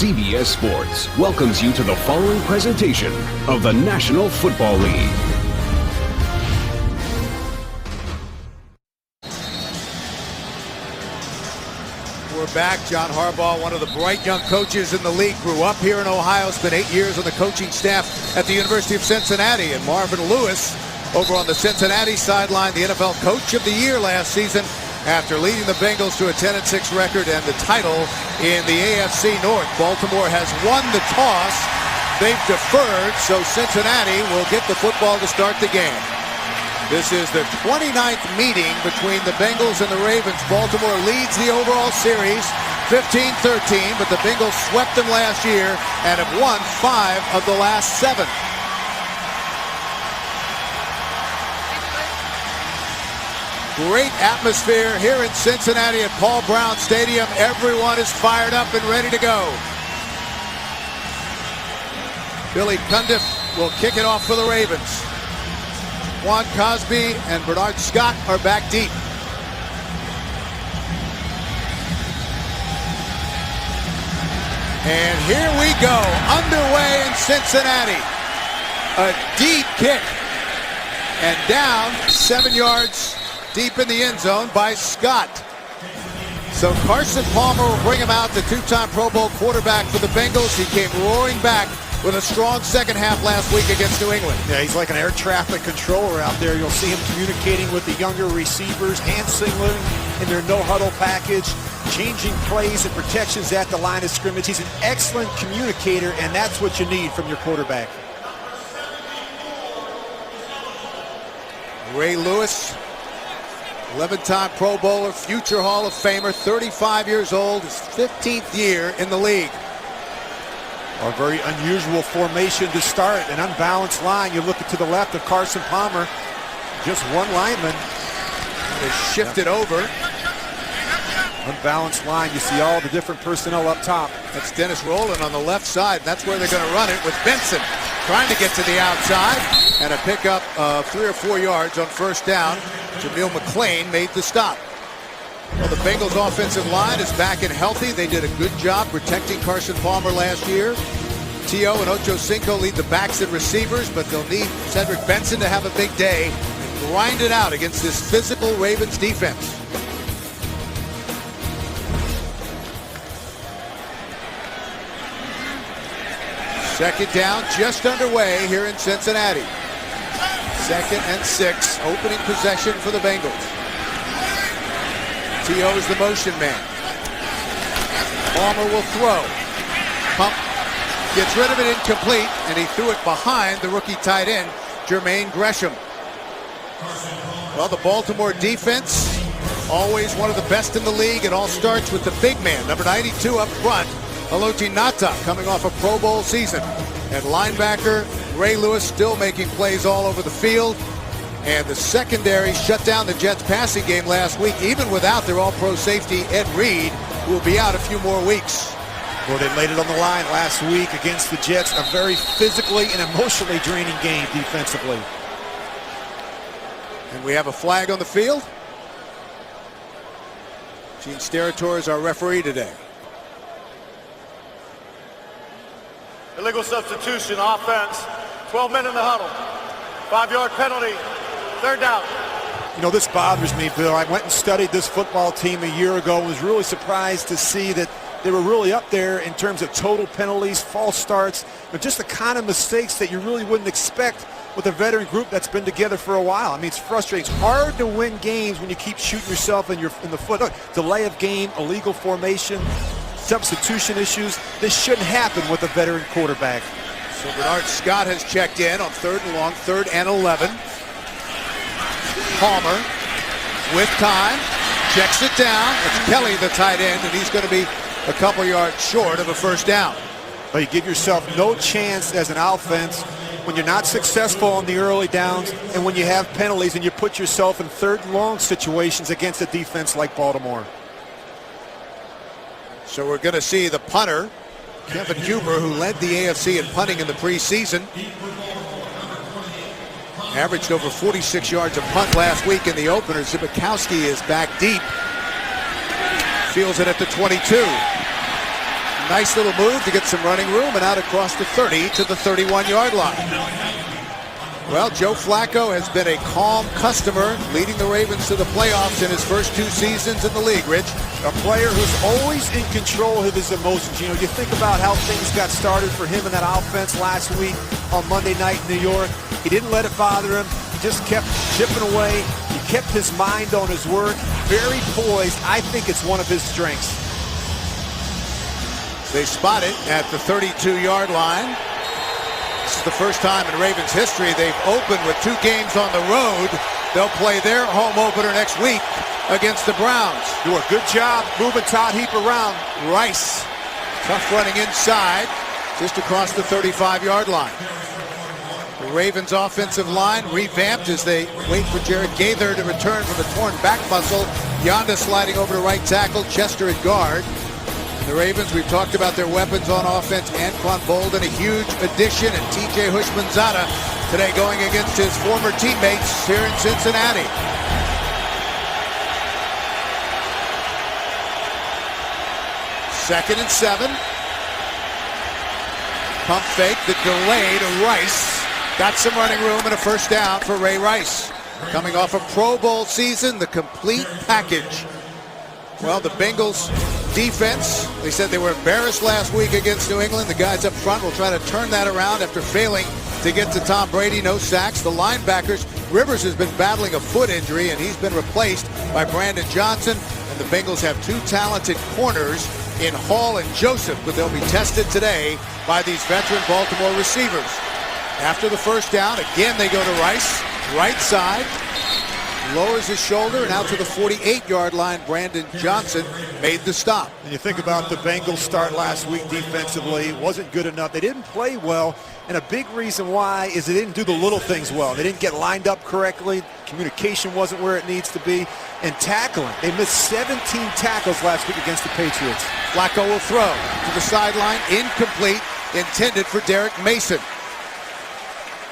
CBS Sports welcomes you to the following presentation of the National Football League. We're back. John Harbaugh, one of the bright young coaches in the league, grew up here in Ohio, spent 8 years on the coaching staff at the University of Cincinnati. And Marvin Lewis, over on the Cincinnati sideline, the NFL Coach of the Year last season, after leading the Bengals to a 10-6 record and the title in the AFC North. Baltimore has won the toss. They've deferred, so Cincinnati will get the football to start the game. This is the 29th meeting between the Bengals and the Ravens. Baltimore leads the overall series 15-13, but the Bengals swept them last year and have won 5 of the last 7. Great atmosphere here in Cincinnati at Paul Brown Stadium. Everyone is fired up and ready to go. Billy Cundiff will kick it off for the Ravens. Juan Cosby and Bernard Scott are back deep. And here we go, underway in Cincinnati. A deep kick and down 7 yards deep in the end zone by Scott. So Carson Palmer will bring him out, the two-time Pro Bowl quarterback for the Bengals. He came roaring back with a strong second half last week against New England. Yeah, he's like an air traffic controller out there. You'll see him communicating with the younger receivers, hand signaling in their no-huddle package, changing plays and protections at the line of scrimmage. He's an excellent communicator, and that's what you need from your quarterback. Ray Lewis, 11-time Pro Bowler, future Hall of Famer, 35 years old, his 15th year in the league. A very unusual formation to start, an unbalanced line. You look to the left of Carson Palmer, just one lineman. They shifted over. Unbalanced line, you see all the different personnel up top. That's Dennis Rowland on the left side. That's where they're going to run it with Benson trying to get to the outside, and a pickup of 3 or 4 yards on first down. Jameel McClain made the stop. Well, the Bengals offensive line is back and healthy. They did a good job protecting Carson Palmer last year. T.O. and Ocho Cinco lead the backs and receivers, but they'll need Cedric Benson to have a big day and grind it out against this physical Ravens defense. Second down just underway here in Cincinnati. 2nd and 6, opening possession for the Bengals. T.O. is the motion man. Palmer will throw. Pump gets rid of it, incomplete, and he threw it behind the rookie tight end, Jermaine Gresham. Well, the Baltimore defense, always one of the best in the league. It all starts with the big man, number 92 up front, Haloti Ngata, coming off a Pro Bowl season. And linebacker Ray Lewis still making plays all over the field. And the secondary shut down the Jets passing game last week, even without their all-pro safety, Ed Reed, who will be out a few more weeks. Well, they laid it on the line last week against the Jets. A very physically and emotionally draining game defensively. And we have a flag on the field. Gene Steratore is our referee today. Illegal substitution, offense. 12 men in the huddle. 5-yard penalty. 3rd down. You know, this bothers me, Bill. I went and studied this football team a year ago and was really surprised to see that they were really up there in terms of total penalties, false starts, but just the kind of mistakes that you really wouldn't expect with a veteran group that's been together for a while. I mean, it's frustrating. It's hard to win games when you keep shooting yourself in the foot. Look, delay of game, illegal formation, substitution issues. This shouldn't happen with a veteran quarterback. So Bernard Scott has checked in on 3rd and long, 3rd and 11. Palmer with time, checks it down. It's Kelly, the tight end, and he's going to be a couple yards short of a first down. But you give yourself no chance as an offense when you're not successful on the early downs and when you have penalties and you put yourself in 3rd and long situations against a defense like Baltimore. So we're going to see the punter, Kevin Huber, who led the AFC in punting in the preseason. Averaged over 46 yards a punt last week in the opener. Zibikowski is back deep. Fields it at the 22. Nice little move to get some running room and out across the 30 to the 31-yard line. Well, Joe Flacco has been a calm customer, leading the Ravens to the playoffs in his first 2 seasons in the league, Rich. A player who's always in control of his emotions. You know, you think about how things got started for him in that offense last week on Monday night in New York. He didn't let it bother him. He just kept chipping away. He kept his mind on his work. Very poised. I think it's one of his strengths. They spot it at the 32-yard line. This is the first time in Ravens history they've opened with 2 games on the road. They'll play their home opener next week against the Browns. Do a good job moving Todd Heap around. Rice, tough running inside, just across the 35-yard line. The Ravens offensive line revamped as they wait for Jared Gaither to return from the torn back muscle. Yonda sliding over to right tackle, Chester at guard. The Ravens, we've talked about their weapons on offense. Anquan Boldin, a huge addition, and TJ Hushmanzada today going against his former teammates here in Cincinnati. Second and 7. Pump fake, the delay to Rice. Got some running room and a first down for Ray Rice. Coming off a Pro Bowl season, the complete package. Well, the Bengals defense, they said they were embarrassed last week against New England. The guys up front will try to turn that around after failing to get to Tom Brady. No sacks. The linebackers, Rivers has been battling a foot injury, and he's been replaced by Brandon Johnson. And the Bengals have 2 talented corners in Hall and Joseph, but they'll be tested today by these veteran Baltimore receivers. After the first down, again they go to Rice, right side. Lowers his shoulder and out to the 48-yard line. Brandon Johnson made the stop. And you think about the Bengals start last week defensively. It wasn't good enough. They didn't play well. And a big reason why is they didn't do the little things well. They didn't get lined up correctly. Communication wasn't where it needs to be. And tackling. They missed 17 tackles last week against the Patriots. Flacco will throw to the sideline. Incomplete. Intended for Derek Mason.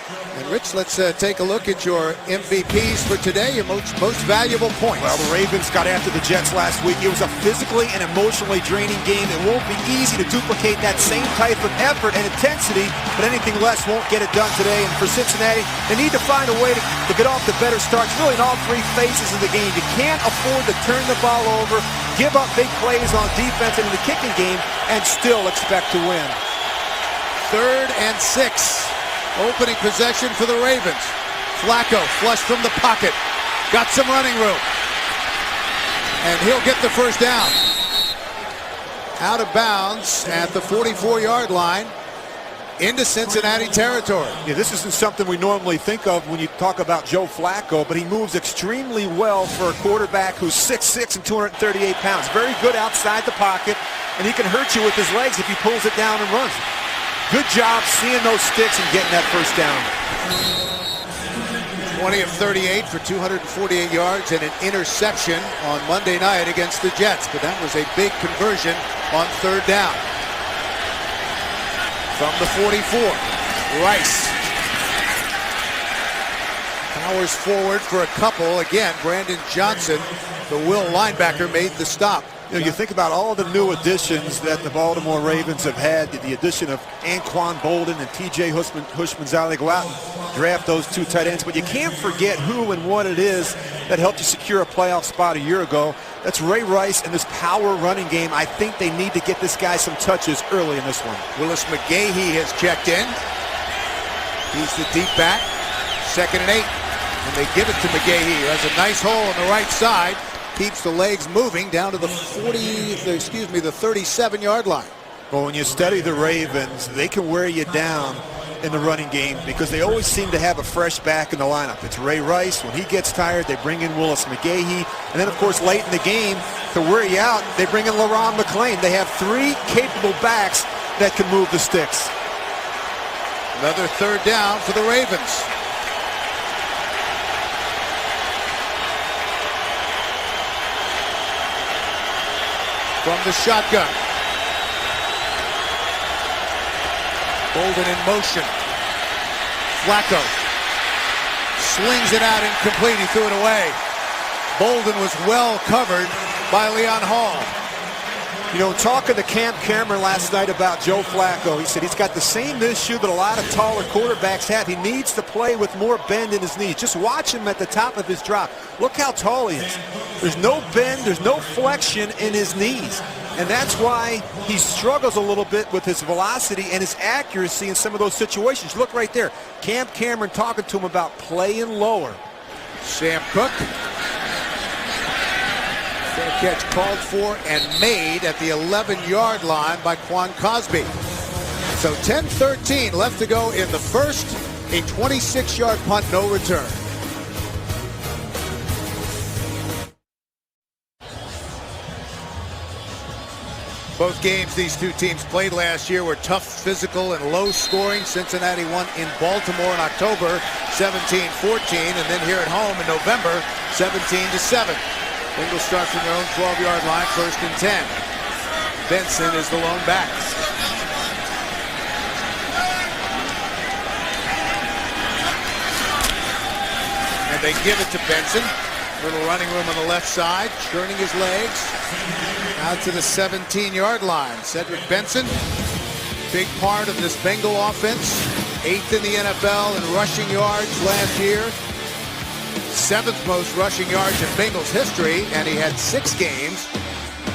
And Rich, let's take a look at your MVPs for today, your most valuable points. Well, the Ravens got after the Jets last week. It was a physically and emotionally draining game. It won't be easy to duplicate that same type of effort and intensity, but anything less won't get it done today. And for Cincinnati, they need to find a way to get off to better starts, really in all 3 phases of the game. You can't afford to turn the ball over, give up big plays on defense and in the kicking game, and still expect to win. 3rd and 6. Opening possession for the Ravens. Flacco flush from the pocket. Got some running room. And he'll get the first down. Out of bounds at the 44-yard line into Cincinnati territory. Yeah, this isn't something we normally think of when you talk about Joe Flacco, but he moves extremely well for a quarterback who's 6'6" and 238 pounds. Very good outside the pocket, and he can hurt you with his legs if he pulls it down and runs. Good job seeing those sticks and getting that first down. 20 of 38 for 248 yards and an interception on Monday night against the Jets. But that was a big conversion on 3rd down. From the 44, Rice powers forward for a couple. Again, Brandon Johnson, the Will linebacker, made the stop. You know, you think about all the new additions that the Baltimore Ravens have had, the addition of Anquan Boldin and TJ Hushmanzada. They go out and draft those 2 tight ends, but you can't forget who and what it is that helped you secure a playoff spot a year ago. That's Ray Rice and this power running game. I think they need to get this guy some touches early in this one. Willis McGahee has checked in. He's the deep back. 2nd and 8. And they give it to McGahee, who has a nice hole on the right side. Keeps the legs moving down to the 37-yard line. Well, when you study the Ravens, they can wear you down in the running game because they always seem to have a fresh back in the lineup. It's Ray Rice. When he gets tired, they bring in Willis McGahee. And then, of course, late in the game, to wear you out, they bring in LaRon McClain. They have 3 capable backs that can move the sticks. Another 3rd down for the Ravens. From the shotgun. Boldin in motion. Flacco slings it out incomplete. He threw it away. Boldin was well covered by Leon Hall. You know, talking to Cam Cameron last night about Joe Flacco, he said he's got the same issue that a lot of taller quarterbacks have. He needs to play with more bend in his knees. Just watch him at the top of his drop. Look how tall he is. There's no bend, there's no flexion in his knees. And that's why he struggles a little bit with his velocity and his accuracy in some of those situations. Look right there. Cam Cameron talking to him about playing lower. Sam Cook. Fair catch called for and made at the 11-yard line by Quan Cosby. So 10-13 left to go in the first. A 26-yard punt, no return. Both games these two teams played last year were tough, physical, and low scoring. Cincinnati won in Baltimore in October 17-14, and then here at home in November 17-7. Bengals start from their own 12-yard line, 1st and 10. Benson is the lone back. And they give it to Benson. Little running room on the left side, churning his legs. Out to the 17-yard line. Cedric Benson, big part of this Bengal offense. 8th in the NFL in rushing yards last year. 7th most rushing yards in Bengals history, and he had 6 games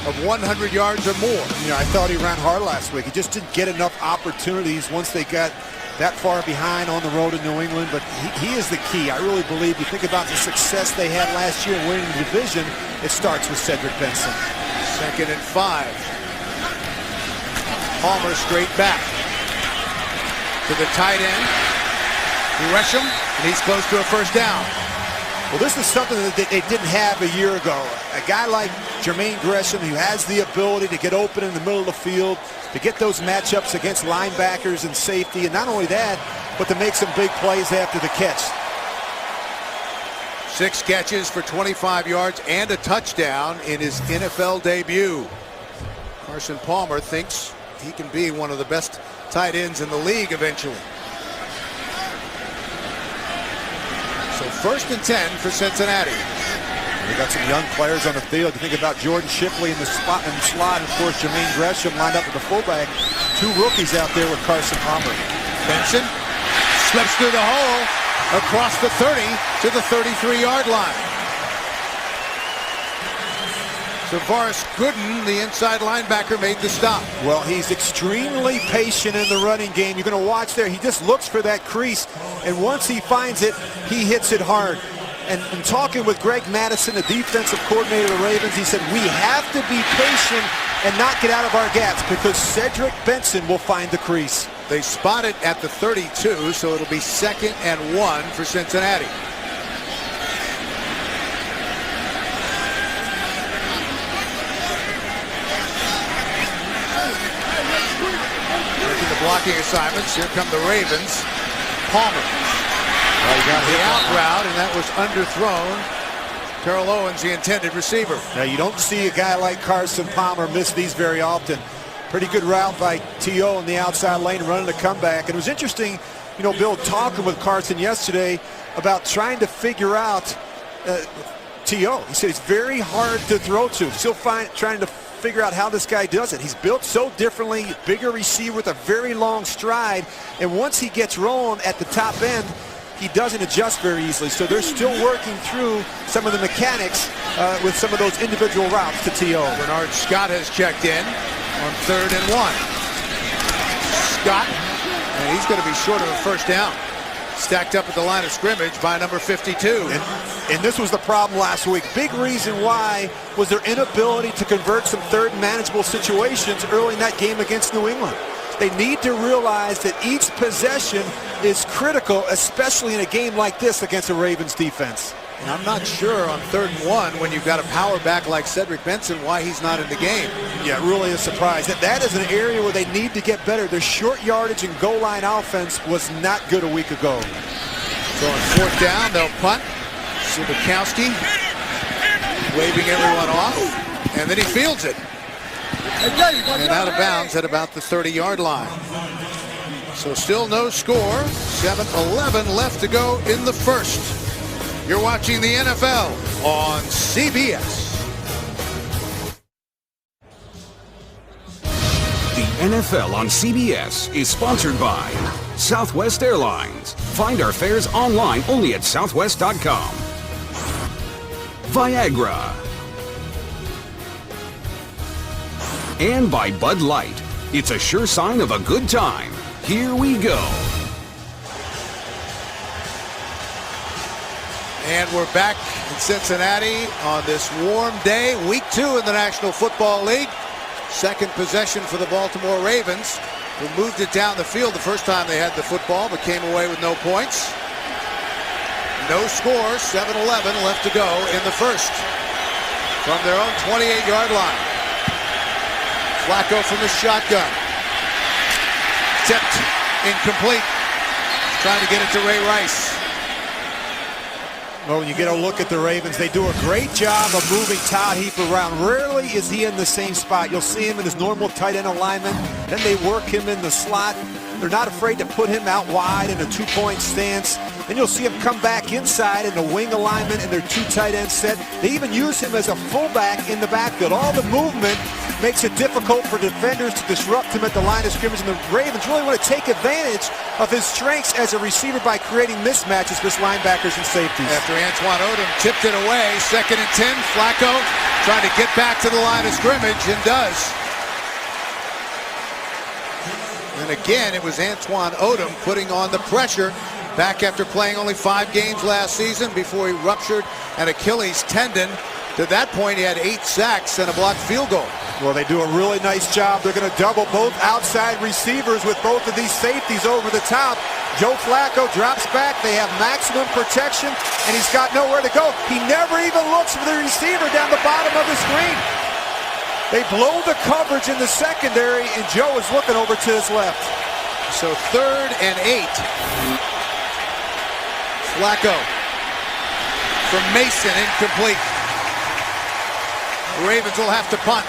of 100 yards or more. You know, I thought he ran hard last week. He just didn't get enough opportunities once they got that far behind on the road in New England, but he is the key. I really believe you think about the success they had last year in winning the division, it starts with Cedric Benson. 2nd and 5. Palmer straight back to the tight end. Gresham, and he's close to a 1st down. Well, this is something that they didn't have a year ago. A guy like Jermaine Gresham, who has the ability to get open in the middle of the field, to get those matchups against linebackers and safety, and not only that, but to make some big plays after the catch. 6 catches for 25 yards and a touchdown in his NFL debut. Carson Palmer thinks he can be one of the best tight ends in the league eventually. So 1st and 10 for Cincinnati. We got some young players on the field. You think about Jordan Shipley in the slot, and of course Jermaine Gresham lined up with the fullback. 2 rookies out there with Carson Palmer. Benson slips through the hole across the 30 to the 33-yard line. So Varus Gooden, the inside linebacker, made the stop. Well, he's extremely patient in the running game. You're going to watch there. He just looks for that crease, and once he finds it, he hits it hard. And in talking with Greg Madison, the defensive coordinator of the Ravens, he said, we have to be patient and not get out of our gaps because Cedric Benson will find the crease. They spot it at the 32, so it'll be 2nd and 1 for Cincinnati. Making the blocking assignments. Here come the Ravens. Palmer. Well, he got the out route, and that was underthrown. Terrell Owens, the intended receiver. Now, you don't see a guy like Carson Palmer miss these very often. Pretty good route by T.O. in the outside lane, running the comeback. And it was interesting, you know, Bill, talking with Carson yesterday about trying to figure out T.O. He said it's very hard to throw to. Still trying to figure out how this guy does it. He's built so differently, bigger receiver with a very long stride. And once he gets rolling at the top end, he doesn't adjust very easily. So they're still working through some of the mechanics with some of those individual routes to T.O. Bernard Scott has checked in on 3rd and 1. Scott, and he's going to be short of a 1st down. Stacked up at the line of scrimmage by number 52. And this was the problem last week. Big reason why was their inability to convert some 3rd and manageable situations early in that game against New England. They need to realize that each possession is critical, especially in a game like this against the Ravens defense. And I'm not sure on 3rd and 1 when you've got a power back like Cedric Benson why he's not in the game. Yeah, really a surprise. That is an area where they need to get better. Their short yardage and goal line offense was not good a week ago. So on 4th down, they'll punt. Sibikowski waving everyone off, and then he fields it. And out of bounds at about the 30-yard line. So still no score. 7-11 left to go in the first. You're watching the NFL on CBS. NFL on CBS is sponsored by Southwest Airlines. Find our fares online only at southwest.com. Viagra. And by Bud Light. It's a sure sign of a good time. Here we go. And we're back in Cincinnati on this warm day, week 2 in the National Football League. Second possession for the Baltimore Ravens, who moved it down the field the first time they had the football, but came away with no points. No score, 7-11 left to go in the first. From their own 28-yard line. Flacco from the shotgun. Tipped, incomplete. Trying to get it to Ray Rice. Well, when you get a look at the Ravens, they do a great job of moving Todd Heap around. Rarely is he in the same spot. You'll see him in his normal tight end alignment. Then they work him in the slot. They're not afraid to put him out wide in a two-point stance. Then you'll see him come back inside in the wing alignment in their 2 tight end set. They even use him as a fullback in the backfield. All the movement makes it difficult for defenders to disrupt him at the line of scrimmage, and the Ravens really want to take advantage of his strengths as a receiver by creating mismatches with linebackers and safeties. After Antoine Odom tipped it away, 2nd and 10, Flacco trying to get back to the line of scrimmage, and does. And again, it was Antoine Odom putting on the pressure back after playing only 5 games last season before he ruptured an Achilles tendon. To that point, he had 8 sacks and a blocked field goal. Well, they do a really nice job. They're going to double both outside receivers with both of these safeties over the top. Joe Flacco drops back. They have maximum protection, and he's got nowhere to go. He never even looks for the receiver down the bottom of the screen. They blow the coverage in the secondary, and Joe is looking over to his left. So 3rd and 8. Flacco from Mason, incomplete. The Ravens will have to punt.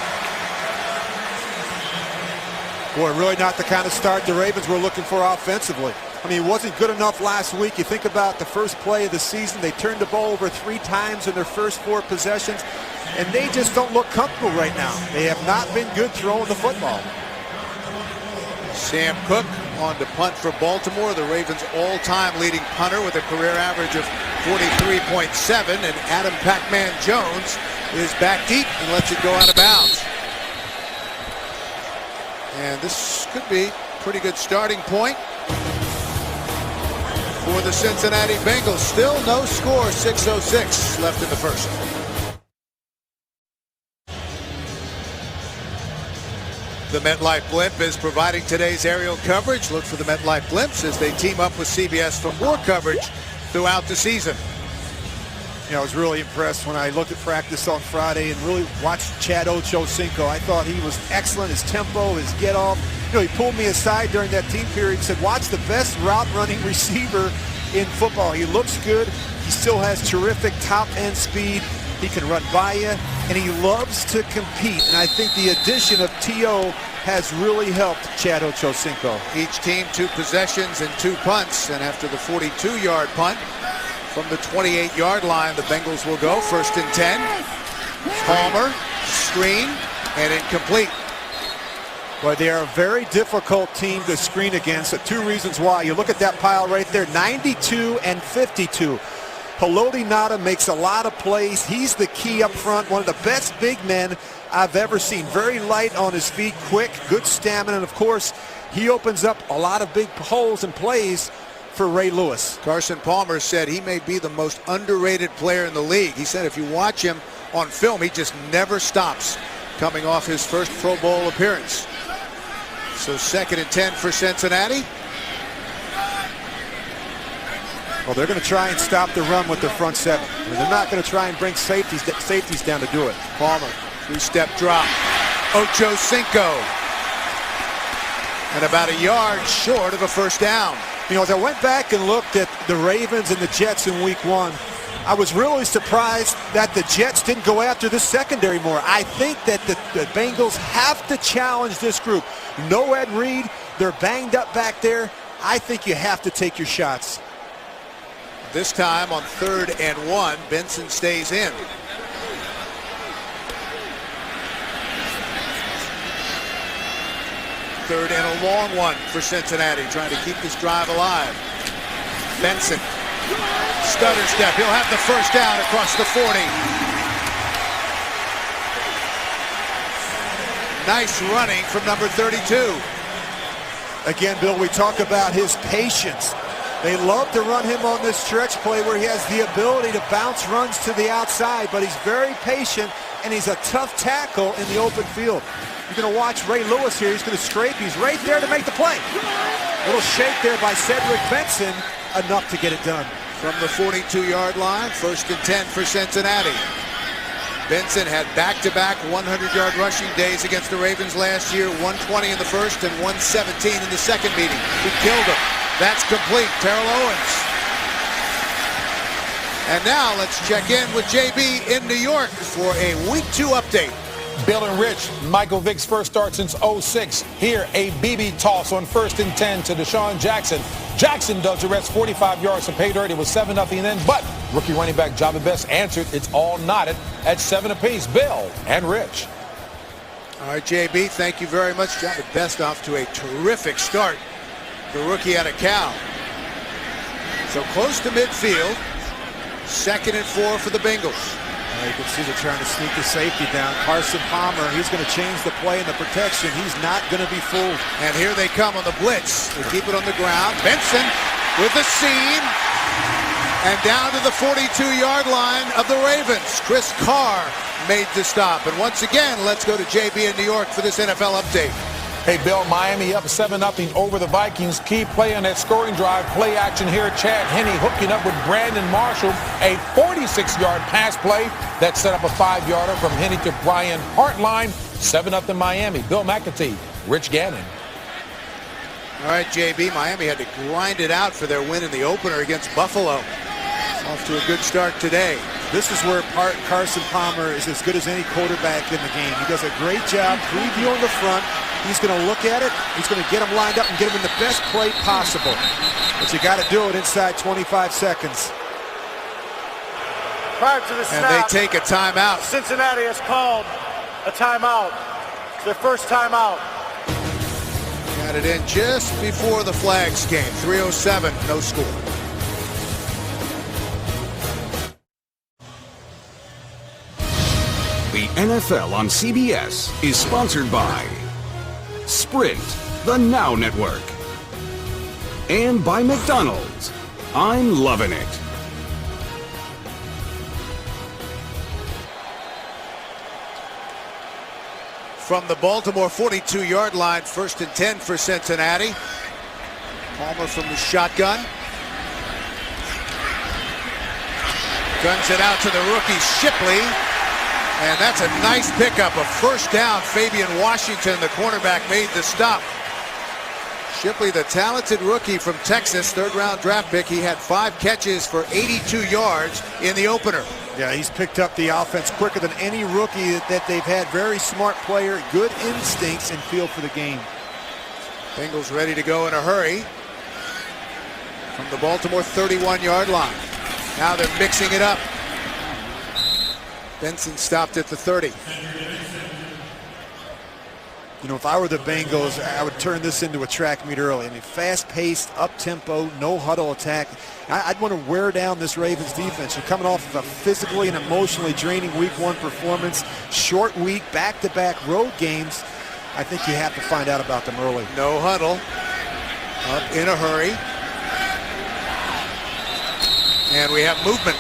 Boy, really not the kind of start the Ravens were looking for offensively. I mean, it wasn't good enough last week. You think about the first play of the season. They turned the ball over 3 times in their first 4 possessions, and they just don't look comfortable right now. They have not been good throwing the football. Sam Cook on to punt for Baltimore, the Ravens' all-time leading punter with a career average of 43.7, and Adam Pac-Man Jones is back deep and lets it go out of bounds. And this could be a pretty good starting point for the Cincinnati Bengals. Still no score, 6:06 left in the first. The MetLife Blimp is providing today's aerial coverage. Look for the MetLife Blimps as they team up with CBS for more coverage throughout the season. You know, I was really impressed when I looked at practice on Friday and really watched Chad Ochocinco. I thought he was excellent. His tempo, his get-off. You know, he pulled me aside during that team period and said, watch the best route-running receiver in football. He looks good. He still has terrific top-end speed. He can run by you, and he loves to compete. And I think the addition of T.O. has really helped Chad Ochocinco. Each team 2 possessions and 2 punts. And after the 42-yard punt, from the 28-yard line, the Bengals will go 1st and 10. Palmer, screen, and incomplete. Well, they are a very difficult team to screen against. 2 reasons why. You look at that pile right there, 92 and 52. Haloti Ngata makes a lot of plays. He's the key up front, one of the best big men I've ever seen. Very light on his feet, quick, good stamina, and of course, he opens up a lot of big holes and plays for Ray Lewis. Carson Palmer said he may be the most underrated player in the league. He said if you watch him on film, he just never stops, coming off his first Pro Bowl appearance. So 2nd and 10 for Cincinnati. Well, they're going to try and stop the run with their front 7. I mean, they're not going to try and bring safeties down to do it. Palmer, 2-step drop. Ochocinco. And about a yard short of a first down. You know, as I went back and looked at the Ravens and the Jets in week 1, I was really surprised that the Jets didn't go after this secondary more. I think that the Bengals have to challenge this group. No Ed Reed. They're banged up back there. I think you have to take your shots. This time on 3rd and 1, Benson stays in. third and a long one for Cincinnati, trying to keep this drive alive. Benson, stutter step. He'll have the first down across the 40. Nice running from number 32. Again, Bill, we talk about his patience. They love to run him on this stretch play where he has the ability to bounce runs to the outside, but he's very patient, and he's a tough tackle in the open field. You're going to watch Ray Lewis here. He's going to scrape. He's right there to make the play. Little shake there by Cedric Benson, enough to get it done. From the 42-yard line, 1st and 10 for Cincinnati. Benson had back-to-back 100-yard rushing days against the Ravens last year, 120 in the first and 117 in the second meeting. He killed him. That's complete. Terrell Owens. And now let's check in with JB in New York for a Week 2 update. Bill and Rich, Michael Vick's first start since 06. Here, a BB toss on 1st and 10 to Deshaun Jackson. Jackson does the rest, 45 yards to pay dirt. It was 7-0 then, but rookie running back Jabba Best answered. It's all knotted at 7 apiece. Bill and Rich. All right, JB, thank you very much. Jabba Best off to a terrific start. The rookie out of Cal. So close to midfield. 2nd and 4 for the Bengals. You can see they're trying to sneak the safety down. Carson Palmer, he's going to change the play and the protection. He's not going to be fooled. And here they come on the blitz. They keep it on the ground. Benson with the seam. And down to the 42-yard line of the Ravens. Chris Carr made the stop. And once again, let's go to JB in New York for this NFL update. Hey, Bill, Miami up 7-0 over the Vikings. Key play on that scoring drive. Play action here. Chad Henne hooking up with Brandon Marshall. A 46-yard pass play that set up a 5-yarder from Henne to Brian Hartline. 7-0 Miami. Bill McAtee, Rich Gannon. All right, JB, Miami had to grind it out for their win in the opener against Buffalo. Off to a good start today. This is where Carson Palmer is as good as any quarterback in the game. He does a great job previewing the front. He's going to look at it. He's going to get him lined up and get him in the best play possible. But you got to do it inside 25 seconds. Prior to the snap, and they take a timeout. Cincinnati has called a timeout. It's their first timeout. Got it in just before the flags came. 3:07, no score. The NFL on CBS is sponsored by Sprint, the Now Network, and by McDonald's. I'm loving it. From the Baltimore 42-yard line, 1st and 10 for Cincinnati. Palmer from the shotgun. Guns it out to the rookie Shipley. And that's a nice pickup, a first down. Fabian Washington, the cornerback, made the stop. Shipley, the talented rookie from Texas, 3rd-round draft pick. He had 5 catches for 82 yards in the opener. Yeah, he's picked up the offense quicker than any rookie that they've had. Very smart player, good instincts, and feel for the game. Bengals ready to go in a hurry from the Baltimore 31-yard line. Now they're mixing it up. Benson stopped at the 30. You know, if I were the Bengals, I would turn this into a track meet early. I mean, fast-paced, up-tempo, no-huddle attack. I'd want to wear down this Ravens defense. You're coming off of a physically and emotionally draining Week 1 performance. Short week, back-to-back road games. I think you have to find out about them early. No huddle. Up in a hurry. And we have movement.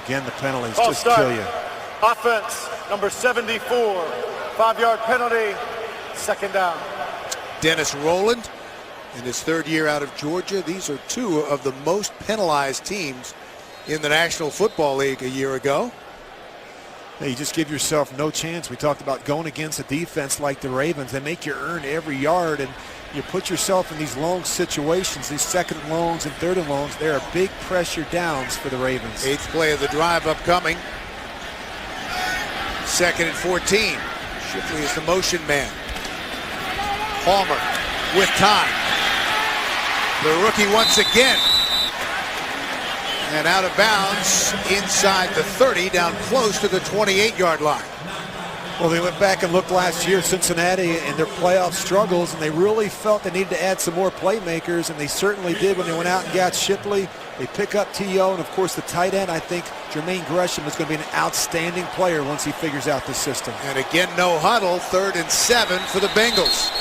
Again, the penalties False just start. kill you. Offense, number 74. 5-yard penalty, 2nd down. Dennis Rowland in his 3rd year out of Georgia. These are 2 of the most penalized teams in the National Football League a year ago. Hey, you just give yourself no chance. We talked about going against a defense like the Ravens. They make you earn every yard, and you put yourself in these long situations, these 2nd and longs and 3rd and longs. They are big pressure downs for the Ravens. 8th play of the drive upcoming. 2nd and 14. Shipley is the motion man. Palmer with time. The rookie once again. And out of bounds inside the 30, down close to the 28-yard line. Well, they went back and looked last year at Cincinnati and their playoff struggles, and they really felt they needed to add some more playmakers, and they certainly did when they went out and got Shipley. They pick up T.O., and of course the tight end. I think Jermaine Gresham is going to be an outstanding player once he figures out the system. And again, no huddle, 3rd and 7 for the Bengals.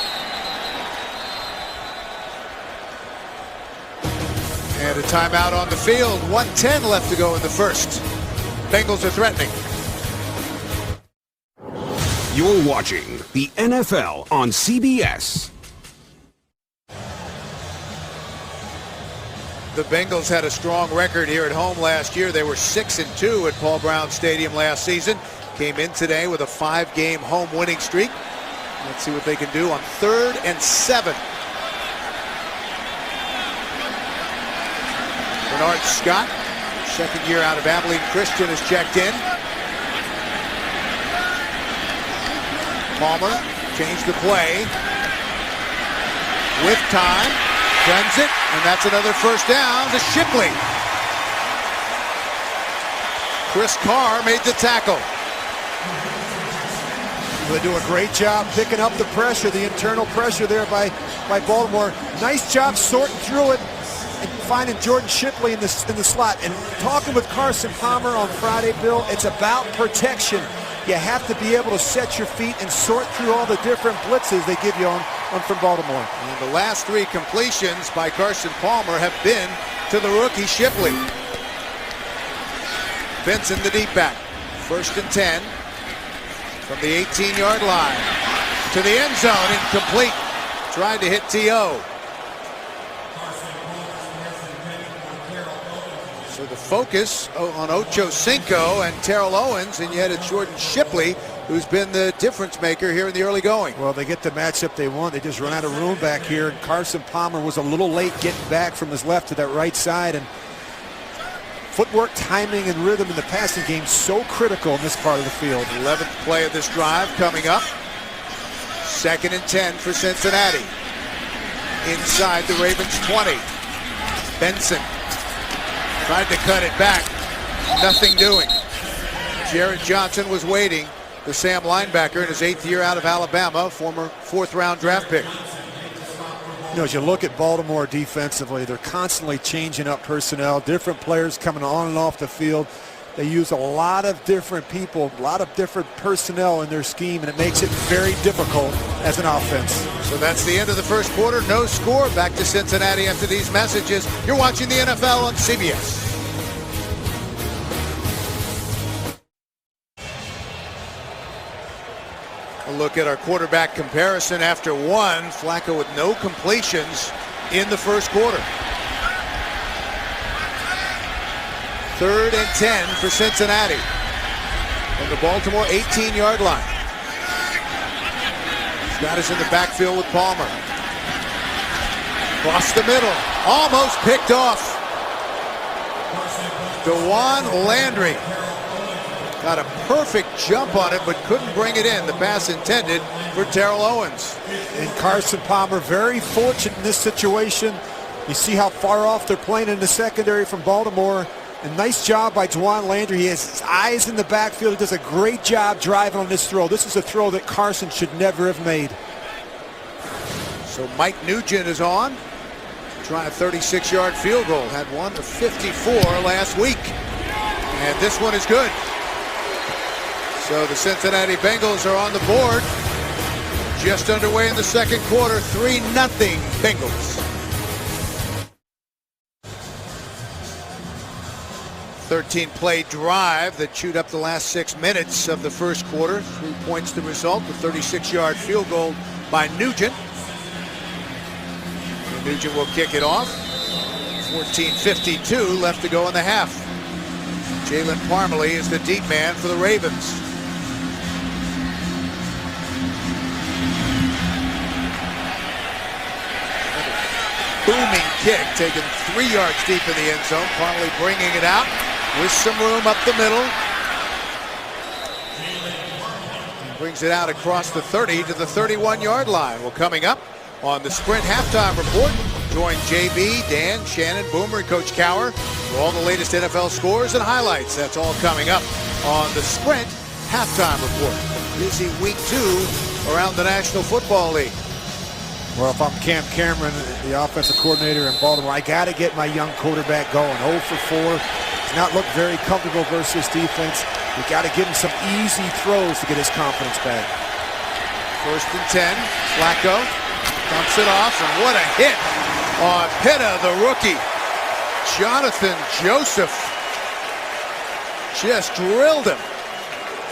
And a timeout on the field. 1:10 left to go in the first. Bengals are threatening. You're watching the NFL on CBS. The Bengals had a strong record here at home last year. They were 6-2 at Paul Brown Stadium last season. Came in today with a 5-game home winning streak. Let's see what they can do on 3rd and 7. Bernard Scott, second year out of Abilene Christian, is checked in. Palmer changed the play with time, sends it, and that's another first down to Shipley. Chris Carr made the tackle. They do a great job picking up the pressure, the internal pressure there by Baltimore. Nice job sorting through it and finding Jordan Shipley in the slot. And talking with Carson Palmer on Friday, Bill, it's about protection. You have to be able to set your feet and sort through all the different blitzes they give you on from Baltimore. And the last 3 completions by Carson Palmer have been to the rookie Shipley. Benson, the deep back. 1st and 10 from the 18-yard line to the end zone. Incomplete. Tried to hit T.O. So the focus on Ocho Cinco and Terrell Owens, and yet it's Jordan Shipley who's been the difference maker here in the early going. Well, they get the matchup they want. They just run out of room back here. And Carson Palmer was a little late getting back from his left to that right side. And footwork, timing, and rhythm in the passing game so critical in this part of the field. 11th play of this drive coming up. 2nd and 10 for Cincinnati. Inside the Ravens 20. Benson tried to cut it back. Nothing doing. Jarrett Johnson was waiting. The Sam linebacker in his 8th year out of Alabama, former 4th-round draft pick. You know, as you look at Baltimore defensively, they're constantly changing up personnel, different players coming on and off the field. They use a lot of different people, a lot of different personnel in their scheme, and it makes it very difficult as an offense. So that's the end of the first quarter. No score. Back to Cincinnati after these messages. You're watching the NFL on CBS. A look at our quarterback comparison after one. Flacco with no completions in the first quarter. 3rd and 10 for Cincinnati from the Baltimore 18-yard line. Scott is in the backfield with Palmer. Across the middle, almost picked off. DeJuan Landry got a perfect jump on it, but couldn't bring it in. The pass intended for Terrell Owens. And Carson Palmer very fortunate in this situation. You see how far off they're playing in the secondary from Baltimore. A nice job by DeJuan Landry. He has his eyes in the backfield. He does a great job driving on this throw. This is a throw that Carson should never have made. So Mike Nugent is on. Trying a 36-yard field goal. Had one of 54 last week. And this one is good. So the Cincinnati Bengals are on the board. Just underway in the second quarter. 3-0 Bengals. 13-play drive that chewed up the last 6 minutes of the first quarter. 3 points the result. The 36-yard field goal by Nugent. And Nugent will kick it off. 14:52 left to go in the half. Jalen Parmalee is the deep man for the Ravens. Booming kick taken 3 yards deep in the end zone. Parmalee bringing it out with some room up the middle. And brings it out across the 30 to the 31-yard line. Well, coming up on the Sprint Halftime Report, join JB, Dan, Shannon, Boomer, and Coach Cower for all the latest NFL scores and highlights. That's all coming up on the Sprint Halftime Report. busy week 2 around the National Football League. Well, if I'm Cam Cameron, the offensive coordinator in Baltimore, I got to get my young quarterback going. 0 for 4. He's not looked very comfortable versus defense. We got to give him some easy throws to get his confidence back. 1st and 10. Flacco dumps it off, and what a hit on Pitta, the rookie. Jonathan Joseph just drilled him.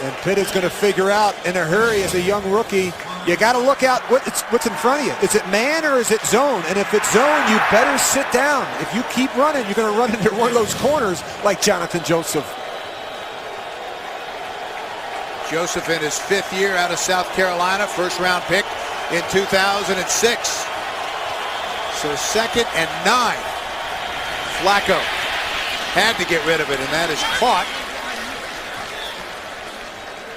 And Pitta's going to figure out in a hurry as a young rookie, you got to look out what's in front of you. Is it man or is it zone? And if it's zone, you better sit down. If you keep running, you're going to run into one of those corners like Jonathan Joseph. Joseph in his 5th year out of South Carolina, 1st-round pick in 2006. So 2nd and 9. Flacco had to get rid of it, and that is caught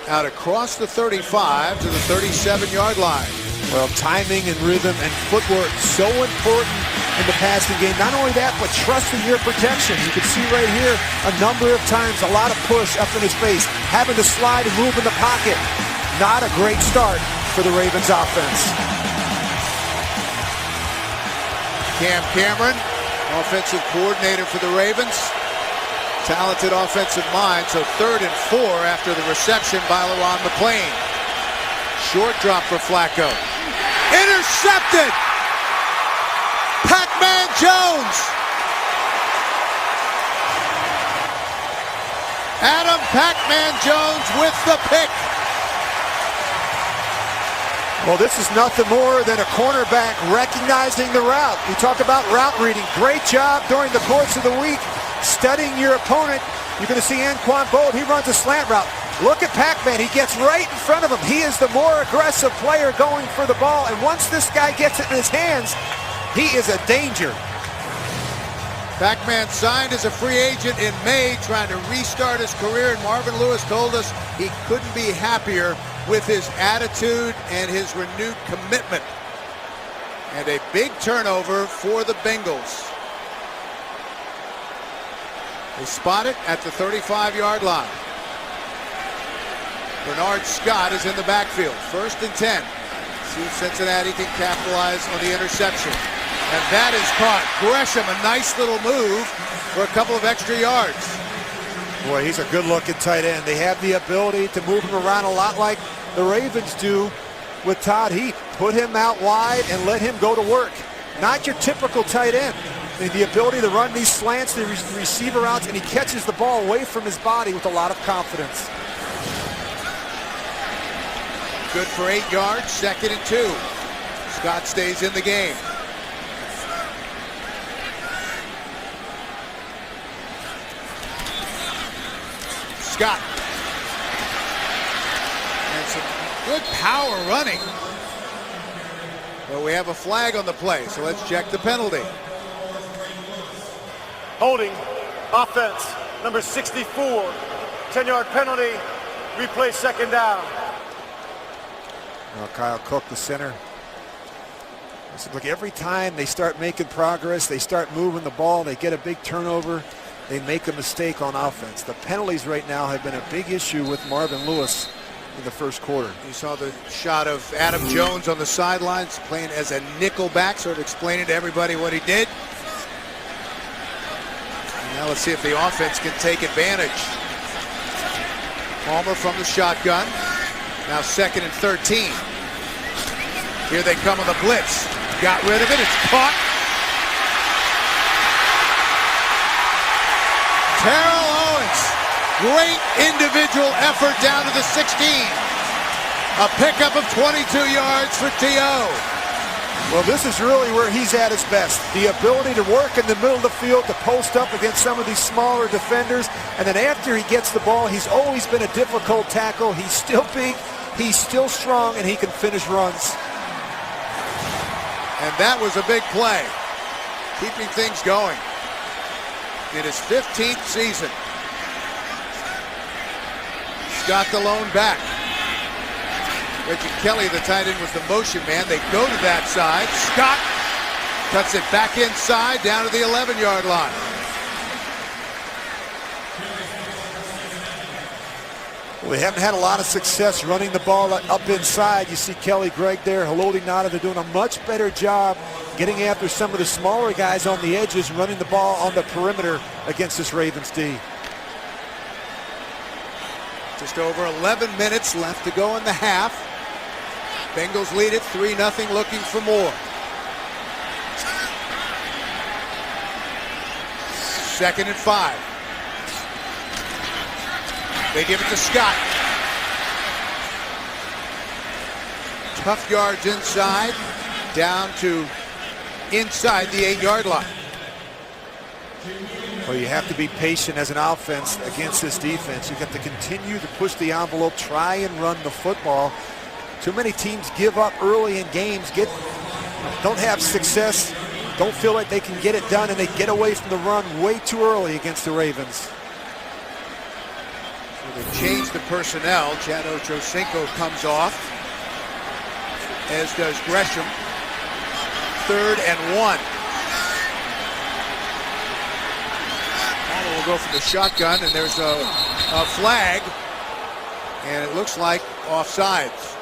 out across the 35 to the 37-yard line. Well, timing and rhythm and footwork so important in the passing game. Not only that, but trusting your protection. You can see right here a number of times a lot of push up in his face, having to slide and move in the pocket. Not a great start for the Ravens offense. Cam Cameron, offensive coordinator for the Ravens. Talented offensive mind, so 3rd and 4 after the reception by LaRon McClain. Short drop for Flacco. Intercepted! Pac-Man Jones! Adam Pac-Man Jones with the pick. Well, this is nothing more than a cornerback recognizing the route. We talk about route reading. Great job during the course of the week. Studying your opponent. You're going to see Anquan Bolt. He runs a slant route. Look at Pac-Man. He gets right in front of him. He is the more aggressive player going for the ball. And once this guy gets it in his hands, he is a danger. Pac-Man signed as a free agent in May, trying to restart his career. And Marvin Lewis told us he couldn't be happier with his attitude and his renewed commitment. And a big turnover for the Bengals. They spot it at the 35-yard line. Bernard Scott is in the backfield. 1st and 10. See if Cincinnati can capitalize on the interception. And that is caught. Gresham, a nice little move for a couple of extra yards. Boy, he's a good-looking tight end. They have the ability to move him around a lot like the Ravens do with Todd Heap. Put him out wide and let him go to work. Not your typical tight end. I mean, the ability to run these slants, the receiver routes, and he catches the ball away from his body with a lot of confidence. Good for 8 yards, 2nd and 2. Scott stays in the game. Scott. And some good power running. But we have a flag on the play, so let's check the penalty. Holding, offense, number 64, 10-yard penalty, replay 2nd down. Well, Kyle Cook, the center. Look, every time they start making progress, they start moving the ball, they get a big turnover, they make a mistake on offense. The penalties right now have been a big issue with Marvin Lewis in the 1st quarter. You saw the shot of Adam Jones on the sidelines playing as a nickel back, sort of explaining to everybody what he did. Now let's see if the offense can take advantage. Palmer from the shotgun. Now 2nd and 13. Here they come on the blitz. Got rid of it. It's caught. Terrell Owens. Great individual effort down to the 16. A pickup of 22 yards for T.O. Well, this is really where he's at his best. The ability to work in the middle of the field, to post up against some of these smaller defenders. And then after he gets the ball, he's always been a difficult tackle. He's still big, he's still strong, and he can finish runs. And that was a big play, keeping things going in his 15th season. Scott the lone back. Reggie Kelly, the tight end, was the motion man. They go to that side. Scott cuts it back inside down to the 11-yard line. Well, they haven't had a lot of success running the ball up inside. You see Kelly Gregg there, Haloti Ngata. They're doing a much better job getting after some of the smaller guys on the edges, running the ball on the perimeter against this Ravens D. Just over 11 minutes left to go in the half. Bengals lead it 3-0, looking for more. Second and 5. They give it to Scott. Tough yards inside, down to inside the 8-yard line. Well, you have to be patient as an offense against this defense. You have to continue to push the envelope, try and run the football. Too many teams give up early in games, don't have success, don't feel like they can get it done, and they get away from the run way too early against the Ravens. So they change the personnel. Chad Ochocinco comes off, as does Gresham. 3rd and 1. Will go for the shotgun, and there's a flag, and it looks like offsides.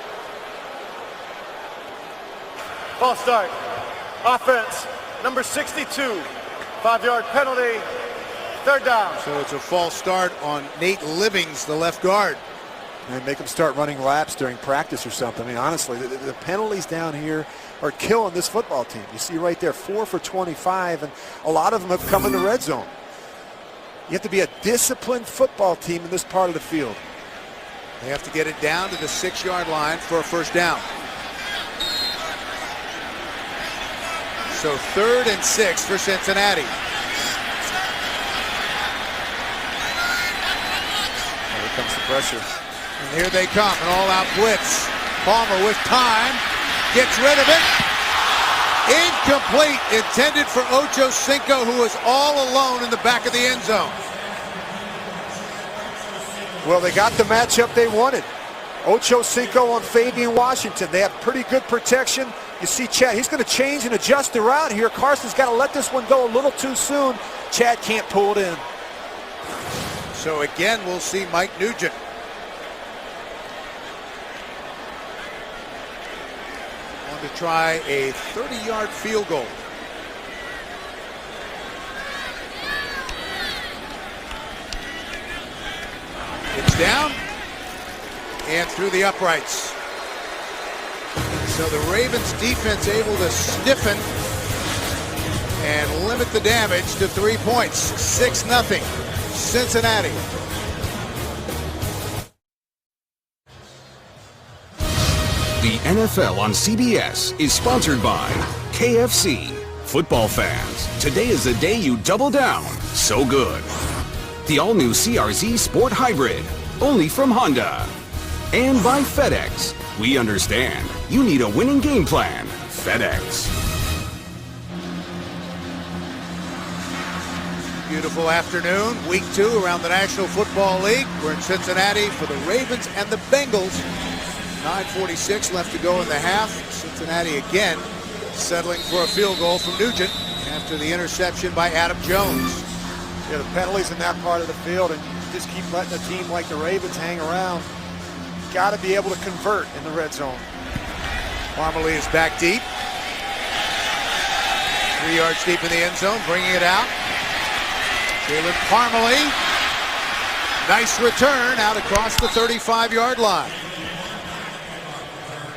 False start. Offense, number 62. 5-yard penalty. 3rd down. So it's a false start on Nate Livings, the left guard. And make them start running laps during practice or something. I mean, honestly, the penalties down here are killing this football team. You see right there, 4 for 25, and a lot of them have come in the red zone. You have to be a disciplined football team in this part of the field. They have to get it down to the 6-yard line for a 1st down. So 3rd and 6 for Cincinnati. Here comes the pressure. And here they come, an all-out blitz. Palmer with time, gets rid of it. Incomplete, intended for Ochocinco, who was all alone in the back of the end zone. Well, they got the matchup they wanted. Ochocinco on Fabian Washington. They have pretty good protection. You see Chad, he's going to change and adjust the route here. Carson's got to let this one go a little too soon. Chad can't pull it in. So again, we'll see Mike Nugent. To try a 30-yard field goal. It's down and through the uprights. So the Ravens defense able to stiffen and limit the damage to 3 points. 6-0 Cincinnati. The NFL on CBS is sponsored by KFC. Football fans, today is the day you double down. So good. The all-new CRZ Sport Hybrid, only from Honda. And by FedEx. We understand. You need a winning game plan. FedEx. Beautiful afternoon, week 2 around the National Football League. We're in Cincinnati for the Ravens and the Bengals. 9:46 left to go in the half. Cincinnati again settling for a field goal from Nugent after the interception by Adam Jones. Yeah, the penalties in that part of the field, and you just keep letting a team like the Ravens hang around. Got to be able to convert in the red zone. Parmalee is back deep. 3 yards deep in the end zone, bringing it out. Jalen Parmalee. Nice return out across the 35-yard line.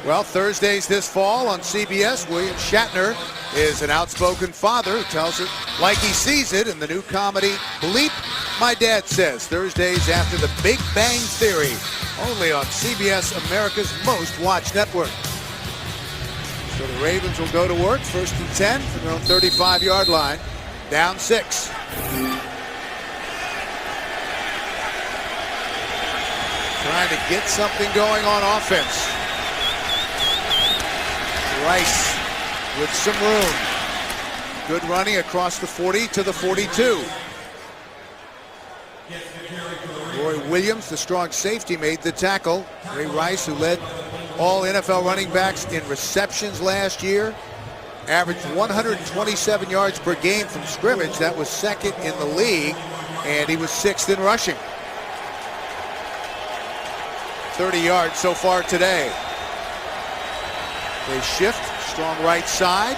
Well, Thursdays this fall on CBS, William Shatner is an outspoken father who tells it like he sees it in the new comedy Bleep My Dad Says, Thursdays after the Big Bang Theory, only on CBS, America's most watched network. So the Ravens will go to work, 1st and 10 from their own 35-yard line, down 6. Trying to get something going on offense. Rice with some room. Good running across the 40 to the 42. Roy Williams, the strong safety, made the tackle. Ray Rice, who led all NFL running backs in receptions last year, averaged 127 yards per game from scrimmage. That was 2nd in the league, and he was 6th in rushing. 30 yards so far today. They shift, strong right side,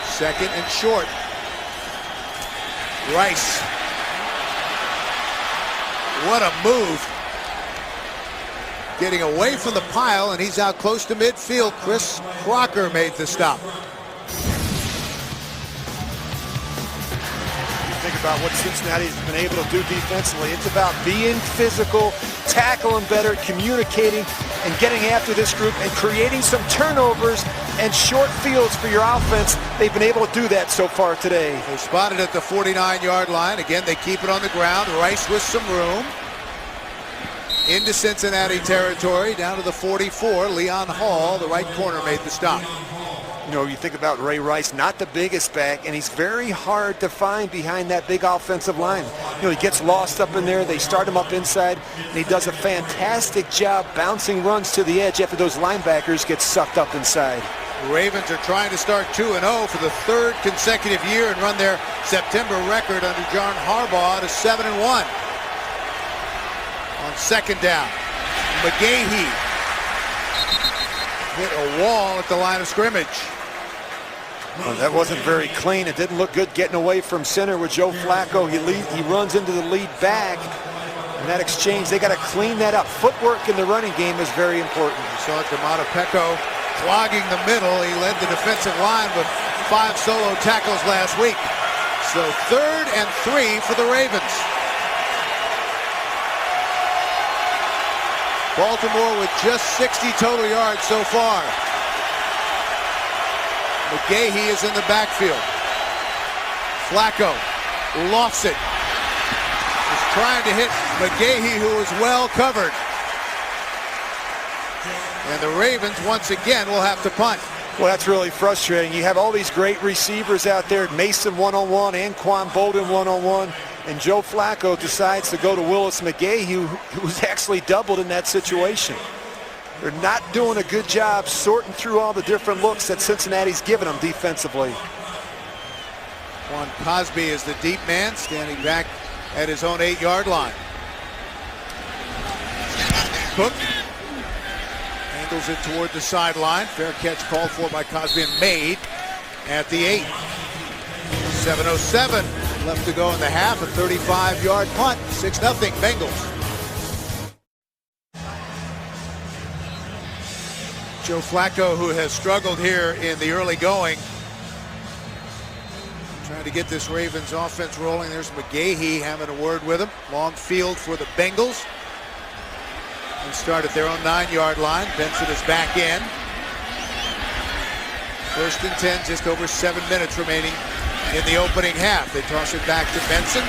second and short. Rice. What a move. Getting away from the pile, and he's out close to midfield. Chris Crocker made the stop. Think about what Cincinnati's been able to do defensively. It's about being physical, tackling better, communicating, and getting after this group and creating some turnovers and short fields for your offense. They've been able to do that so far today. They're spotted at the 49-yard line. Again, they keep it on the ground. Rice with some room. Into Cincinnati territory, down to the 44. Leon Hall, the right corner, made the stop. You know, you think about Ray Rice, not the biggest back, and he's very hard to find behind that big offensive line. You know, he gets lost up in there. They start him up inside, and he does a fantastic job bouncing runs to the edge after those linebackers get sucked up inside. The Ravens are trying to start 2-0 for the third consecutive year and run their September record under John Harbaugh to 7-1. On second down, McGahee hit a wall at the line of scrimmage. Well, that wasn't very clean. It didn't look good getting away from center with Joe Flacco. He runs into the lead back. And that exchange, they got to clean that up. Footwork in the running game is very important. You saw D'Amato Pecco clogging the middle. He led the defensive line with 5 solo tackles last week. So 3rd and 3 for the Ravens. Baltimore with just 60 total yards so far. McGahee is in the backfield. Flacco lofts it. He's trying to hit McGahee, who is well covered. And the Ravens once again will have to punt. Well, that's really frustrating. You have all these great receivers out there. Mason one-on-one, Anquan Bolden one-on-one. And Joe Flacco decides to go to Willis McGahee, who's actually doubled in that situation. They're not doing a good job sorting through all the different looks that Cincinnati's given them defensively. Juan Cosby is the deep man, standing back at his own 8-yard line. Cook angles it toward the sideline. Fair catch called for by Cosby and made at the 8. 7:07 left to go in the half. A 35-yard punt. 6-0 Bengals. Joe Flacco, who has struggled here in the early going, trying to get this Ravens offense rolling. There's McGahee having a word with him. Long field for the Bengals. They start at their own 9-yard line. Benson is back in. 1st and 10, just over 7 minutes remaining in the opening half. They toss it back to Benson.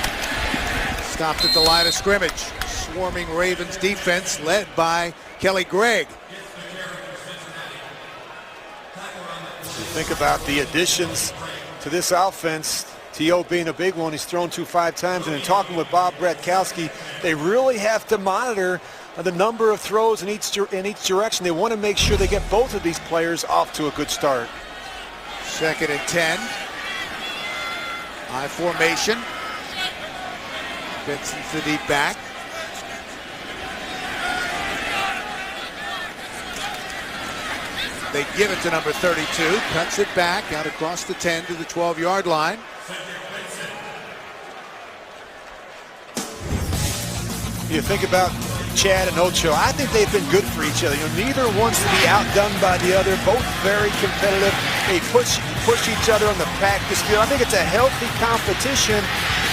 Stopped at the line of scrimmage. Swarming Ravens defense led by Kelly Gregg. You think about the additions to this offense, T.O. being a big one. He's thrown to 5 times. And in talking with Bob Bratkowski, they really have to monitor the number of throws in each direction. They want to make sure they get both of these players off to a good start. 2nd and 10. I formation. Benson's the deep back. They give it to number 32. Cuts it back out across the 10 to the 12-yard line. You think about Chad and Ocho. I think they've been good for each other. You know, neither wants to be outdone by the other. Both very competitive. They push each other on the practice field. I think it's a healthy competition,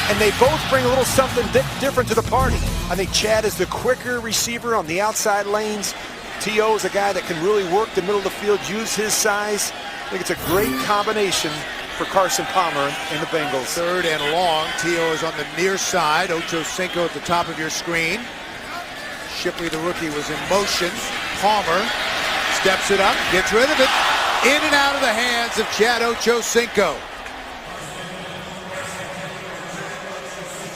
and they both bring a little something different to the party. I think Chad is the quicker receiver on the outside lanes. T.O. is a guy that can really work the middle of the field, use his size. I think it's a great combination for Carson Palmer and the Bengals. 3rd and long. T.O. is on the near side. Ocho Cinco at the top of your screen. Shipley, the rookie, was in motion. Palmer steps it up, gets rid of it. In and out of the hands of Chad Ocho Cinco.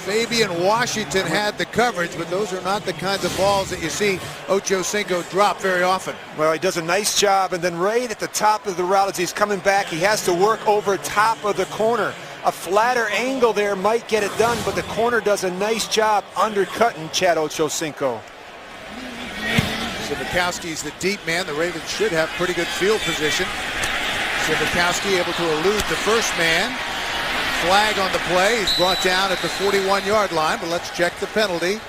Fabian Washington had the coverage, but those are not the kinds of balls that you see Ocho Cinco drop very often. Well, he does a nice job, and then right at the top of the route as he's coming back, he has to work over top of the corner. A flatter angle there might get it done, but the corner does a nice job undercutting Chad Ocho Cinco. Sibikowski's the deep man. The Ravens should have pretty good field position. Sibikowski able to elude the first man. Flag on the play. He's brought down at the 41-yard line, but let's check the penalty.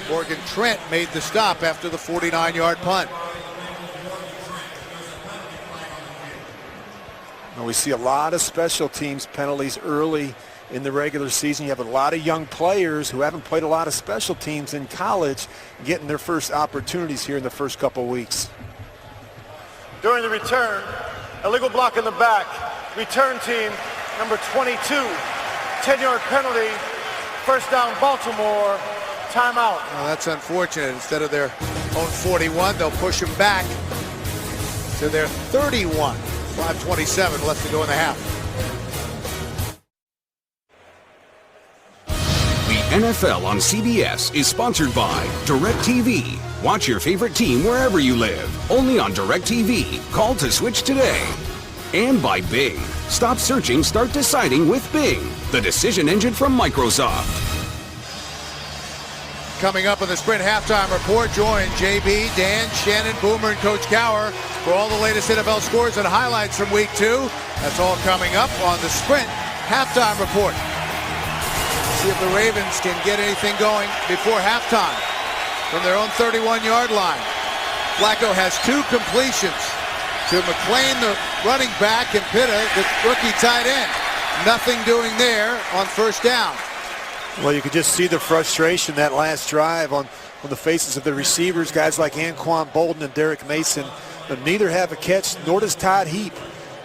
Morgan Trent made the stop after the 49-yard punt. Well, we see a lot of special teams penalties early in the regular season. You have a lot of young players who haven't played a lot of special teams in college getting their first opportunities here in the first couple weeks. During the return, illegal block in the back. Return team, number 22. 10-yard penalty. First down, Baltimore. Timeout. Well, that's unfortunate. Instead of their own 41, they'll push them back to their 31. 5:27 left to go in the half. The NFL on CBS is sponsored by DirecTV. Watch your favorite team wherever you live. Only on DirecTV. Call to switch today. And by Bing. Stop searching, start deciding with Bing, the decision engine from Microsoft. Coming up on the Sprint Halftime Report, join JB, Dan, Shannon, Boomer, and Coach Cower for all the latest NFL scores and highlights from Week 2. That's all coming up on the Sprint Halftime Report. See if the Ravens can get anything going before halftime from their own 31-yard line. Flacco has 2 completions to McClain, the running back, and Pitta, the rookie tight end. Nothing doing there on first down. Well, you could just see the frustration that last drive on the faces of the receivers, guys like Anquan Bolden and Derek Mason. But neither have a catch, nor does Todd Heap.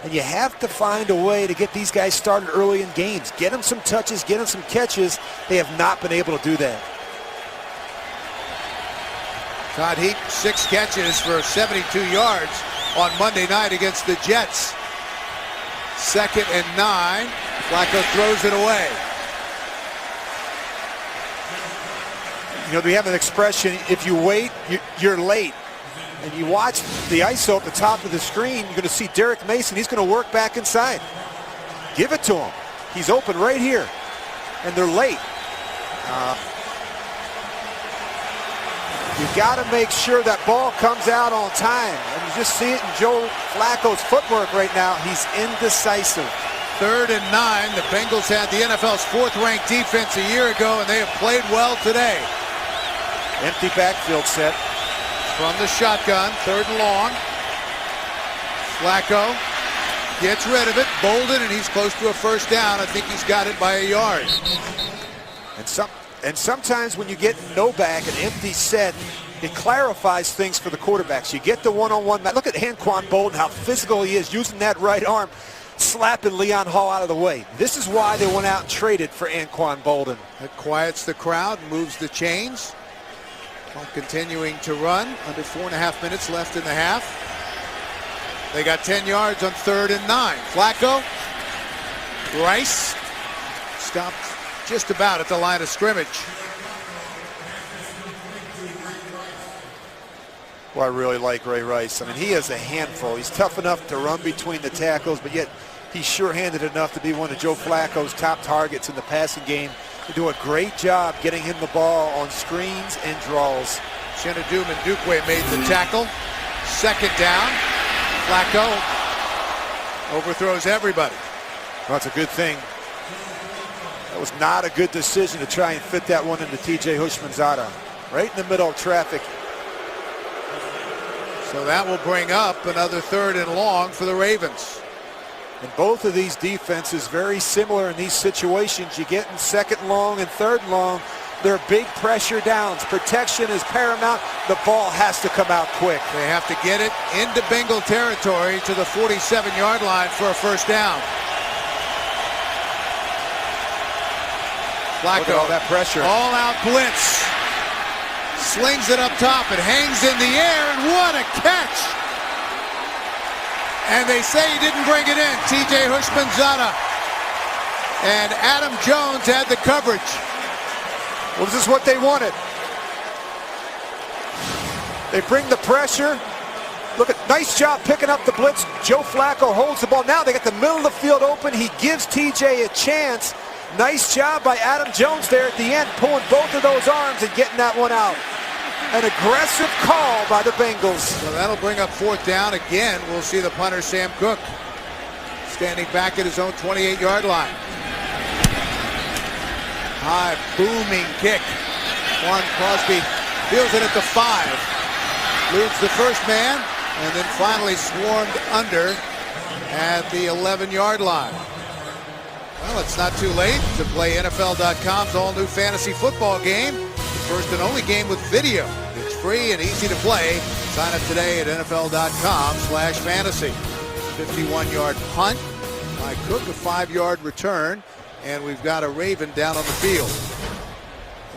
And you have to find a way to get these guys started early in games. Get them some touches, get them some catches. They have not been able to do that. Todd Heap, 6 catches for 72 yards on Monday night against the Jets. 2nd and 9. Flacco throws it away. You know, we have an expression, if you wait, you're late. And you watch the ISO at the top of the screen, you're going to see Derek Mason. He's going to work back inside. Give it to him. He's open right here. And they're late. You've got to make sure that ball comes out on time. And you just see it in Joe Flacco's footwork right now. He's indecisive. 3rd and 9. The Bengals had the NFL's 4th-ranked defense a year ago, and they have played well today. Empty backfield set. From the shotgun, 3rd and long. Flacco gets rid of it. Bolden, and he's close to a first down. I think he's got it by a yard. And sometimes when you get no back, an empty set, it clarifies things for the quarterbacks. You get the one-on-one. Look at Anquan Bolden, how physical he is, using that right arm, slapping Leon Hall out of the way. This is why they went out and traded for Anquan Bolden. That quiets the crowd, moves the chains. While continuing to run, under 4.5 minutes left in the half. They got 10 yards on 3rd and 9. Flacco, Rice, stopped just about at the line of scrimmage. Well, I really like Ray Rice. I mean, he is a handful. He's tough enough to run between the tackles, but yet he's sure-handed enough to be one of Joe Flacco's top targets in the passing game. They do a great job getting him the ball on screens and draws. Shenadum and Dukwe made the tackle. 2nd down. Flacco overthrows everybody. Well, that's a good thing. That was not a good decision to try and fit that one into T.J. Hushmanzada. Right in the middle of traffic. So that will bring up another 3rd and long for the Ravens. And both of these defenses very similar in these situations. You get in 2nd long and 3rd long. They're big pressure downs. Protection is paramount. The ball has to come out quick. They have to get it into Bengal territory to the 47-yard line for a first down. Flacco, all that pressure. All out blitz. Slings it up top. It hangs in the air, and what a catch. And they say he didn't bring it in. T.J. Hushmanzada. And Adam Jones had the coverage. Well, this is what they wanted. They bring the pressure. Look at, nice job picking up the blitz. Joe Flacco holds the ball. Now they got the middle of the field open. He gives TJ a chance. Nice job by Adam Jones there at the end, pulling both of those arms and getting that one out. An aggressive call by the Bengals. So that'll bring up fourth down again. We'll see the punter, Sam Cook, standing back at his own 28-yard line. High booming kick. Juan Crosby feels it at the 5. Leads the first man and then finally swarmed under at the 11-yard line. Well, it's not too late to play NFL.com's all-new fantasy football game. The first and only game with video. It's free and easy to play. Sign up today at NFL.com/fantasy. 51-yard punt by Cook, a 5-yard return, and we've got a Raven down on the field.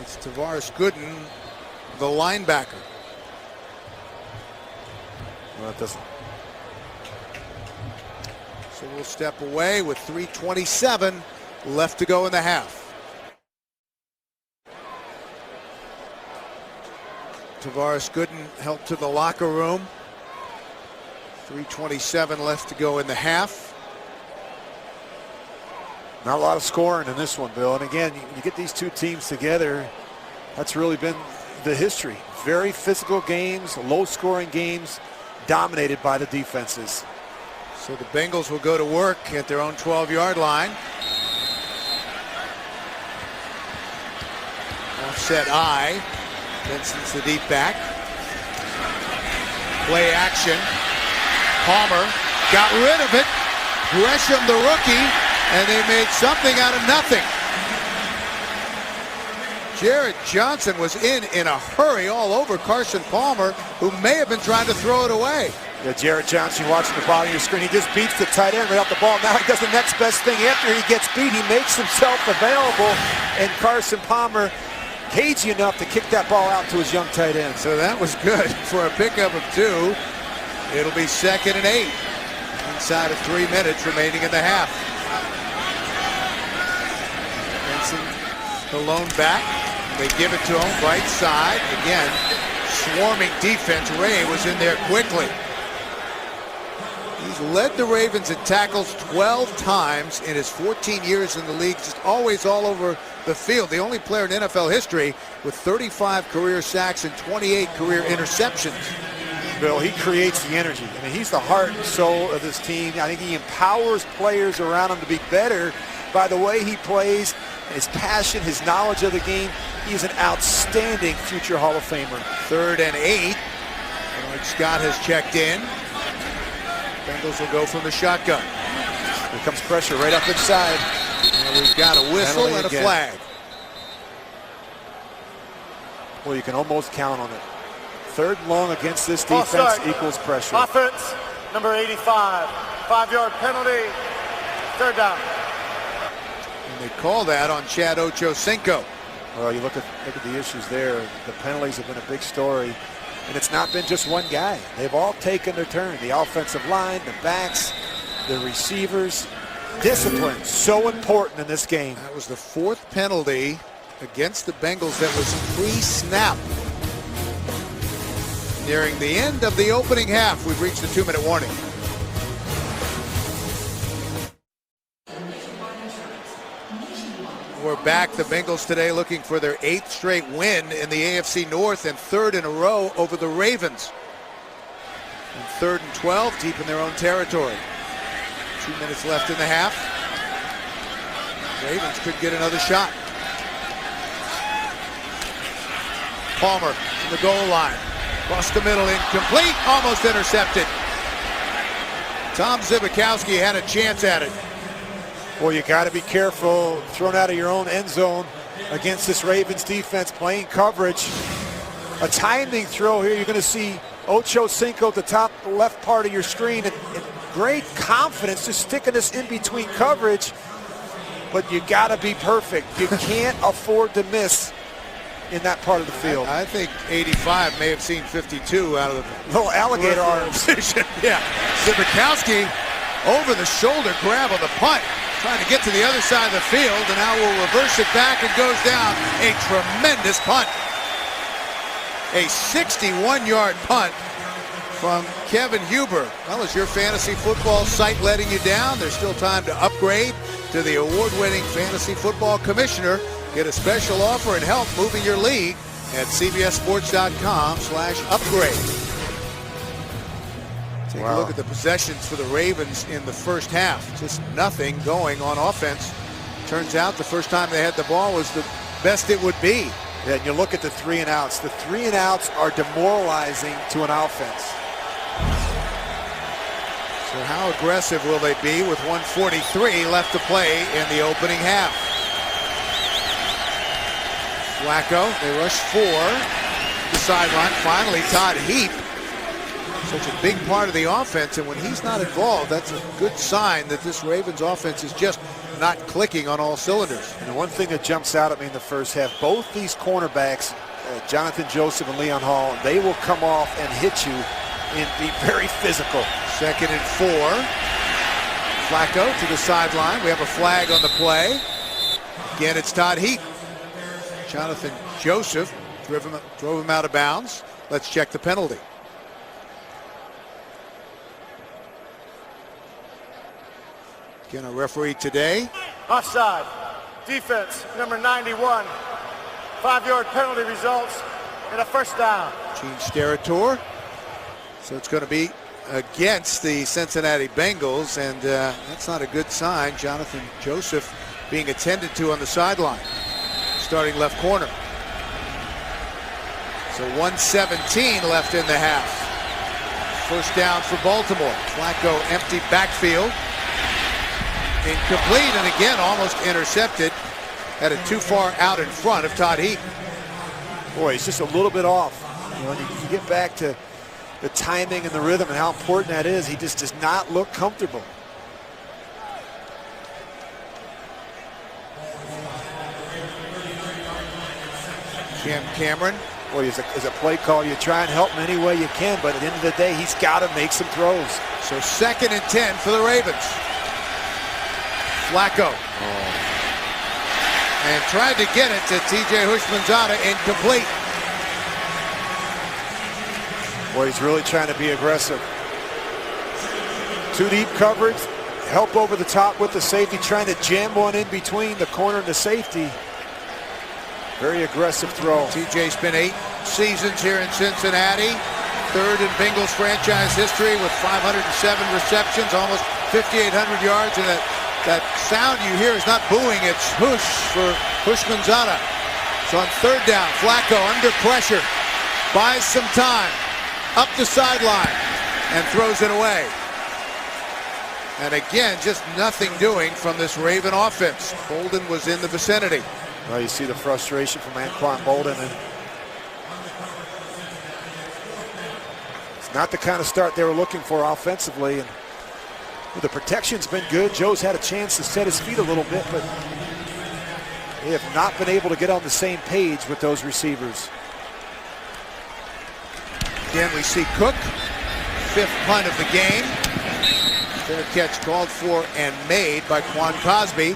It's Tavares Gooden, the linebacker. Well, it doesn't. So we'll step away with 3:27 left to go in the half. Tavares Gooden helped to the locker room. 3:27 left to go in the half. Not a lot of scoring in this one, Bill. And again, you get these two teams together, that's really been the history. Very physical games, low-scoring games, dominated by the defenses. So the Bengals will go to work at their own 12-yard line. Offset I. Vincent's the deep back. Play action. Palmer got rid of it. Gresham, the rookie, and they made something out of nothing. Jarrett Johnson was in a hurry all over Carson Palmer, who may have been trying to throw it away. Yeah, Jarrett Johnson, watching the bottom of your screen, he just beats the tight end right off the ball. Now he does the next best thing after he gets beat. He makes himself available, and Carson Palmer cagey enough to kick that ball out to his young tight end. So that was good for a pickup of 2. It'll be 2nd and 8. Inside of 3 minutes remaining in the half. Benson, the lone back. They give it to him right side. Again, swarming defense. Ray was in there quickly. He's led the Ravens in tackles 12 times in his 14 years in the league. Just always all over the field. The only player in NFL history with 35 career sacks and 28 career interceptions. Bill, he creates the energy. I mean, he's the heart and soul of this team. I think he empowers players around him to be better by the way he plays, his passion, his knowledge of the game. He's an outstanding future Hall of Famer. 3rd and 8. George Scott has checked in. Bengals will go from the shotgun. Here comes pressure right up inside. And we've got a whistle and a flag. Well, you can almost count on it. 3rd and long against this defense equals pressure. Offense, number 85. 5-yard penalty. 3rd down. And they call that on Chad Ochocinco. Well, you look at the issues there. The penalties have been a big story. And it's not been just one guy. They've all taken their turn. The offensive line, the backs, the receivers. Discipline, so important in this game. That was the 4th penalty against the Bengals that was pre-snap. Nearing the end of the opening half, we've reached the 2-minute warning. We're back. The Bengals today looking for their 8th straight win in the AFC North and 3rd in a row over the Ravens. And 3rd and 12, deep in their own territory. 2 minutes left in the half. Ravens could get another shot. Palmer from the goal line. Across the middle, incomplete, almost intercepted. Tom Zbikowski had a chance at it. Well, you got to be careful thrown out of your own end zone against this Ravens defense playing coverage. A timing throw here. You're going to see Ochocinco at the top left part of your screen, and great confidence just sticking this in between coverage. But you got to be perfect. You can't afford to miss in that part of the field. I think 85 may have seen 52 out of the little alligator arms. Yeah, Zbikowski over the shoulder grab on the punt, trying to get to the other side of the field, and now will reverse it back and goes down. A tremendous punt. A 61-yard punt from Kevin Huber. Well, is your fantasy football site letting you down? There's still time to upgrade to the award-winning Fantasy Football Commissioner. Get a special offer and help moving your league at cbssports.com/upgrade. Take a look at the possessions for the Ravens in the first half. Just nothing going on offense. Turns out the first time they had the ball was the best it would be. Yeah, and you look at the 3 and outs. The 3 and outs are demoralizing to an offense. So how aggressive will they be with 1:43 left to play in the opening half? Flacco, they rush 4. The sideline, finally Todd Heap. Such a big part of the offense, and when he's not involved, that's a good sign that this Ravens offense is just not clicking on all cylinders. And the one thing that jumps out at me in the first half, both these cornerbacks, Jonathan Joseph and Leon Hall, they will come off and hit you and be very physical. 2nd and 4. Flacco to the sideline. We have a flag on the play. Again, it's Todd Heap. Jonathan Joseph drove him out of bounds. Let's check the penalty. Again, a referee today. Offside. Defense, number 91. 5-yard penalty results in a first down. Gene Steratore. So it's going to be against the Cincinnati Bengals, and that's not a good sign. Jonathan Joseph being attended to on the sideline. Starting left corner. So 1:17 left in the half. First down for Baltimore. Flacco empty backfield. Incomplete, and again almost intercepted. Had it too far out in front of Todd Heap. Boy, he's just a little bit off. You know, you get back to the timing and the rhythm and how important that is. He just does not look comfortable. Cam Cameron. Boy, as a play call, you try and help him any way you can, but at the end of the day, he's got to make some throws. So 2nd and 10 for the Ravens. Flacco. And tried to get it to TJ Hushmanzada, incomplete. Boy, he's really trying to be aggressive. 2 deep coverage, help over the top with the safety, trying to jam one in between the corner and the safety. Very aggressive throw. TJ spent 8 seasons here in Cincinnati. 3rd in Bengals franchise history with 507 receptions, almost 5,800 yards, and that sound you hear is not booing, it's whoosh for Hushmanzada. So on 3rd down, Flacco under pressure, buys some time, up the sideline, and throws it away. And again, just nothing doing from this Raven offense. Bolden was in the vicinity. Well, you see the frustration from Anquan Bolden, and it's not the kind of start they were looking for offensively. And the protection's been good. Joe's had a chance to set his feet a little bit, but they have not been able to get on the same page with those receivers. Again, we see Cook, 5th punt of the game. Fair catch called for and made by Quan Cosby.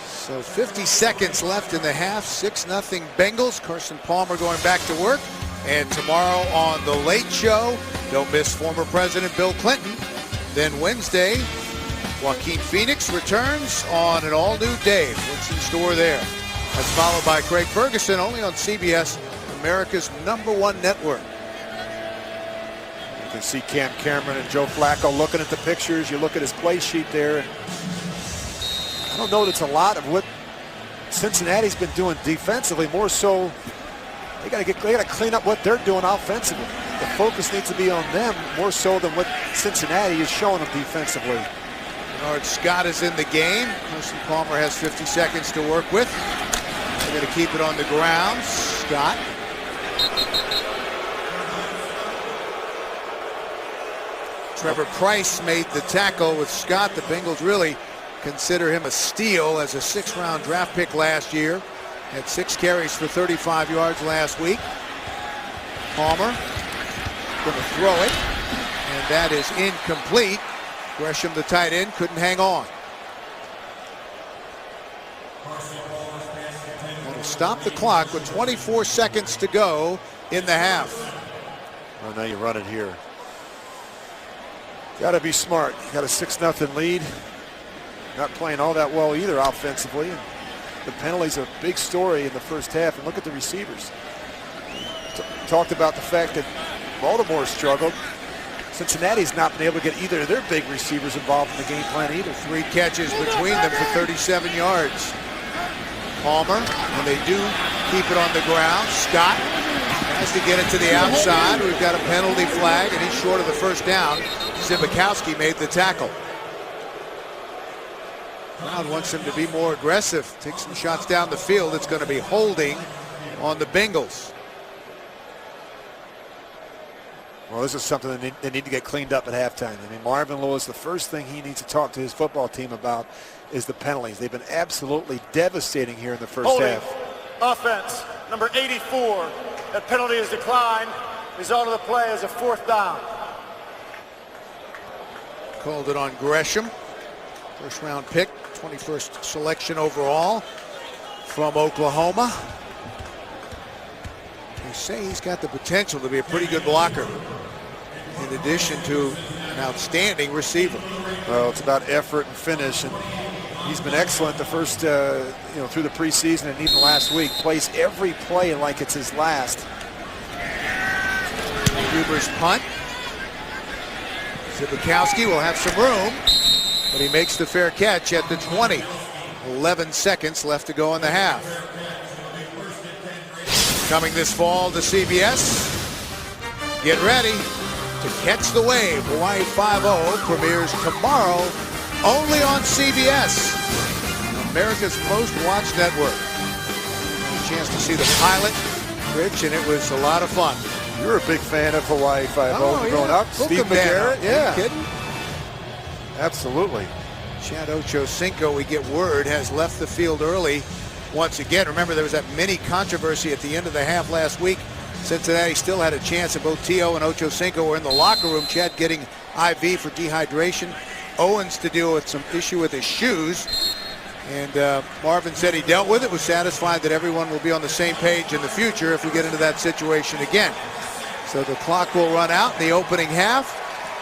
So 50 seconds left in the half. 6-0 Bengals. Carson Palmer going back to work. And tomorrow on The Late Show, don't miss former President Bill Clinton. Then Wednesday, Joaquin Phoenix returns on an all-new Dave. What's in store there? That's followed by Craig Ferguson, only on CBS, America's #1 network. You can see Cam Cameron and Joe Flacco looking at the pictures. You look at his play sheet there, and I don't know that it's a lot of what Cincinnati's been doing defensively. More so, they got to clean up what they're doing offensively. The focus needs to be on them more so than what Cincinnati is showing them defensively. Bernard Scott is in the game. Carson Palmer has 50 seconds to work with. They're going to keep it on the ground. Scott. Trevor Price made the tackle with Scott. The Bengals really consider him a steal as a 6th-round draft pick last year. Had 6 carries for 35 yards last week. Palmer going to throw it, and that is incomplete. Gresham, the tight end, couldn't hang on. That'll stop the clock with 24 seconds to go in the half. Well, now you run it here. Got to be smart. You got a 6-0 lead. Not playing all that well either offensively. the penalties are a big story in the first half. And look at the receivers. Talked about the fact that Baltimore struggled. Cincinnati's not been able to get either of their big receivers involved in the game plan either. 3 catches between them for 37 yards. Palmer, and they do keep it on the ground. Scott has to get it to the outside. We've got a penalty flag, and he's short of the first down. Zibikowski made the tackle. Brown wants him to be more aggressive. Take some shots down the field. It's going to be holding on the Bengals. Well, this is something that they need to get cleaned up at halftime. I mean, Marvin Lewis, the first thing he needs to talk to his football team about is the penalties. They've been absolutely devastating here in the first half. Offense, number 84. That penalty is declined. Result of the play is a 4th down. Called it on Gresham. First round pick, 21st selection overall from Oklahoma. They say he's got the potential to be a pretty good blocker, in addition to an outstanding receiver. Well, it's about effort and finish, and he's been excellent the first, through the preseason and even last week. Plays every play like it's his last. Huber's punt. Zibikowski will have some room, but he makes the fair catch at the 20. 11 seconds left to go in the half. Coming this fall to CBS. Get ready to catch the wave. Hawaii 5-0 premieres tomorrow only on CBS, America's most watched network. A chance to see the pilot, Rich, and it was a lot of fun. You were a big fan of Hawaii 5-0 growing up. Steve McGarrett, yeah. Are you kidding? Absolutely. Chad Ochocinco, we get word, has left the field early once again. Remember, there was that mini controversy at the end of the half last week. Cincinnati still had a chance, and both T.O. and Ochocinco were in the locker room. Chad getting IV for dehydration. Owens to deal with some issue with his shoes. And Marvin said he dealt with it, was satisfied that everyone will be on the same page in the future if we get into that situation again. So the clock will run out in the opening half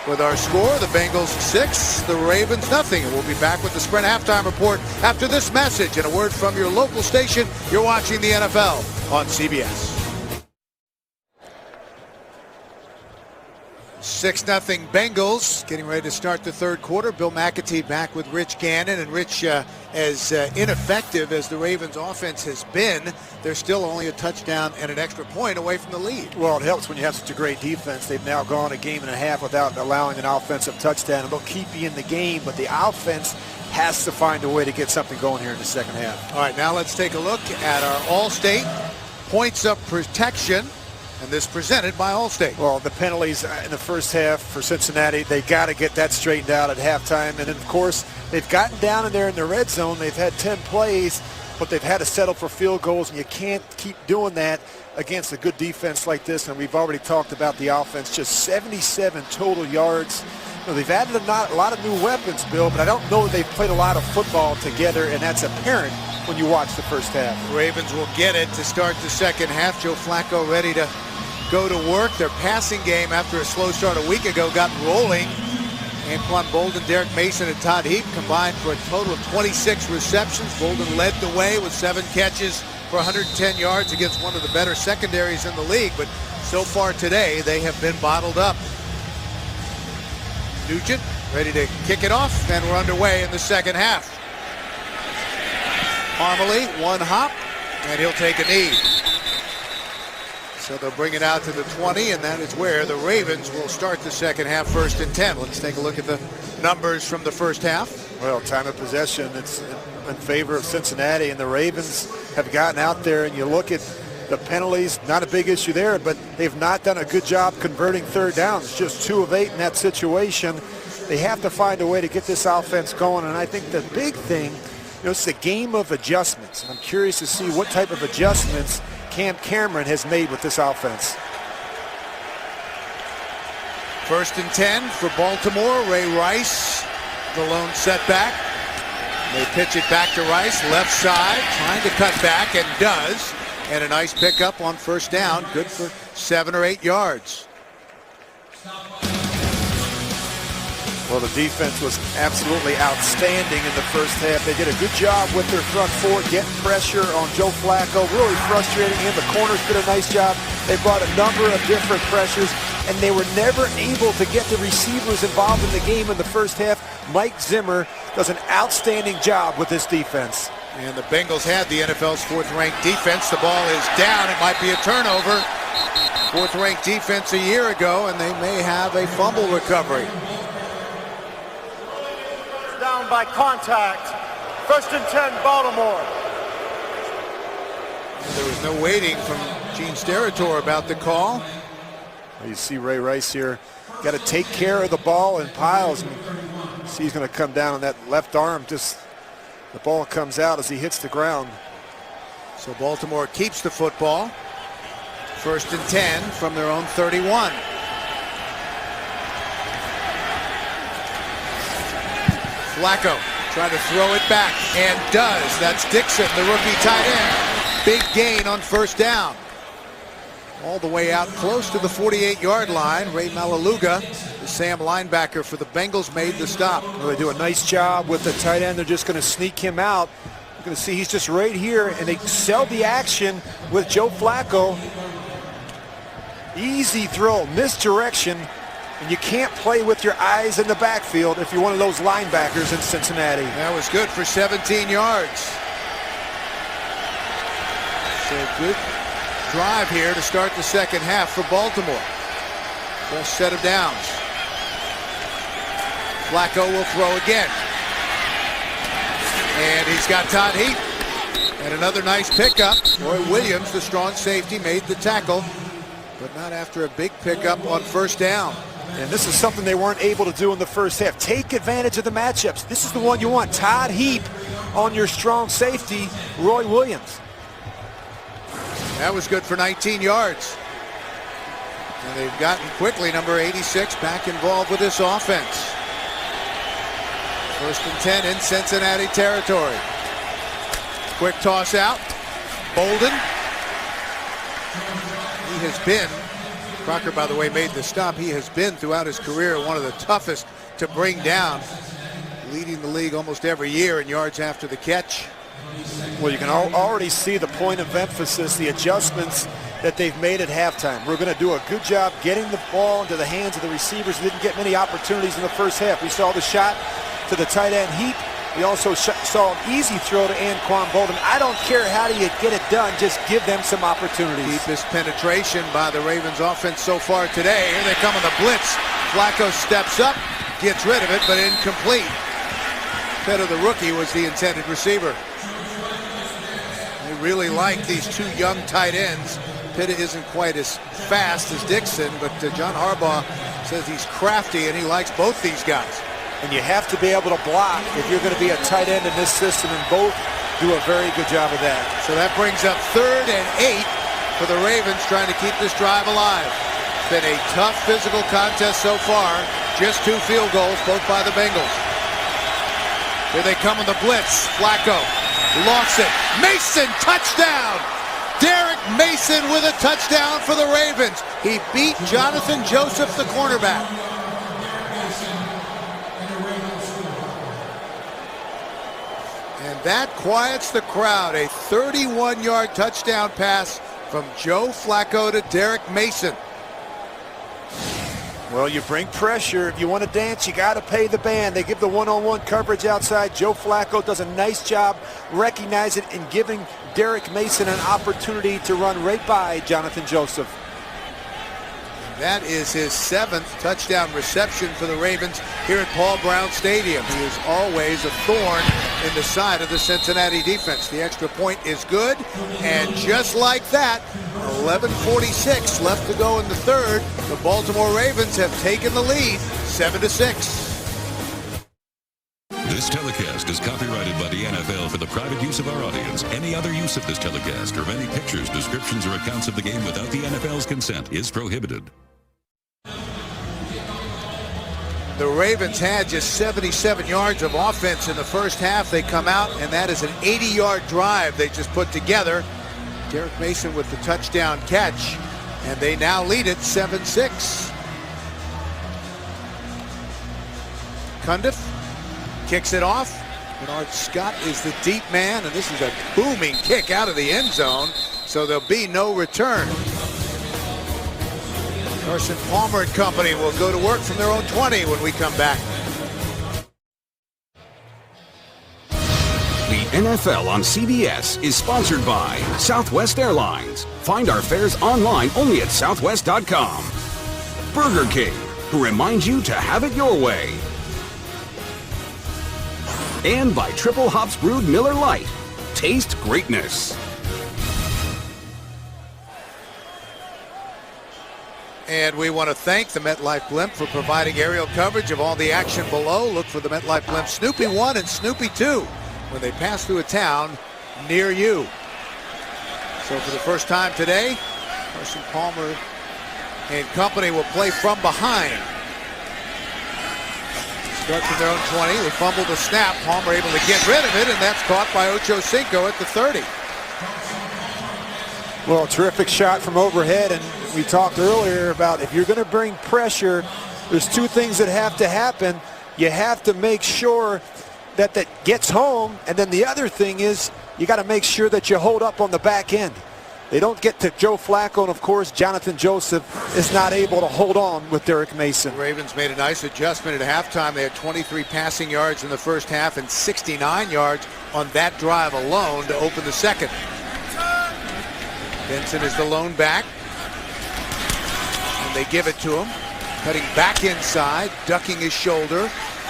with our score, the Bengals 6, the Ravens nothing. And we'll be back with the Sprint halftime report after this message and a word from your local station. You're watching the NFL on CBS. 6-0 Bengals, getting ready to start the third quarter. Bill McAtee back with Rich Gannon. And Rich, as ineffective as the Ravens offense has been, they're still only a touchdown and an extra point away from the lead. Well, it helps when you have such a great defense. They've now gone a game and a half without allowing an offensive touchdown. And they'll keep you in the game, but the offense has to find a way to get something going here in the second half. All right, now let's take a look at our All-State points of protection. And this presented by Allstate. Well, the penalties in the first half for Cincinnati, they got to get that straightened out at halftime. And then, of course, they've gotten down in there in the red zone. They've had 10 plays, but they've had to settle for field goals, and you can't keep doing that against a good defense like this. And we've already talked about the offense, just 77 total yards. They've added a lot of new weapons, Bill, but I don't know that they've played a lot of football together, and that's apparent when you watch the first half. Ravens will get it to start the second half. Joe Flacco ready to go to work. Their passing game after a slow start a week ago got rolling. Anquan Bolden, Derek Mason, and Todd Heap combined for a total of 26 receptions. Bolden led the way with 7 catches for 110 yards against one of the better secondaries in the league. But so far today, they have been bottled up. Nugent ready to kick it off, and we're underway in the second half. Parmalee, one hop, and he'll take a knee. So they'll bring it out to the 20, and that is where the Ravens will start the second half, 1st and 10. Let's take a look at the numbers from the first half. Well, time of possession, it's in favor of Cincinnati, and the Ravens have gotten out there, and you look at the penalties, not a big issue there, but they've not done a good job converting third downs. Just 2 of 8 in that situation. They have to find a way to get this offense going, and I think the big thing, it's a game of adjustments. I'm curious to see what type of adjustments Cam Cameron has made with this offense. 1st and 10 for Baltimore. Ray Rice, the lone setback. They pitch it back to Rice, left side, trying to cut back, and does. And a nice pickup on 1st down, good for 7 or 8 yards. Well, the defense was absolutely outstanding in the first half. They did a good job with their front four, getting pressure on Joe Flacco, really frustrating him. The corners did a nice job. They brought a number of different pressures, and they were never able to get the receivers involved in the game in the first half. Mike Zimmer does an outstanding job with this defense. And the Bengals had the NFL's fourth-ranked defense. The ball is down. It might be a turnover. Fourth-ranked defense a year ago, and they may have a fumble recovery. Down by contact. 1st and 10, Baltimore. There was no waiting from Gene Steratore about the call. You see Ray Rice here. Got to take care of the ball in piles. And see he's going to come down on that left arm. Just the ball comes out as he hits the ground. So Baltimore keeps the football. 1st and 10 from their own 31. Flacco trying to throw it back, and does. That's Dixon, the rookie tight end. Big gain on 1st down. All the way out close to the 48-yard line. Ray Malaluga, the Sam linebacker for the Bengals, made the stop. Well, they do a nice job with the tight end. They're just going to sneak him out. You're going to see he's just right here, and they sell the action with Joe Flacco. Easy throw, misdirection. And you can't play with your eyes in the backfield if you're one of those linebackers in Cincinnati. That was good for 17 yards. So good drive here to start the second half for Baltimore. First set of downs. Flacco will throw again. And he's got Todd Heap. And another nice pickup. Roy Williams, the strong safety, made the tackle, but not after a big pickup on 1st down. And this is something they weren't able to do in the first half. Take advantage of the matchups. This is the one you want. Todd Heap on your strong safety, Roy Williams. That was good for 19 yards. And they've gotten quickly number 86 back involved with this offense. 1st and 10 in Cincinnati territory. Quick toss out. Bolden. He has been, Crocker, by the way, made the stop. He has been throughout his career one of the toughest to bring down, leading the league almost every year in yards after the catch. Well, you can already see the point of emphasis, the adjustments that they've made at halftime. We're going to do a good job getting the ball into the hands of the receivers. They didn't get many opportunities in the first half. We saw the shot to the tight end Heap. We also saw an easy throw to Anquan Bolden. I don't care how do you get it done, just give them some opportunities. Deepest penetration by the Ravens offense so far today. Here they come on the blitz. Flacco steps up, gets rid of it, but incomplete. Instead of the rookie was the intended receiver. They really like these two young tight ends. Pitta isn't quite as fast as Dixon, but John Harbaugh says he's crafty and he likes both these guys. And you have to be able to block if you're going to be a tight end in this system, and both do a very good job of that. So that brings up 3rd and 8 for the Ravens trying to keep this drive alive. It's been a tough physical contest so far. Just 2 field goals, both by the Bengals. Here they come on the blitz. Flacco lost it. Mason, touchdown! Derek Mason with a touchdown for the Ravens. He beat Jonathan Joseph, the cornerback. And that quiets the crowd. A 31-yard touchdown pass from Joe Flacco to Derek Mason. Well, you bring pressure. If you want to dance, you got to pay the band. They give the one-on-one coverage outside. Joe Flacco does a nice job recognizing and giving Derek Mason an opportunity to run right by Jonathan Joseph. That is his 7th touchdown reception for the Ravens here at Paul Brown Stadium. He is always a thorn in the side of the Cincinnati defense. The extra point is good, and just like that, 11:46 left to go in the 3rd. The Baltimore Ravens have taken the lead, 7-6. This telecast is copyrighted by the NFL for the private use of our audience. Any other use of this telecast or any pictures, descriptions, or accounts of the game without the NFL's consent is prohibited. The Ravens had just 77 yards of offense in the first half. They come out, and that is an 80-yard drive they just put together. Derek Mason with the touchdown catch, and they now lead it 7-6. Cundiff kicks it off. Bernard Scott is the deep man, and this is a booming kick out of the end zone, so there'll be no return. Carson Palmer and company will go to work from their own 20 when we come back. The NFL on CBS is sponsored by Southwest Airlines. Find our fares online only at southwest.com. Burger King, who reminds you to have it your way. And by Triple Hops Brewed Miller Lite. Taste greatness. And we want to thank the MetLife Blimp for providing aerial coverage of all the action below. Look for the MetLife Blimp Snoopy 1 and Snoopy 2 when they pass through a town near you. So for the first time today, Carson Palmer and company will play from behind. Start from their own 20. They fumble the snap. Palmer able to get rid of it, and that's caught by Ocho Cinco at the 30. Well, terrific shot from overhead, and we talked earlier about if you're going to bring pressure, there's two things that have to happen. You have to make sure that gets home, and then the other thing is you got to make sure that you hold up on the back end. They don't get to Joe Flacco, and of course Jonathan Joseph is not able to hold on with Derek Mason. The Ravens made a nice adjustment at halftime. They had 23 passing yards in the first half and 69 yards on that drive alone to open the second. Benson is the lone back, and they give it to him, cutting back inside, ducking his shoulder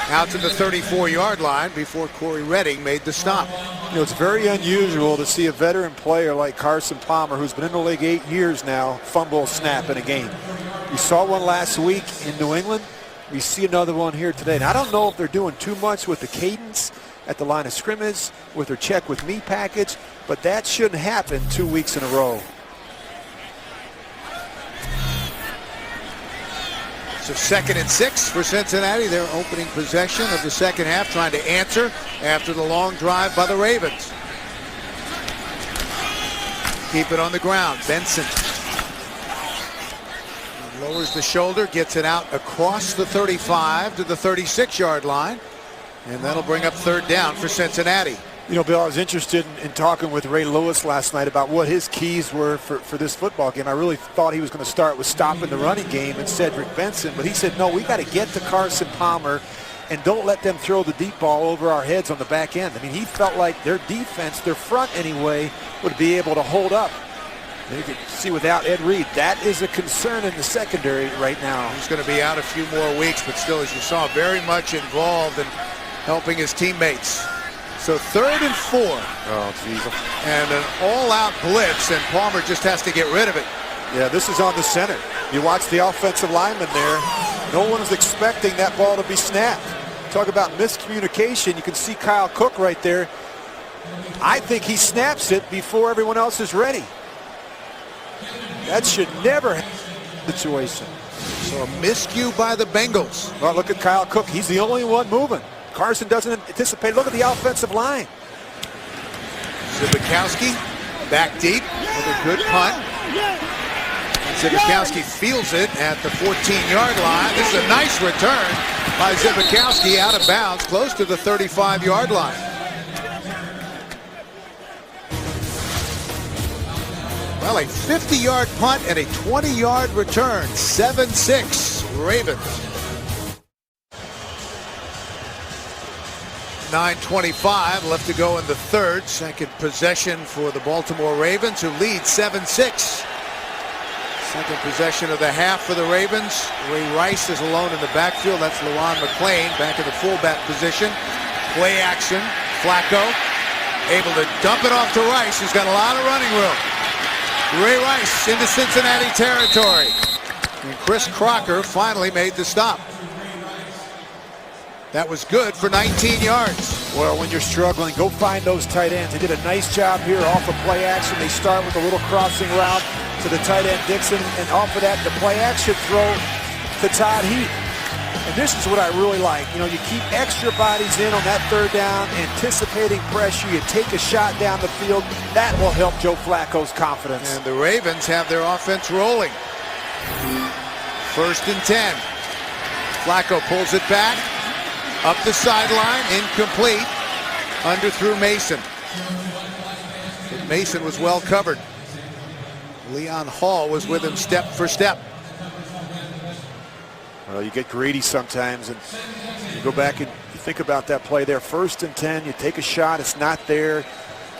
out to the 34-yard line before Corey Redding made the stop. You know, it's very unusual to see a veteran player like Carson Palmer, who's been in the league 8 years now, fumble a snap in a game. We saw one last week in New England. We see another one here today. And I don't know if they're doing too much with the cadence at the line of scrimmage, with their check with me package, but that shouldn't happen 2 weeks in a row. So 2nd and 6 for Cincinnati. Their opening possession of the second half, trying to answer after the long drive by the Ravens. Keep it on the ground. Benson lowers the shoulder, gets it out across the 35 to the 36-yard line, and that'll bring up 3rd down for Cincinnati. You know, Bill, I was interested in talking with Ray Lewis last night about what his keys were for this football game. I really thought he was going to start with stopping the running game and Cedric Benson, but he said, no, we got to get to Carson Palmer and don't let them throw the deep ball over our heads on the back end. I mean, he felt like their defense, their front anyway, would be able to hold up. And you can see without Ed Reed, that is a concern in the secondary right now. He's going to be out a few more weeks, but still, as you saw, very much involved in helping his teammates. So 3rd and 4. Oh, geez. And an all-out blitz, and Palmer just has to get rid of it. Yeah, this is on the center. You watch the offensive lineman there. No one is expecting that ball to be snapped. Talk about miscommunication. You can see Kyle Cook right there. I think he snaps it before everyone else is ready. That should never happen in the situation. So a miscue by the Bengals. Well, look at Kyle Cook. He's the only one moving. Carson doesn't anticipate. Look at the offensive line. Zibikowski back deep with a good punt. Zibikowski fields it at the 14-yard line. This is a nice return by Zibikowski, out of bounds, close to the 35-yard line. Well, a 50-yard punt and a 20-yard return. 7-6 Ravens. 9:25 left to go in the third. Second possession for the Baltimore Ravens, who lead 7-6. Second possession of the half for the Ravens. Ray Rice is alone in the backfield. That's LaRon McClain back in the fullback position. Play action. Flacco able to dump it off to Rice, who's got a lot of running room. Ray Rice into Cincinnati territory. And Chris Crocker finally made the stop. That was good for 19 yards. Well, when you're struggling, go find those tight ends. They did a nice job here off of play action. They start with a little crossing route to the tight end Dixon, and off of that, the play action throw to Todd Heath. And this is what I really like. You know, you keep extra bodies in on that 3rd down, anticipating pressure. You take a shot down the field. That will help Joe Flacco's confidence. And the Ravens have their offense rolling. 1st and 10. Flacco pulls it back. Up the sideline, incomplete. Underthrew Mason. But Mason was well covered. Leon Hall was with him step for step. Well, you get greedy sometimes, and you go back and you think about that play there. 1st and 10, you take a shot, it's not there.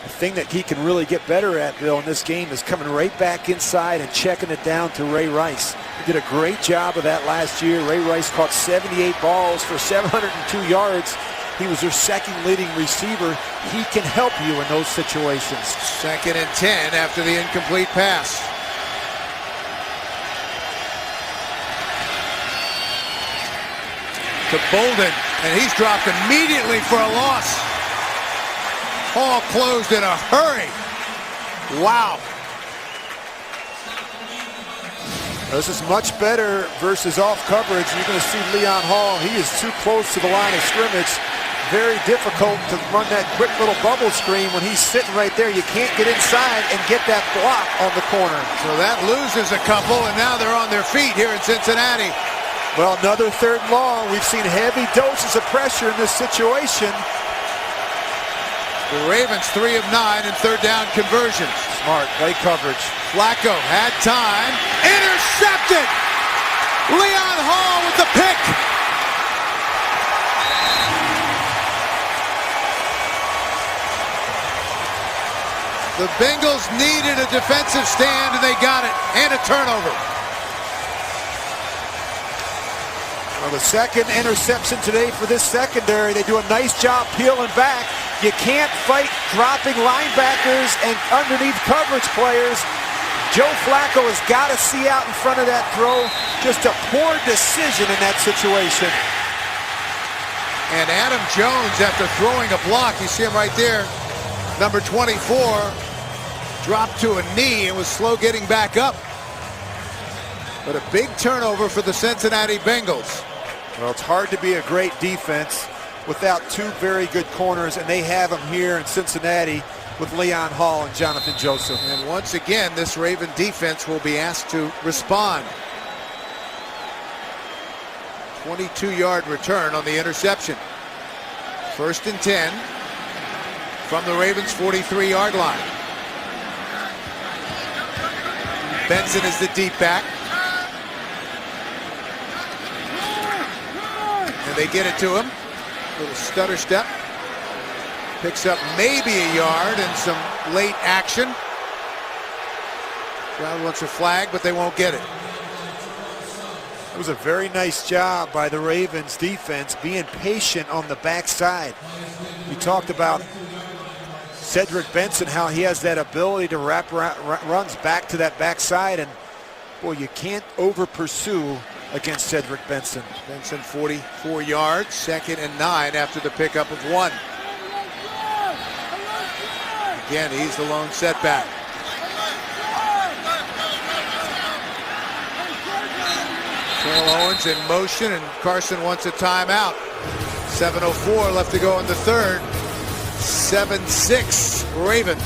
The thing that he can really get better at, Bill, in this game is coming right back inside and checking it down to Ray Rice. He did a great job of that last year. Ray Rice caught 78 balls for 702 yards. He was their 2nd leading receiver. He can help you in those situations. 2nd and 10 after the incomplete pass. To Bolden, and he's dropped immediately for a loss. Hall closed in a hurry. Wow. This is much better versus off coverage. You're going to see Leon Hall. He is too close to the line of scrimmage. Very difficult to run that quick little bubble screen when he's sitting right there. You can't get inside and get that block on the corner. So that loses a couple, and now they're on their feet here in Cincinnati. Well, another 3rd and long. We've seen heavy doses of pressure in this situation. The Ravens 3 of 9 in 3rd down conversions. Smart play coverage. Flacco had time. Intercepted! Leon Hall with the pick. The Bengals needed a defensive stand, and they got it. And a turnover. Well, the 2nd interception today for this secondary. They do a nice job peeling back. You can't fight dropping linebackers and underneath coverage players. Joe Flacco has got to see out in front of that throw. Just a poor decision in that situation. And Adam Jones, after throwing a block, you see him right there, number 24, dropped to a knee and was slow getting back up. But a big turnover for the Cincinnati Bengals. Well, it's hard to be a great defense without 2 very good corners, and they have them here in Cincinnati with Leon Hall and Jonathan Joseph. And once again, this Raven defense will be asked to respond. 22-yard return on the interception. 1st and 10 from the Ravens' 43-yard line. Benson is the deep back. And they get it to him. Little stutter step. Picks up maybe a yard and some late action. Crowd wants a flag, but they won't get it. It was a very nice job by the Ravens defense being patient on the backside. We talked about Cedric Benson, how he has that ability to wrap runs back to that backside, and boy, you can't over pursue against Cedric Benson. Benson 44 yards, 2nd and 9 after the pickup of 1. Again, he's the lone setback. Terrell Owens in motion, and Carson wants a timeout. 7:04 left to go in the 3rd. 7-6 Ravens.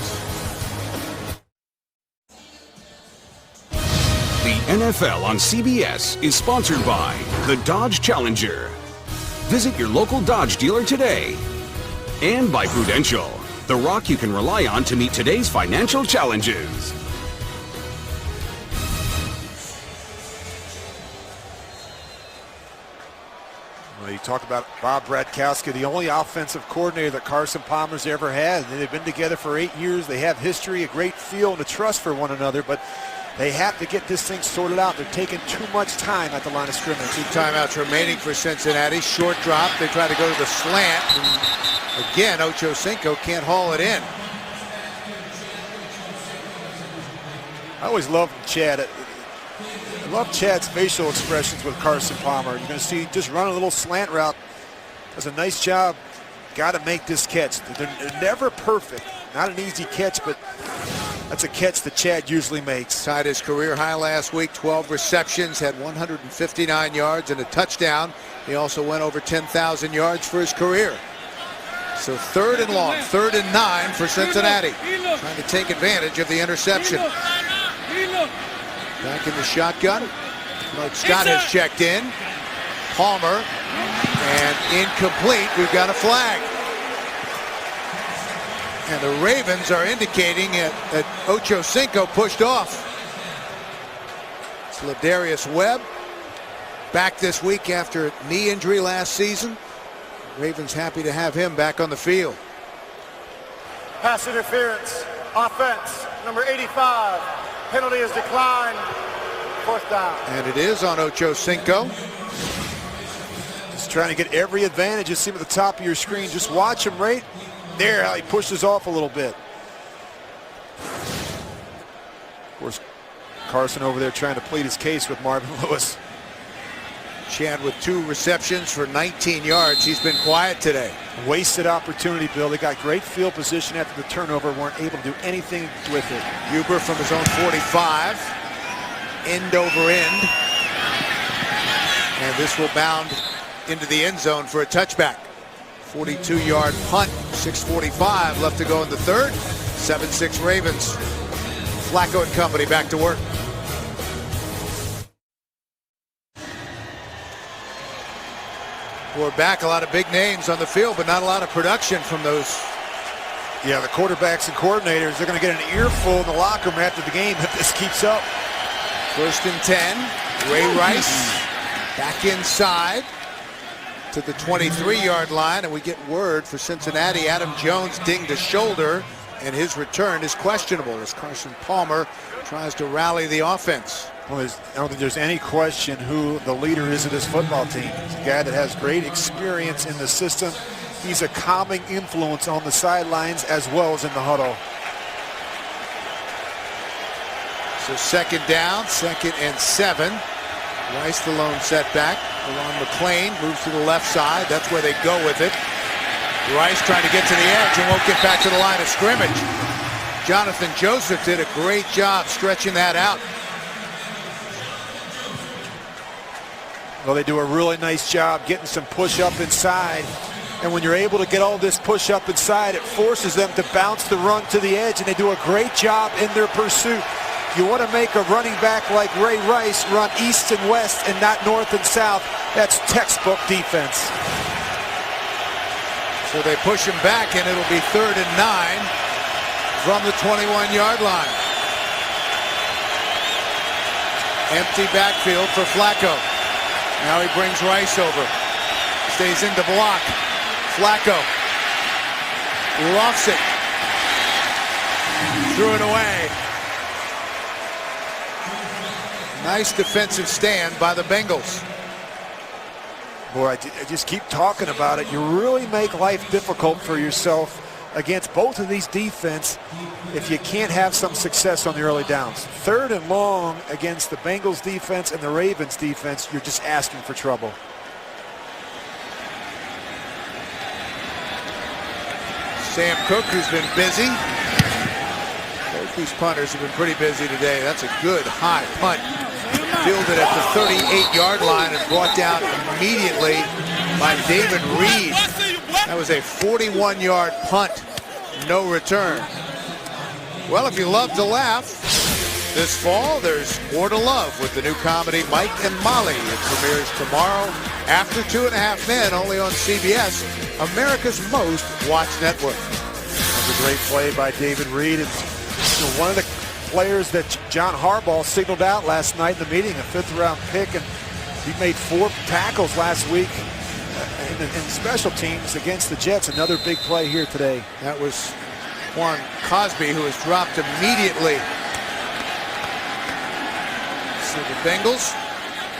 The NFL on CBS is sponsored by the Dodge Challenger. Visit your local Dodge dealer today. And by Prudential, the rock you can rely on to meet today's financial challenges. Well, you talk about Bob Bradkowski, the only offensive coordinator that Carson Palmer's ever had. They've been together for 8 years. They have history, a great feel, and a trust for one another, but they have to get this thing sorted out. They're taking too much time at the line of scrimmage. 2 timeouts remaining for Cincinnati. Short drop. They try to go to the slant. And again, Ocho Cinco can't haul it in. I always love Chad. I love Chad's facial expressions with Carson Palmer. You're going to see just run a little slant route. Does a nice job. Got to make this catch. They're never perfect. Not an easy catch, but that's a catch that Chad usually makes. Tied his career high last week, 12 receptions, had 159 yards and a touchdown. He also went over 10,000 yards for his career. So 3rd and long, 3rd and 9 for Cincinnati. Trying to take advantage of the interception. Back in the shotgun. Mike Scott has checked in. Palmer And incomplete. We've got a flag. And the Ravens are indicating that Ocho Cinco pushed off. It's Ladarius Webb, back this week after a knee injury last season. Ravens happy to have him back on the field. Pass interference, offense, number 85. Penalty is declined, 4th down. And it is on Ocho Cinco. Just trying to get every advantage. You see him at the top of your screen. Just watch him right there, how he pushes off a little bit. Of course, Carson over there trying to plead his case with Marvin Lewis. Chad with 2 receptions for 19 yards. He's been quiet today. Wasted opportunity, Bill. They got great field position after the turnover, weren't able to do anything with it. Huber from his own 45, end over end. And this will bound into the end zone for a touchback. 42-yard punt, 6:45 left to go in the third. 7-6 Ravens. Flacco and company back to work. We're back. A lot of big names on the field, but not a lot of production from those. Yeah, the quarterbacks and coordinators, they're going to get an earful in the locker room after the game if this keeps up. 1st and 10. Ray Rice back inside to the 23-yard line, and we get word for Cincinnati. Adam Jones dinged a shoulder, and his return is questionable as Carson Palmer tries to rally the offense. Well, I don't think there's any question who the leader is of this football team. He's a guy that has great experience in the system. He's a calming influence on the sidelines as well as in the huddle. So 2nd down, 2nd and 7. Rice the lone setback. Along McClain moves to the left side. That's where they go with it. Rice trying to get to the edge and won't get back to the line of scrimmage. Jonathan Joseph did a great job stretching that out. Well, they do a really nice job getting some push-up inside. And when you're able to get all this push-up inside, it forces them to bounce the run to the edge, and they do a great job in their pursuit. You want to make a running back like Ray Rice run east and west and not north and south. That's textbook defense. So they push him back, and it'll be 3rd and 9 from the 21-yard line. Empty backfield for Flacco. Now he brings Rice over. Stays in to block. Flacco roughs it. Threw it away. Nice defensive stand by the Bengals. Boy, I just keep talking about it. You really make life difficult for yourself against both of these defense if you can't have some success on the early downs. 3rd and long against the Bengals defense and the Ravens defense, you're just asking for trouble. Sam Cook, who's been busy. Both these punters have been pretty busy today. That's a good high punt. Fielded at the 38-yard line and brought down immediately by David Reed. That was a 41-yard punt, no return. Well, if you love to laugh, this fall there's more to love with the new comedy Mike and Molly. It premieres tomorrow after 2.5 Men, only on CBS, America's most watched network. That's a great play by David Reed. And one of the players that John Harbaugh signaled out last night in the meeting, a 5th-round pick, and he made 4 tackles last week in special teams against the Jets. Another big play here today. That was Juan Cosby, who was dropped immediately. So the Bengals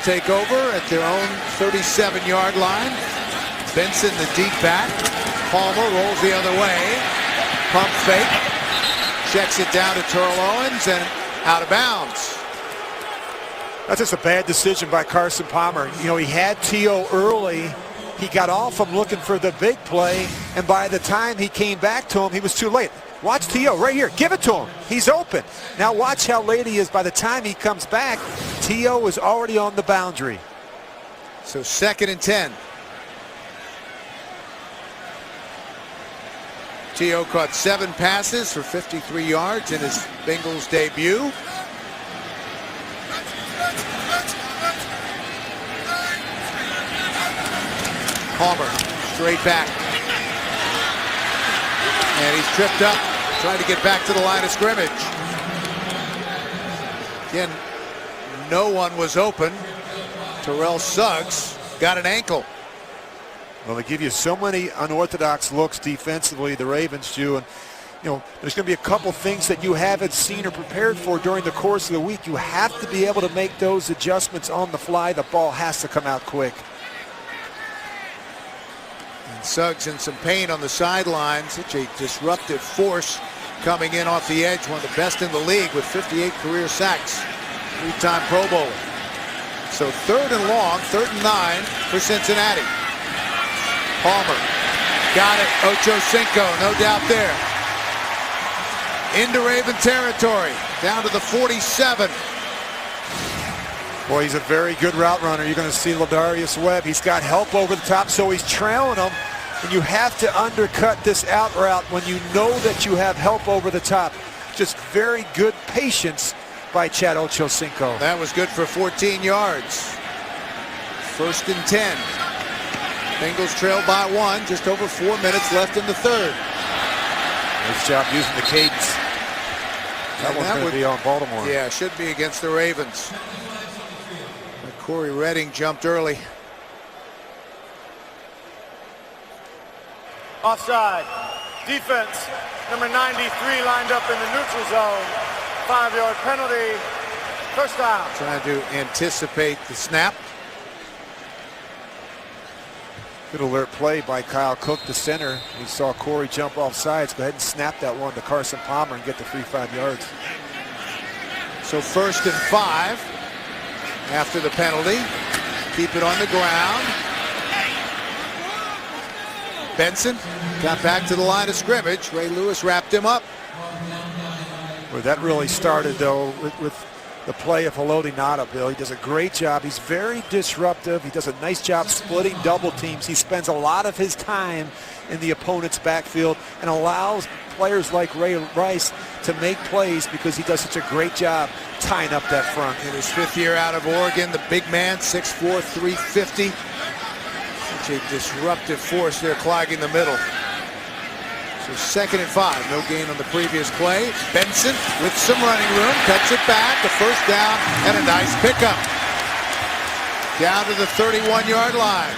take over at their own 37-yard line. Benson the deep back. Palmer rolls the other way. Pump fake. Checks it down to Terrell Owens and out of bounds. That's just a bad decision by Carson Palmer. You know, he had T.O. early. He got off him looking for the big play, and by the time he came back to him, he was too late. Watch T.O. right here. Give it to him. He's open. Now watch how late he is. By the time he comes back, T.O. is already on the boundary. So 2nd and 10. T.O. caught 7 passes for 53 yards in his Bengals debut. Palmer, straight back. And he's tripped up, trying to get back to the line of scrimmage. Again, no one was open. Terrell Suggs got an ankle. Well, they give you so many unorthodox looks defensively, the Ravens do, and there's going to be a couple things that you haven't seen or prepared for during the course of the week. You have to be able to make those adjustments on the fly. The ball has to come out quick. And Suggs in some pain on the sideline. Such a disruptive force coming in off the edge. One of the best in the league with 58 career sacks. Three-time Pro Bowler. So 3rd and long, 3rd and 9 for Cincinnati. Palmer got it. Ocho Cinco, no doubt there. Into Raven territory, down to the 47. Boy, he's a very good route runner. You're going to see Ladarius Webb. He's got help over the top, so he's trailing him. And you have to undercut this out route when you know that you have help over the top. Just very good patience by Chad Ochocinco. That was good for 14 yards. 1st and 10. Bengals trail by 1. Just over 4 minutes left in the 3rd. Nice job using the cadence. That one's going to be on Baltimore. Yeah, should be against the Ravens. But Corey Redding jumped early. Offside. Defense, number 93 lined up in the neutral zone. 5-yard penalty. First down. Trying to anticipate the snap. Good alert play by Kyle Cook, the center. We saw Corey jump off sides. Go ahead and snap that one to Carson Palmer and get the free 5 yards. So 1st and 5 after the penalty. Keep it on the ground. Benson got back to the line of scrimmage. Ray Lewis wrapped him up. Well, that really started, though, with the play of Haloti Ngata, Bill. He does a great job. He's very disruptive. He does a nice job splitting double teams. He spends a lot of his time in the opponent's backfield and allows players like Ray Rice to make plays because he does such a great job tying up that front. In his 5th year out of Oregon, the big man, 6'4", 350. Such a disruptive force there clogging the middle. So 2nd and 5, no gain on the previous play. Benson with some running room, cuts it back, a 1st down, and a nice pickup. Down to the 31-yard line.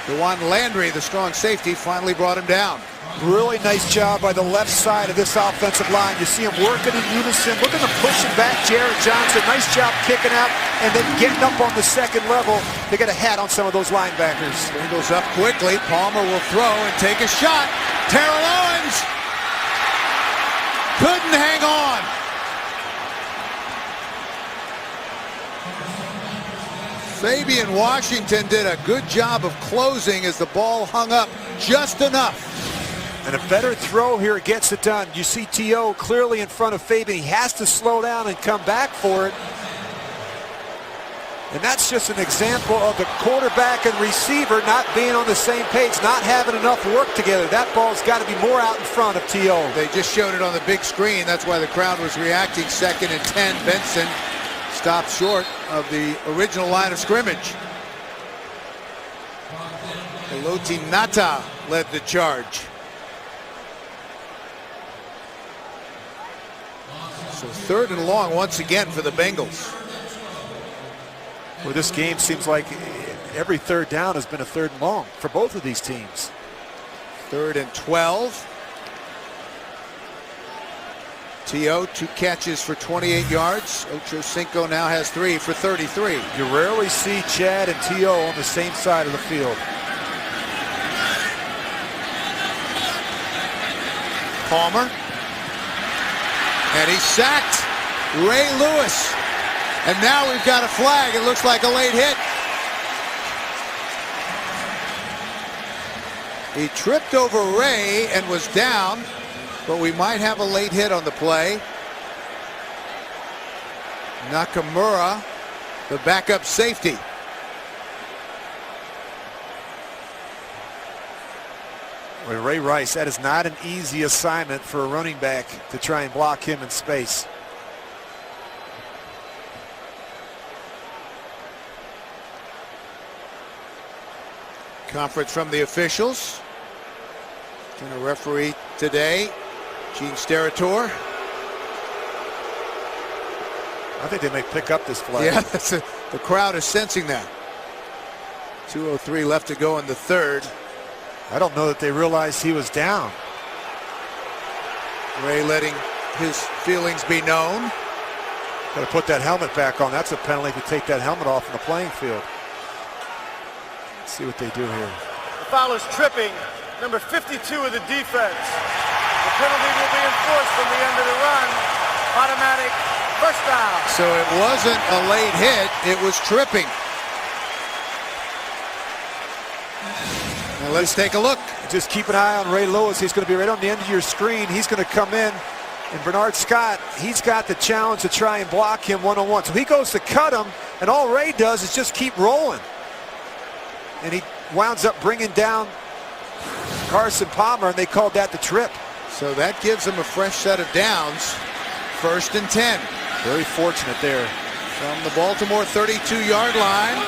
DeJuan Landry, the strong safety, finally brought him down. Really nice job by the left side of this offensive line. You see him working in unison, looking to push it back. Jared Johnson, nice job kicking out and then getting up on the 2nd level to get a hat on some of those linebackers. Bengals up quickly. Palmer will throw and take a shot. Terrell Owens couldn't hang on. Fabian Washington did a good job of closing as the ball hung up just enough. And a better throw here gets it done. You see T.O. clearly in front of Fabian. He has to slow down and come back for it. And that's just an example of the quarterback and receiver not being on the same page, not having enough work together. That ball's got to be more out in front of T.O. They just showed it on the big screen. That's why the crowd was reacting. 2nd and 10. Benson stopped short of the original line of scrimmage. Haloti Ngata led the charge. So 3rd and long once again for the Bengals. Well, this game seems like every 3rd down has been a 3rd and long for both of these teams. 3rd and 12. T.O. 2 catches for 28 yards. Ochocinco now has 3 for 33. You rarely see Chad and T.O. on the same side of the field. Palmer. And he sacked Ray Lewis. And now we've got a flag. It looks like a late hit. He tripped over Ray and was down, but we might have a late hit on the play. Nakamura, the backup safety. Well, Ray Rice, that is not an easy assignment for a running back to try and block him in space. Conference from the officials. Going to referee today, Gene Steratore. I think they may pick up this flag. Yeah, the crowd is sensing that. 2:03 left to go in the third. I don't know that they realized he was down. Ray letting his feelings be known. Got to put that helmet back on. That's a penalty if you take that helmet off in the playing field. Let's see what they do here. The foul is tripping, number 52 of the defense. The penalty will be enforced from the end of the run. Automatic first down. So it wasn't a late hit, it was tripping. Now let's take a look. Just keep an eye on Ray Lewis. He's going to be right on the end of your screen. He's going to come in. And Bernard Scott, he's got the challenge to try and block him one-on-one. So he goes to cut him, and all Ray does is just keep rolling. And he winds up bringing down Carson Palmer, and they called that the trip. So that gives him a fresh set of downs. 1st and 10. Very fortunate there. From the Baltimore 32-yard line.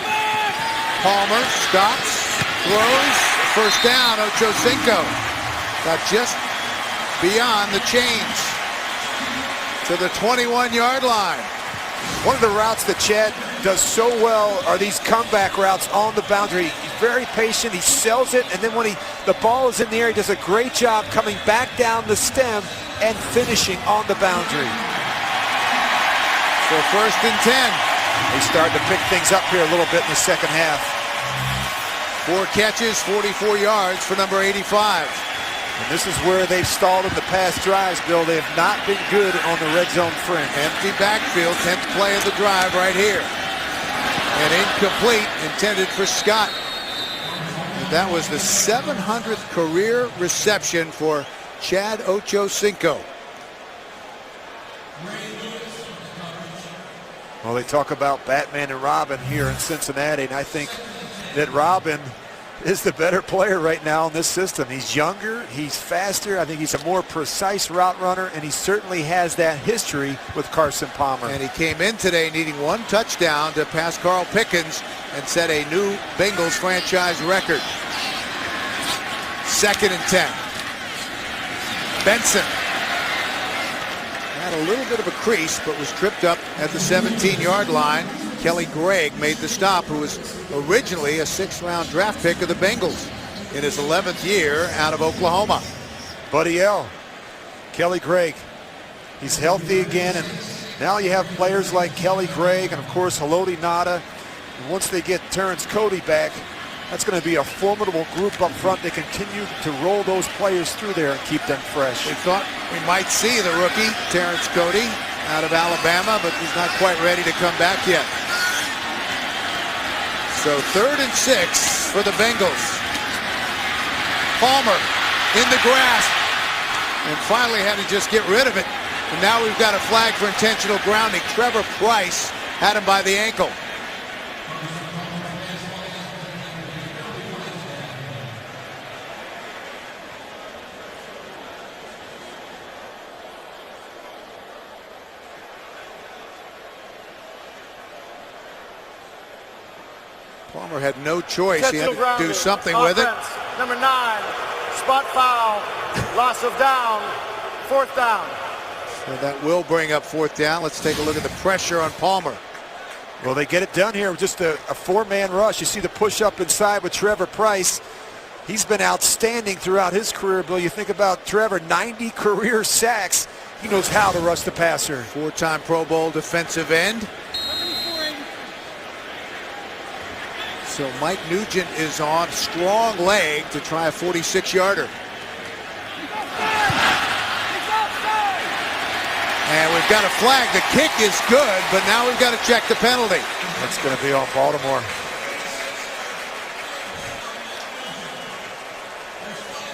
Palmer stops, throws, first down. Ochocinco got just beyond the chains to the 21-yard line. One of the routes that Chad does so well are these comeback routes on the boundary. He's very patient, he sells it, and then when the ball is in the air, he does a great job coming back down the stem and finishing on the boundary. So 1st and 10. They start to pick things up here a little bit in the second half. 4 catches, 44 yards for number 85. And this is where they've stalled in the past drives, Bill. They have not been good on the red zone fringe. Empty backfield, 10th play of the drive right here. And incomplete, intended for Scott. And that was the 700th career reception for Chad Ochocinco. Well, they talk about Batman and Robin here in Cincinnati, and I think that Robin is the better player right now in this system. He's younger, he's faster, I think he's a more precise route runner, and he certainly has that history with Carson Palmer. And he came in today needing 1 touchdown to pass Carl Pickens and set a new Bengals franchise record. 2nd and 10. Benson had a little bit of a crease, but was tripped up at the 17-yard line. Kelly Gregg made the stop, who was originally a 6th-round draft pick of the Bengals in his 11th year out of Oklahoma. Buddy L, Kelly Gregg, he's healthy again, and now you have players like Kelly Gregg and, of course, Haloti Ngata. And once they get Terrence Cody back, that's going to be a formidable group up front. They continue to roll those players through there and keep them fresh. We thought we might see the rookie, Terrence Cody, out of Alabama, but he's not quite ready to come back yet. So 3rd and 6 for the Bengals. Palmer in the grass and finally had to just get rid of it. And now we've got a flag for intentional grounding. Trevor Price had him by the ankle. Palmer had no choice. He had to do something with it. Number 9, spot foul, loss of down, 4th down. So that will bring up 4th down. Let's take a look at the pressure on Palmer. Well, they get it done here with just a 4-man rush. You see the push up inside with Trevor Price. He's been outstanding throughout his career, Bill. You think about Trevor, 90 career sacks. He knows how to rush the passer. 4-time Pro Bowl defensive end. So Mike Nugent is on, strong leg to try a 46-yarder. And we've got a flag. The kick is good, but now we've got to check the penalty. That's going to be on Baltimore.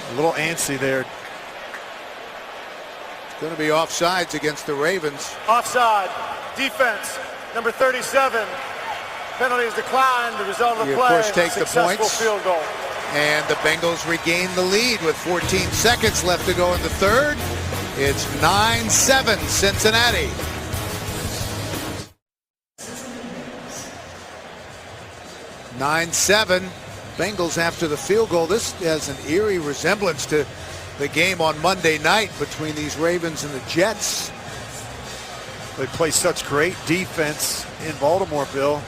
A little antsy there. It's going to be offsides against the Ravens. Offside, defense, number 37. Penalty is declined. The result of the play, of course, take the successful points. Field goal. And the Bengals regain the lead with 14 seconds left to go in the third. It's 9-7 Cincinnati. Bengals after the field goal. This has an eerie resemblance to the game on Monday night between these Ravens and the Jets. They play such great defense in Baltimore, Bill.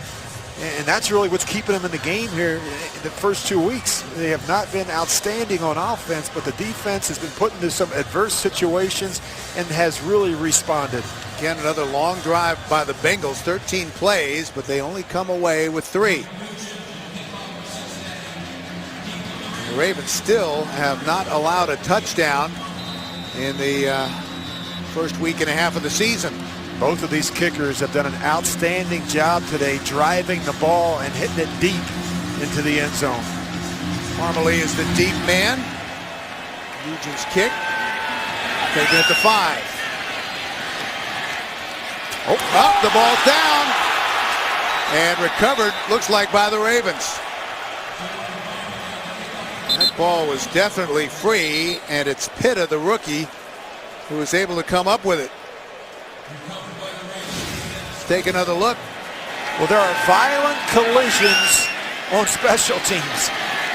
And that's really what's keeping them in the game here in the first 2 weeks. They have not been outstanding on offense, but the defense has been put into some adverse situations and has really responded. Again, another long drive by the Bengals, 13 plays, but they only come away with 3. The Ravens still have not allowed a touchdown in the first week and a half of the season. Both of these kickers have done an outstanding job today driving the ball and hitting it deep into the end zone. Marmalee is the deep man. Nugent's kick. Taking it to 5. Oh, up, the ball's down. And recovered, looks like, by the Ravens. That ball was definitely free, and it's Pitta, the rookie, who was able to come up with it. Take another look. Well, there are violent collisions on special teams.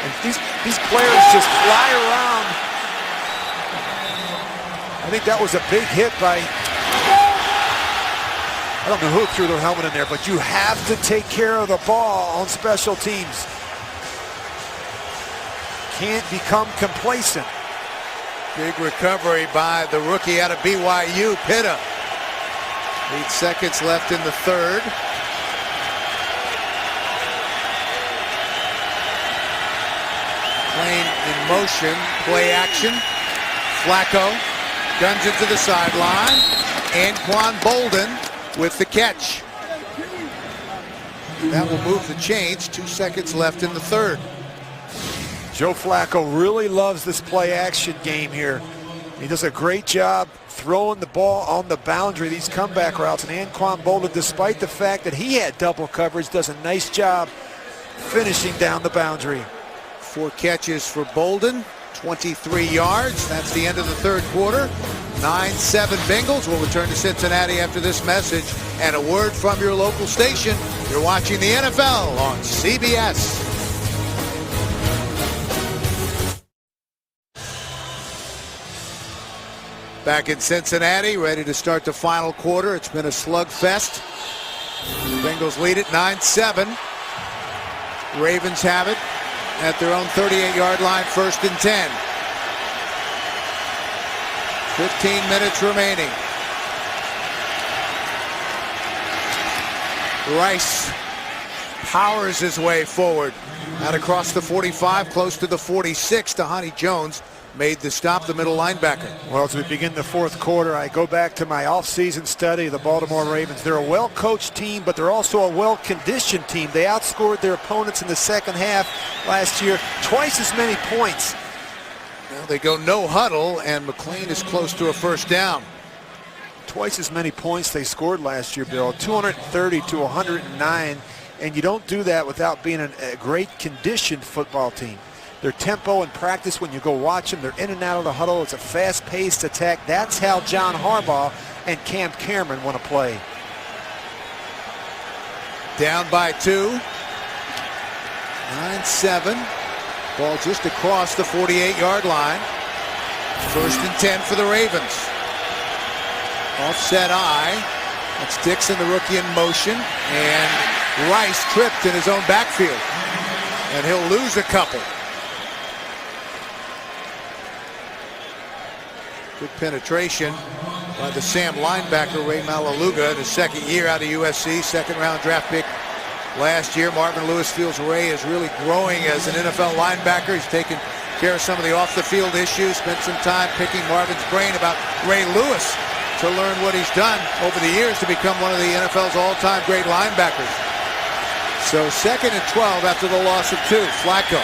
And these players just fly around. I think that was a big hit by, I don't know who threw their helmet in there, but you have to take care of the ball on special teams. Can't become complacent. Big recovery by the rookie out of BYU, Pitta. 8 seconds left in the third. Plane in motion, play action. Flacco guns it to the sideline. Anquan Bolden with the catch. That will move the chains. 2 seconds left in the third. Joe Flacco really loves this play action game here. He does a great job throwing the ball on the boundary, these comeback routes. And Anquan Bolden, despite the fact that he had double coverage, does a nice job finishing down the boundary. 4 catches for Bolden, 23 yards. That's the end of the third quarter. 9-7 Bengals. We'll return to Cincinnati after this message and a word from your local station. You're watching the NFL on CBS. Back in Cincinnati, ready to start the final quarter. It's been a slugfest. The Bengals lead it 9-7. Ravens have it at their own 38-yard line, 1st and 10. 15 minutes remaining. Rice powers his way forward. Out across the 45, close to the 46. Tahani Jones made the stop, the middle linebacker. Well, as we begin the fourth quarter, I go back to my off-season study of the Baltimore Ravens. They're a well-coached team, but they're also a well-conditioned team. They outscored their opponents in the second half last year, twice as many points. Well, they go no huddle, and McLean is close to a first down. Twice as many points they scored last year, Bill, 230 to 109, and you don't do that without being a great conditioned football team. Their tempo in practice, when you go watch them, they're in and out of the huddle. It's a fast-paced attack. That's how John Harbaugh and Cam Cameron want to play. Down by 2. 9-7. Ball just across the 48-yard line. 1st and 10 for the Ravens. Offset eye. That's Dixon, the rookie, in motion. And Rice tripped in his own backfield. And he'll lose a couple. Good penetration by the Sam linebacker, Ray Malaluga, in his second year out of USC, second-round draft pick last year. Marvin Lewis feels Ray is really growing as an NFL linebacker. He's taken care of some of the off-the-field issues, spent some time picking Marvin's brain about Ray Lewis to learn what he's done over the years to become one of the NFL's all-time great linebackers. So 2nd and 12 after the loss of 2. Flacco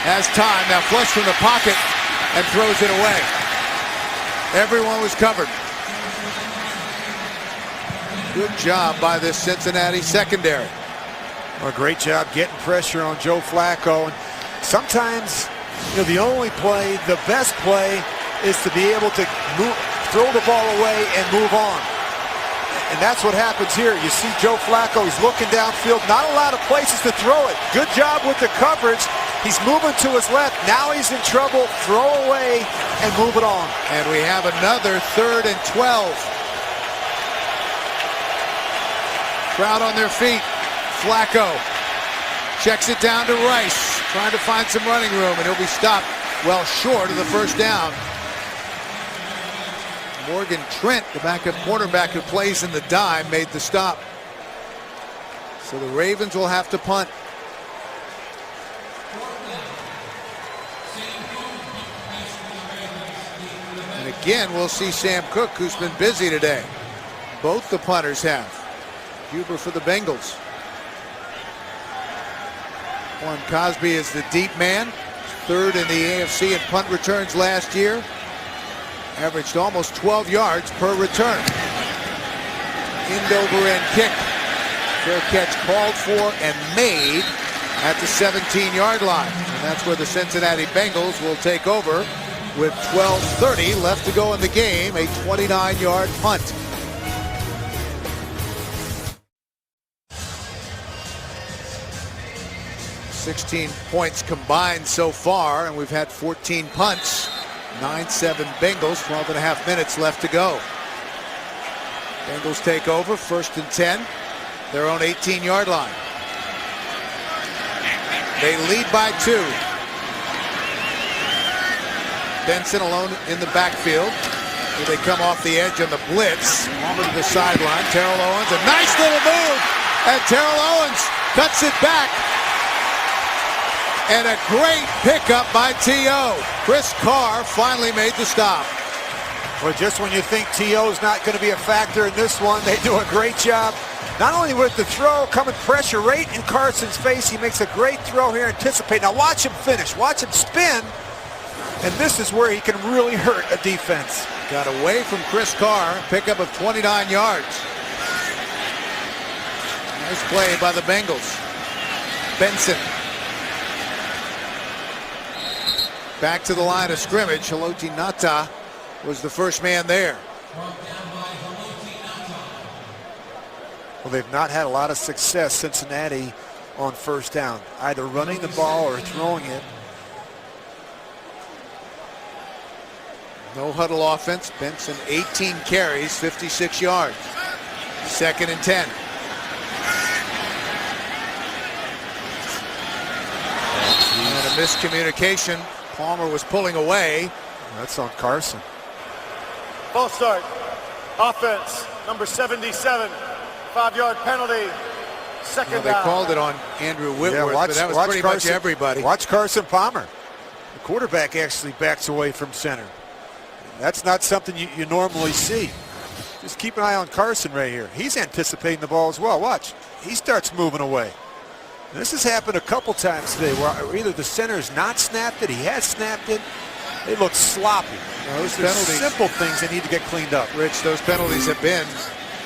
has time, now flush from the pocket and throws it away. Everyone was covered. Good job by this Cincinnati secondary. Well, a great job getting pressure on Joe Flacco. And sometimes, the only play, the best play, is to be able to throw the ball away and move on. And that's what happens here. You see Joe Flacco, he's looking downfield, not a lot of places to throw it. Good job with the coverage. He's moving to his left. Now he's in trouble. Throw away and move it on. And we have another 3rd and 12. Crowd on their feet. Flacco checks it down to Rice, trying to find some running room, and he'll be stopped well short of the first down. Morgan Trent, the backup cornerback who plays in the dime, made the stop. So the Ravens will have to punt. And again, we'll see Sam Cook, who's been busy today. Both the punters have. Huber for the Bengals. Juan Cosby is the deep man. 3rd in the AFC in punt returns last year. Averaged almost 12 yards per return. End over end kick. Fair catch called for and made at the 17-yard line. And that's where the Cincinnati Bengals will take over with 12:30 left to go in the game. A 29-yard punt. $16 points combined so far, and we've had 14 punts. 9-7 Bengals, 12.5 minutes left to go. Bengals take over, 1st and 10, their own 18-yard line. They lead by 2. Benson alone in the backfield. Here they come off the edge on the blitz. Over to the sideline. Terrell Owens, a nice little move. And Terrell Owens cuts it back. And a great pickup by T.O. Chris Carr finally made the stop. Well, just when you think T.O.'s not going to be a factor in this one, they do a great job. Not only with the throw, coming pressure right in Carson's face. He makes a great throw here, anticipate. Now watch him finish. Watch him spin. And this is where he can really hurt a defense. Got away from Chris Carr. Pickup of 29 yards. Nice play by the Bengals. Benson. Back to the line of scrimmage. Haloti Ngata was the first man there. Well, they've not had a lot of success, Cincinnati, on 1st down, either running the ball or throwing it. No huddle offense. Benson 18 carries, 56 yards. 2nd and 10. And a miscommunication. Palmer was pulling away. That's on Carson. False start. Offense, number 77. 5-yard penalty. 2nd down. They called it on Andrew Whitworth, but that was pretty much everybody. Watch Carson Palmer. The quarterback actually backs away from center. That's not something you normally see. Just keep an eye on Carson right here. He's anticipating the ball as well. Watch. He starts moving away. This has happened a couple times today where either the center's not snapped it, he has snapped it. They look sloppy. Those There's penalties, simple things that need to get cleaned up. Rich, those penalties have been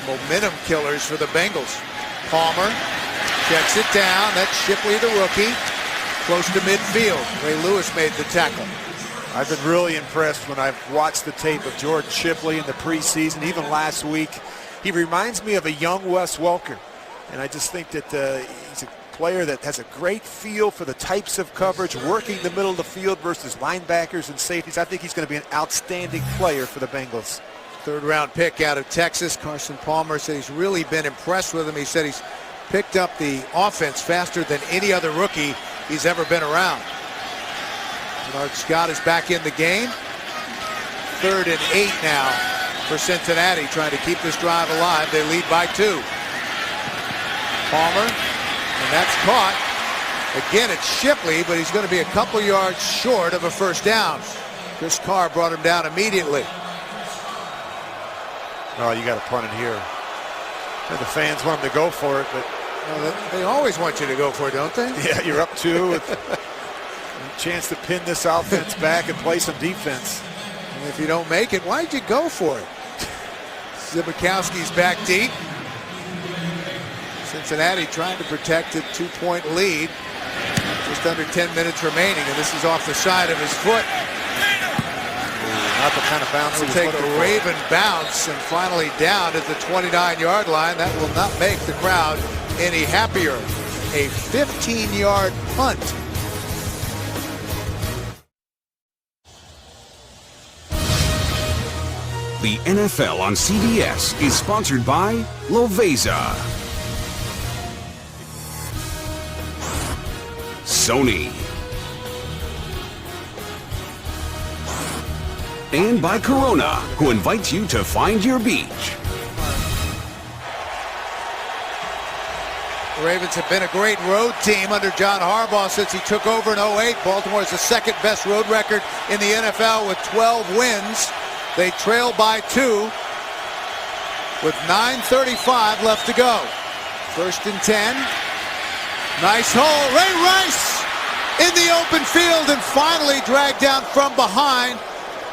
momentum killers for the Bengals. Palmer checks it down. That's Shipley, the rookie, close to midfield. Ray Lewis made the tackle. I've been really impressed when I've watched the tape of Jordan Shipley in the preseason, even last week. He reminds me of a young Wes Welker. And I just think that he's a player that has a great feel for the types of coverage, working the middle of the field versus linebackers and safeties. I think he's going to be an outstanding player for the Bengals. 3rd-round pick out of Texas. Carson Palmer said he's really been impressed with him. He said he's picked up the offense faster than any other rookie he's ever been around. Bernard Scott is back in the game. 3rd and 8 now for Cincinnati, trying to keep this drive alive. They lead by 2. Palmer, and that's caught. Again, it's Shipley, but he's going to be a couple yards short of a 1st down. Chris Carr brought him down immediately. Oh, you got to punt it here. And the fans want him to go for it, but they always want you to go for it, don't they? Yeah, you're up 2 with a chance to pin this offense back and play some defense. And if you don't make it, why'd you go for it? Zibikowski's back deep. Cincinnati trying to protect a 2-point lead. Just under 10 minutes remaining, and this is off the side of his foot. Not the kind of bounce he was Take looking a for. Raven bounce and finally down at the 29-yard line. That will not make the crowd any happier. A 15-yard punt. The NFL on CBS is sponsored by Loveza, Sony, and by Corona, who invites you to find your beach. The Ravens have been a great road team under John Harbaugh since he took over in 08. Baltimore is the second best road record in the NFL with 12 wins. They trail by 2 with 9:35 left to go. 1st and 10. Nice hole. Ray Rice in the open field and finally dragged down from behind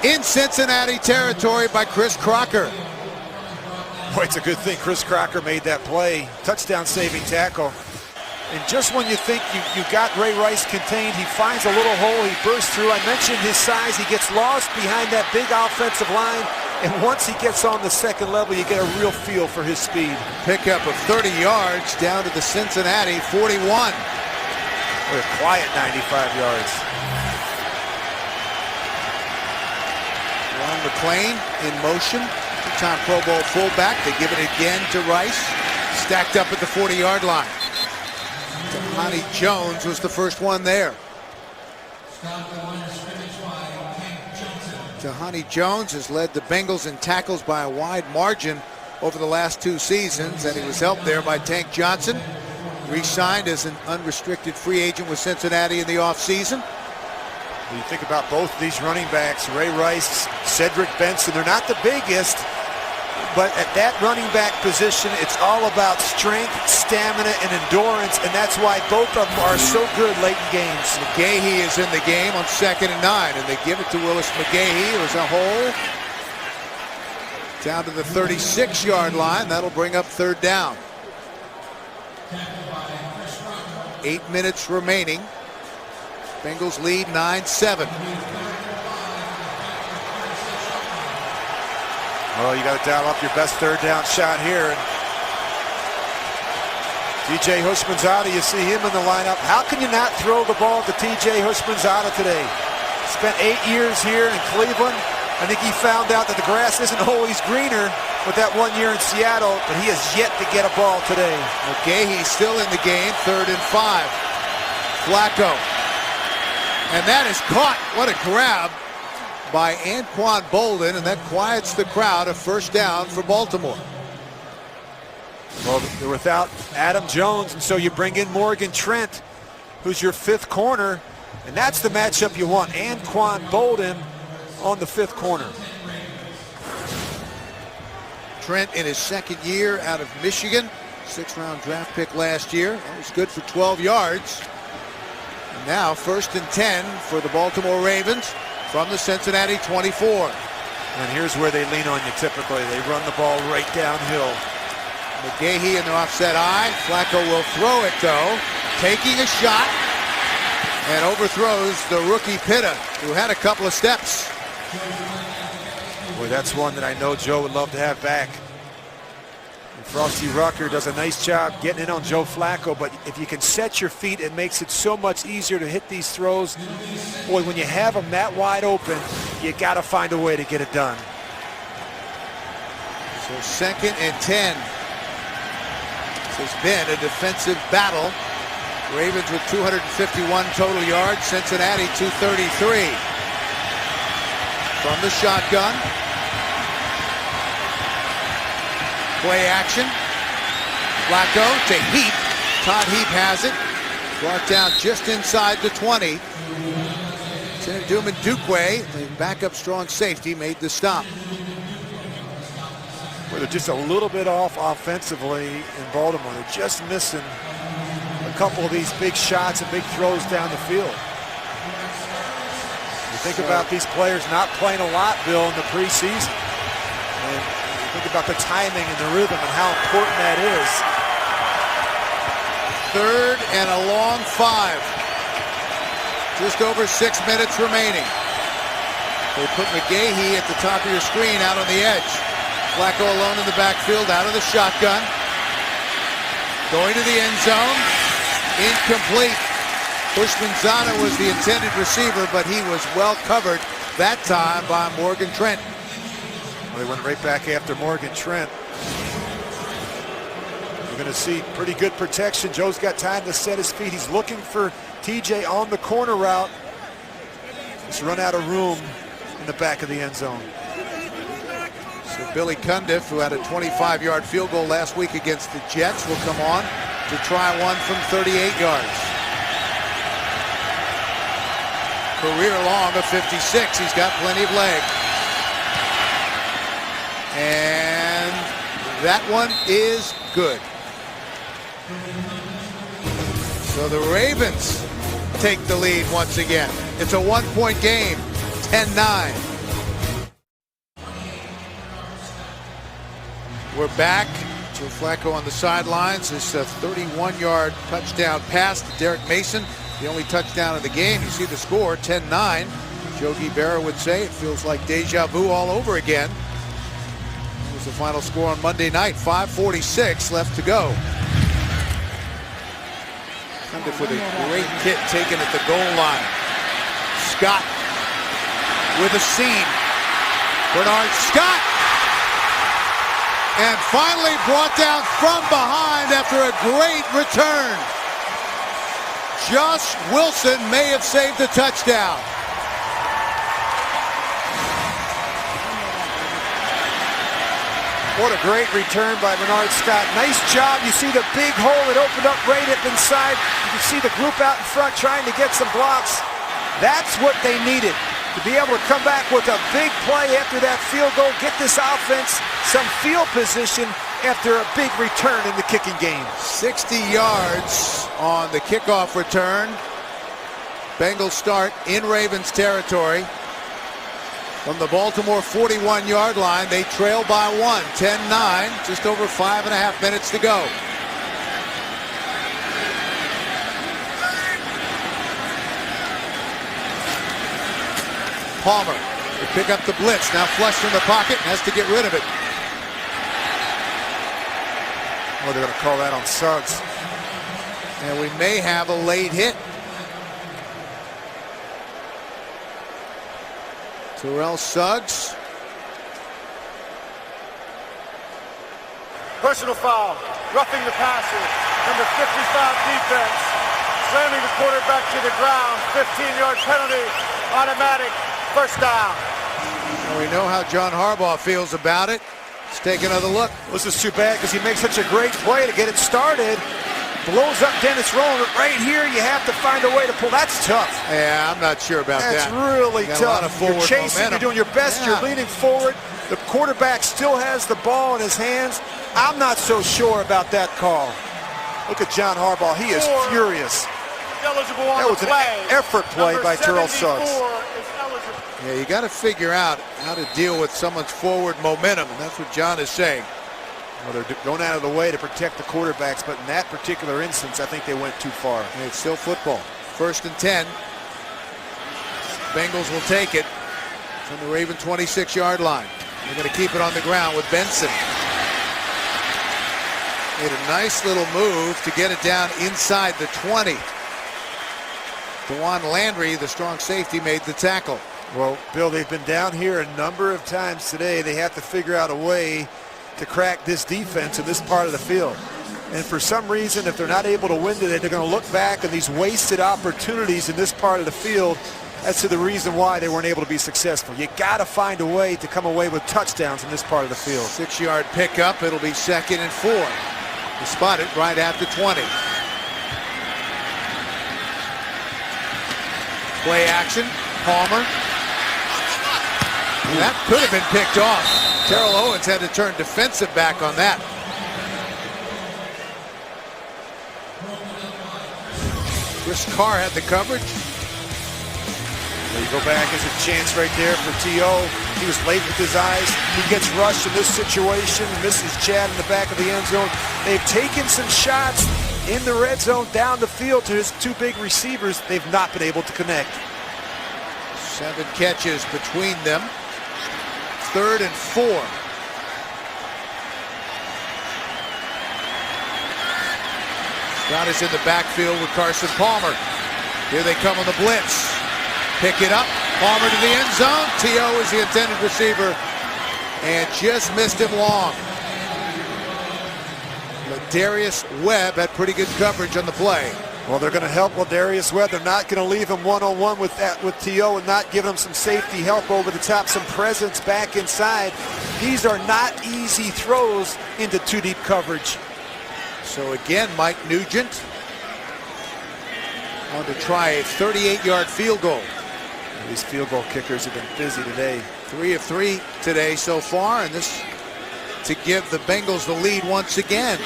in Cincinnati territory by Chris Crocker. Boy, it's a good thing Chris Crocker made that play. Touchdown saving tackle. And just when you think you got Ray Rice contained, he finds a little hole, he bursts through. I mentioned his size. He gets lost behind that big offensive line. And once he gets on the second level, you get a real feel for his speed. Pickup of 30 yards down to the Cincinnati 41. With a quiet 95 yards. Ron McClain in motion. Two-time Pro Bowl fullback. They give it again to Rice. Stacked up at the 40-yard line. Johnny Jones was the first one there. Johnny Jones has led the Bengals in tackles by a wide margin over the last 2 seasons, and he was helped there by Tank Johnson. Re-signed as an unrestricted free agent with Cincinnati in the offseason. When you think about both of these running backs, Ray Rice, Cedric Benson, they're not the biggest, but at that running back position, it's all about strength, stamina, and endurance, and that's why both of them are so good late in games. McGahee is in the game on 2nd and 9, and they give it to Willis McGahee. There's a hole down to the 36-yard line. That'll bring up 3rd down. 8 minutes remaining. Bengals lead 9-7. Well, you got to dial up your best 3rd down shot here. And TJ Hushmanzada, you see him in the lineup. How can you not throw the ball to TJ Hushmanzada today? Spent 8 years here in Cleveland. I think he found out that the grass isn't always greener with that 1 year in Seattle, but he has yet to get a ball today. McGahee still in the game, 3rd and 5. Flacco. And that is caught. What a grab by Anquan Bolden, and that quiets the crowd. A 1st down for Baltimore. Well, they're without Adam Jones, and so you bring in Morgan Trent, who's your 5th corner, and that's the matchup you want. Anquan Bolden on the 5th corner. Trent in his 2nd year out of Michigan. 6th-round draft pick last year. That was good for 12 yards. And now 1st and 10 for the Baltimore Ravens from the Cincinnati 24. And here's where they lean on you typically. They run the ball right downhill. McGahee in the offset eye. Flacco will throw it, though. Taking a shot. And overthrows the rookie Pitta, who had a couple of steps. Boy, that's one that I know Joe would love to have back. And Frosty Rucker does a nice job getting in on Joe Flacco, but if you can set your feet, it makes it so much easier to hit these throws. Boy, when you have them that wide open, you got to find a way to get it done. So 2nd and 10. This has been a defensive battle. Ravens with 251 total yards. Cincinnati 233. From the shotgun. Play action. Flacco to Heap. Todd Heap has it. Brought down just inside the 20. Duman Dukwe, the backup strong safety, made the stop. Well, they're just a little bit off offensively in Baltimore. They're just missing a couple of these big shots and big throws down the field. You think about these players not playing a lot, Bill, in the preseason. And you think about the timing and the rhythm and how important that is. 3rd and a long 5. Just over 6 minutes remaining. They put McGahee at the top of your screen out on the edge. Flacco alone in the backfield, out of the shotgun. Going to the end zone. Incomplete. Bushman-Zana was the intended receiver, but he was well covered that time by Morgan Trent. Well, they went right back after Morgan Trent. We're going to see pretty good protection. Joe's got time to set his feet. He's looking for TJ on the corner route. Just run out of room in the back of the end zone. So Billy Cundiff, who had a 25-yard field goal last week against the Jets, will come on to try one from 38 yards. Career long of 56. He's got plenty of leg. And that one is good. So the Ravens take the lead once again. It's a one-point game, 10-9. We're back. Joe Flacco on the sidelines. This 31-yard touchdown pass to Derek Mason. The only touchdown of the game. You see the score, 10-9. Yogi Berra would say it feels like deja vu all over again. That was the final score on Monday night. 5:46 left to go. Cundiff with a great hit taken at the goal line. Scott with a seam. Bernard Scott. And finally brought down from behind after a great return. Josh Wilson may have saved the touchdown. What a great return by Bernard Scott. Nice job. You see the big hole that opened up right up inside. You can see the group out in front trying to get some blocks. That's what they needed, to be able to come back with a big play after that field goal, get this offense some field position after a big return in the kicking game. 60 yards on the kickoff return. Bengals start in Ravens territory. From the Baltimore 41-yard line, they trail by one, 10-9, just over 5.5 minutes to go. Palmer to pick up the blitz, now flushed from the pocket, and has to get rid of it. Oh, they're going to call that on Suggs. And we may have a late hit. Terrell Suggs. Personal foul, roughing the passer, number 55 defense, slamming the quarterback to the ground, 15-yard penalty, automatic, first down. Well, we know how John Harbaugh feels about it. Let's take another look. This is too bad because he makes such a great play to get it started. Blows up Dennis Rowan. Right here, you have to find a way to pull. That's tough. Yeah, I'm not sure about that. That's really tough. You're chasing, momentum. You're doing your best, You're leaning forward. The quarterback still has the ball in his hands. I'm not so sure about that call. Look at John Harbaugh. He is furious. Eligible on That was the play. an effort play Number by Terrell Suggs. 74 is eligible. Yeah, you got to figure out how to deal with someone's forward momentum, and that's what John is saying. Well, they're going out of the way to protect the quarterbacks, but in that particular instance, I think they went too far. And it's still football. 1st and 10. Bengals will take it from the Raven 26-yard line. They're going to keep it on the ground with Benson. Made a nice little move to get it down inside the 20. DeJuan Landry, the strong safety, made the tackle. Well, Bill, they've been down here a number of times today. They have to figure out a way to crack this defense in this part of the field. And for some reason, if they're not able to win today, they're going to look back on these wasted opportunities in this part of the field as to the reason why they weren't able to be successful. You got to find a way to come away with touchdowns in this part of the field. 6-yard pickup. It'll be 2nd and 4. They spot it right at the 20. Play action. Palmer. And that could have been picked off. Terrell Owens had to turn defensive back on that. Chris Carr had the coverage. There you go back. There's a chance right there for T.O. He was late with his eyes. He gets rushed in this situation. Misses Chad in the back of the end zone. They've taken some shots in the red zone down the field to his two big receivers. They've not been able to connect. 7 catches between them. 3rd and 4. Scott is in the backfield with Carson Palmer. Here they come on the blitz. Pick it up. Palmer to the end zone. T.O. is the intended receiver and just missed him long. Darius Webb had pretty good coverage on the play. Well, they're going to help Darius Webb. They're not going to leave him one-on-one with T.O. and not give him some safety help over the top, some presence back inside. These are not easy throws into two-deep coverage. So again, Mike Nugent on to try a 38-yard field goal. These field goal kickers have been busy today. 3 of 3 today so far, and this to give the Bengals the lead once again.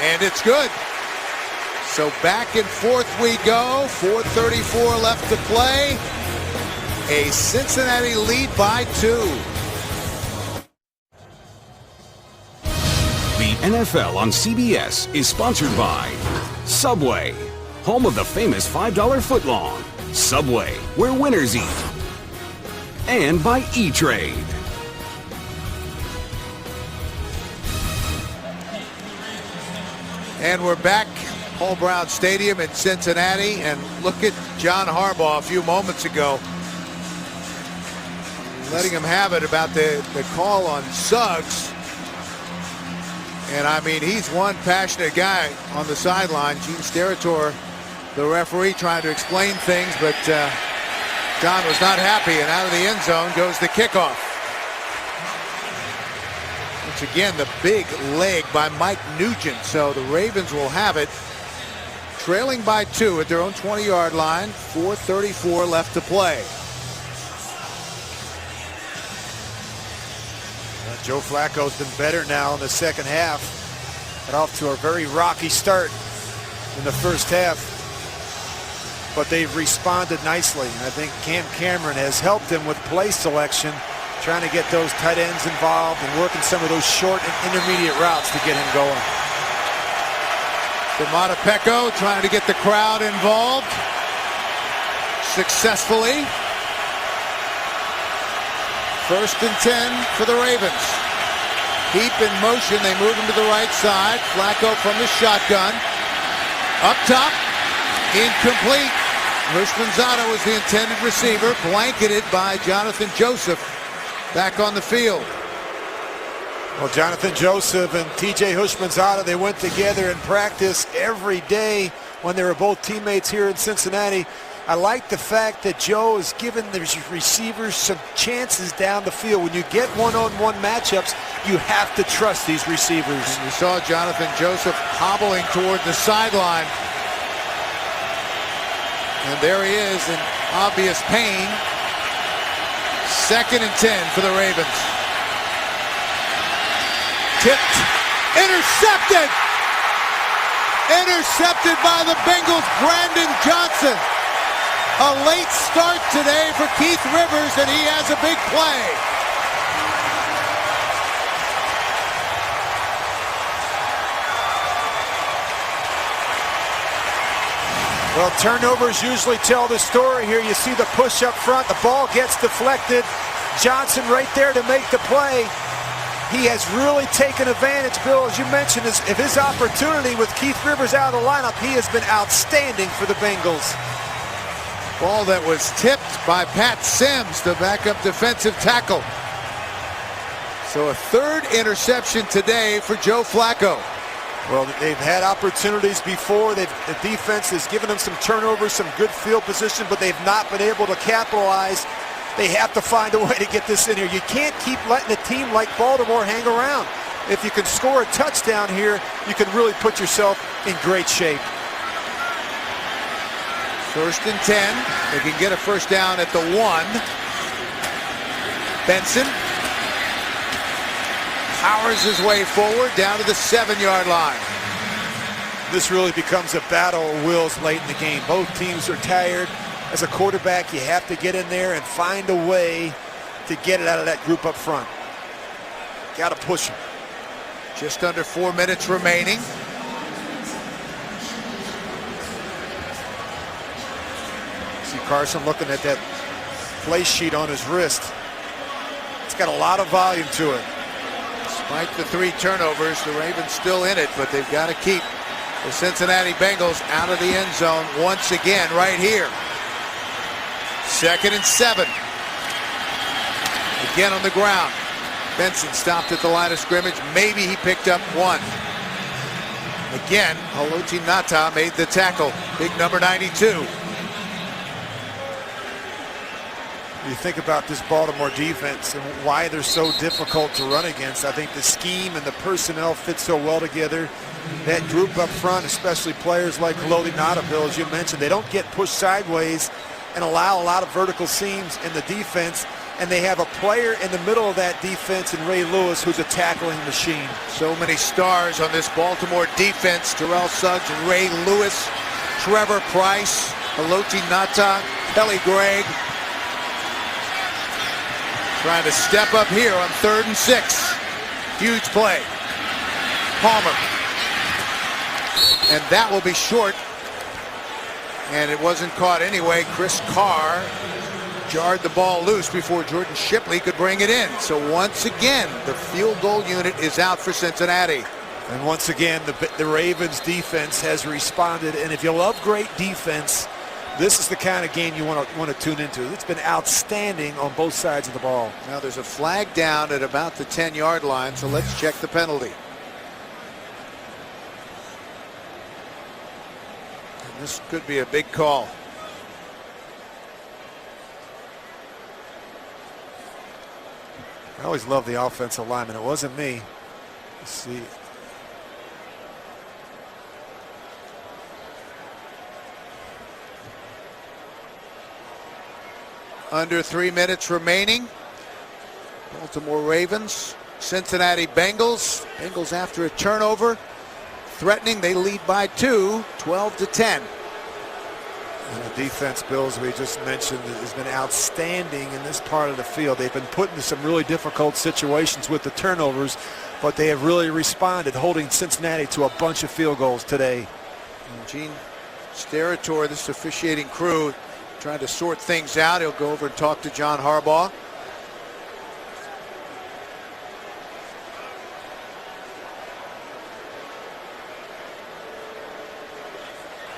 And it's good. So back and forth we go. 4:34 left to play. A Cincinnati lead by 2. The NFL on CBS is sponsored by Subway, home of the famous $5 footlong. Subway, where winners eat. And by E-Trade. And we're back, Paul Brown Stadium in Cincinnati, and look at John Harbaugh a few moments ago letting him have it about the call on Suggs. And I mean, he's one passionate guy on the sideline. Gene Steratore, the referee, trying to explain things, but John was not happy, and out of the end zone goes the kickoff. Once again, the big leg by Mike Nugent. So the Ravens will have it, trailing by 2 at their own 20-yard line. 4:34 left to play. Joe Flacco's been better now in the second half. Got off to a very rocky start in the first half, but they've responded nicely. I think Cam Cameron has helped him with play selection, trying to get those tight ends involved and working some of those short and intermediate routes to get him going. Domata Pecco trying to get the crowd involved successfully. 1st and 10 for the Ravens. Heap in motion. They move him to the right side. Flacco from the shotgun. Up top. Incomplete. Houshmandzadeh was the intended receiver, blanketed by Jonathan Joseph. Back on the field. Well, Jonathan Joseph and T.J. Houshmandzadeh, they went together in practice every day when they were both teammates here in Cincinnati. I like the fact that Joe is giving the receivers some chances down the field. When you get one-on-one matchups, you have to trust these receivers. And you saw Jonathan Joseph hobbling toward the sideline. And there he is in obvious pain. 2nd and 10 for the Ravens. Tipped. Intercepted! Intercepted by the Bengals, Brandon Johnson. A late start today for Keith Rivers, and he has a big play. Well, turnovers usually tell the story here. You see the push up front. The ball gets deflected. Johnson right there to make the play. He has really taken advantage, Bill, as you mentioned, of his opportunity with Keith Rivers out of the lineup. He has been outstanding for the Bengals. Ball that was tipped by Pat Sims, the backup defensive tackle. So a 3rd interception today for Joe Flacco. Well, they've had opportunities before. The defense has given them some turnovers, some good field position, but they've not been able to capitalize. They have to find a way to get this in here. You can't keep letting a team like Baltimore hang around. If you can score a touchdown here, you can really put yourself in great shape. 1st and 10. They can get a first down at the 1. Benson powers his way forward down to the 7-yard line. This really becomes a battle of wills late in the game. Both teams are tired. As a quarterback, you have to get in there and find a way to get it out of that group up front. Got to push them. Just under 4 minutes remaining. See Carson looking at that play sheet on his wrist. It's got a lot of volume to it. Despite the 3 turnovers, the Ravens still in it, but they've got to keep the Cincinnati Bengals out of the end zone once again right here. 2nd and 7. Again on the ground. Benson stopped at the line of scrimmage. Maybe he picked up 1. Again, Haloti Ngata made the tackle. Big number 92. You think about this Baltimore defense and why they're so difficult to run against. I think the scheme and the personnel fit so well together. That group up front, especially players like Haloti Ngata, Bill, as you mentioned, they don't get pushed sideways and allow a lot of vertical seams in the defense. And they have a player in the middle of that defense in Ray Lewis who's a tackling machine. So many stars on this Baltimore defense. Terrell Suggs and Ray Lewis, Trevor Price, Haloti Ngata, Kelly Gregg. Trying to step up here on 3rd and 6. Huge play. Palmer. And that will be short. And it wasn't caught anyway. Chris Carr jarred the ball loose before Jordan Shipley could bring it in. So once again, the field goal unit is out for Cincinnati. And once again, the Ravens defense has responded. And if you love great defense, this is the kind of game you want to tune into. It's been outstanding on both sides of the ball. Now there's a flag down at about the 10-yard line, so let's check the penalty. And this could be a big call. I always love the offensive lineman. It wasn't me. Let's see. Under 3 minutes remaining. Baltimore Ravens, Cincinnati Bengals. Bengals after a turnover. Threatening, they lead by 2, 12-10. And the defense, Bill, as we just mentioned, has been outstanding in this part of the field. They've been put into some really difficult situations with the turnovers, but they have really responded, holding Cincinnati to a bunch of field goals today. And Gene Steratore, this officiating crew, trying to sort things out. He'll go over and talk to John Harbaugh.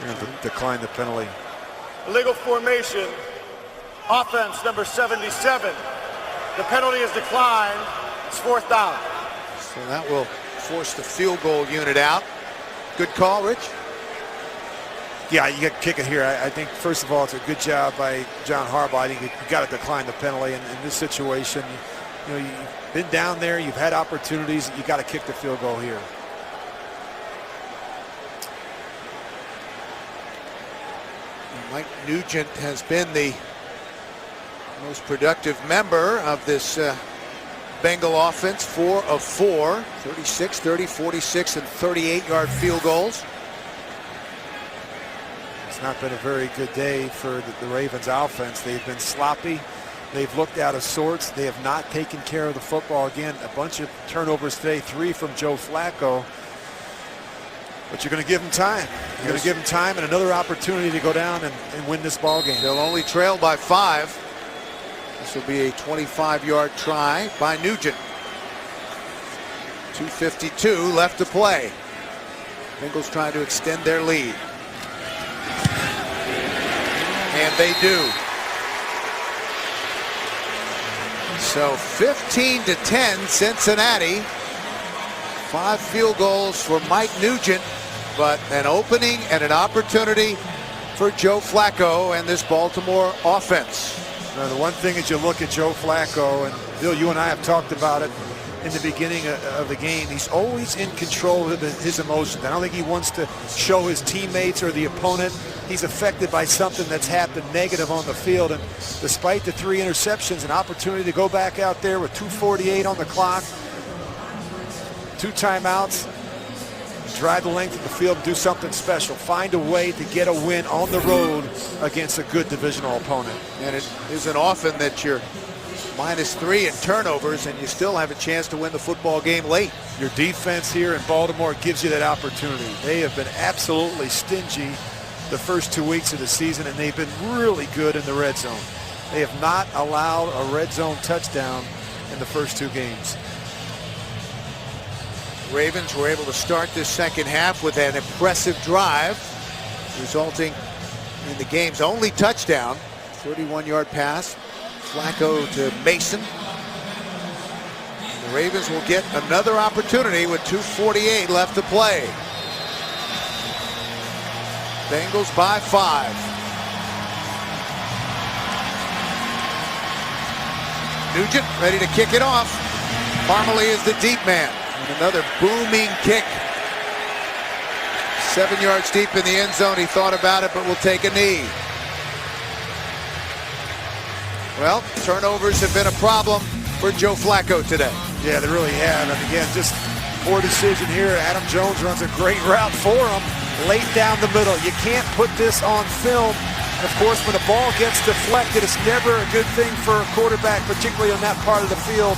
They're going to decline the penalty. Illegal formation, offense number 77. The penalty is declined. It's 4th down. So that will force the field goal unit out. Good call, Rich. Yeah, you got to kick it here. I think, first of all, it's a good job by John Harbaugh. I think you got to decline the penalty in this situation. You know, you've been down there. You've had opportunities. You got to kick the field goal here. Mike Nugent has been the most productive member of this Bengal offense. 4 of 4, 36, 30, 46, and 38-yard field goals. It's not been a very good day for the Ravens offense. They've been sloppy. They've looked out of sorts. They have not taken care of the football. Again, a bunch of turnovers today, 3 from Joe Flacco. But you're going to give them time. You're going to give them time and another opportunity to go down and win this ball game. They'll only trail by 5. This will be a 25-yard try by Nugent. 2:52 left to play. Bengals trying to extend their lead. And they do. So 15-10 Cincinnati. 5 field goals for Mike Nugent, but an opening and an opportunity for Joe Flacco and this Baltimore offense. Now, the one thing is you look at Joe Flacco, and Bill, you and I have talked about it in the beginning of the game. He's always in control of his emotions. I don't think he wants to show his teammates or the opponent he's affected by something that's happened negative on the field. And despite the 3 interceptions, an opportunity to go back out there with 2:48 on the clock, 2 timeouts, drive the length of the field, do something special, find a way to get a win on the road against a good divisional opponent. And it isn't often that you're -3 in turnovers and you still have a chance to win the football game late. Your defense here in Baltimore gives you that opportunity. They have been absolutely stingy the first 2 weeks of the season, and they've been really good in the red zone. They have not allowed a red zone touchdown in the first 2 games. Ravens were able to start this second half with an impressive drive, resulting in the game's only touchdown. 31-yard pass. Flacco to Mason. And the Ravens will get another opportunity with 2:48 left to play. Bengals by 5. Nugent ready to kick it off. Parmalee is the deep man. And another booming kick. 7 yards deep in the end zone. He thought about it, but will take a knee. Well, turnovers have been a problem for Joe Flacco today. Yeah, they really have. And again, just poor decision here. Adam Jones runs a great route for him, late down the middle. You can't put this on film. And of course, when the ball gets deflected, it's never a good thing for a quarterback, particularly on that part of the field.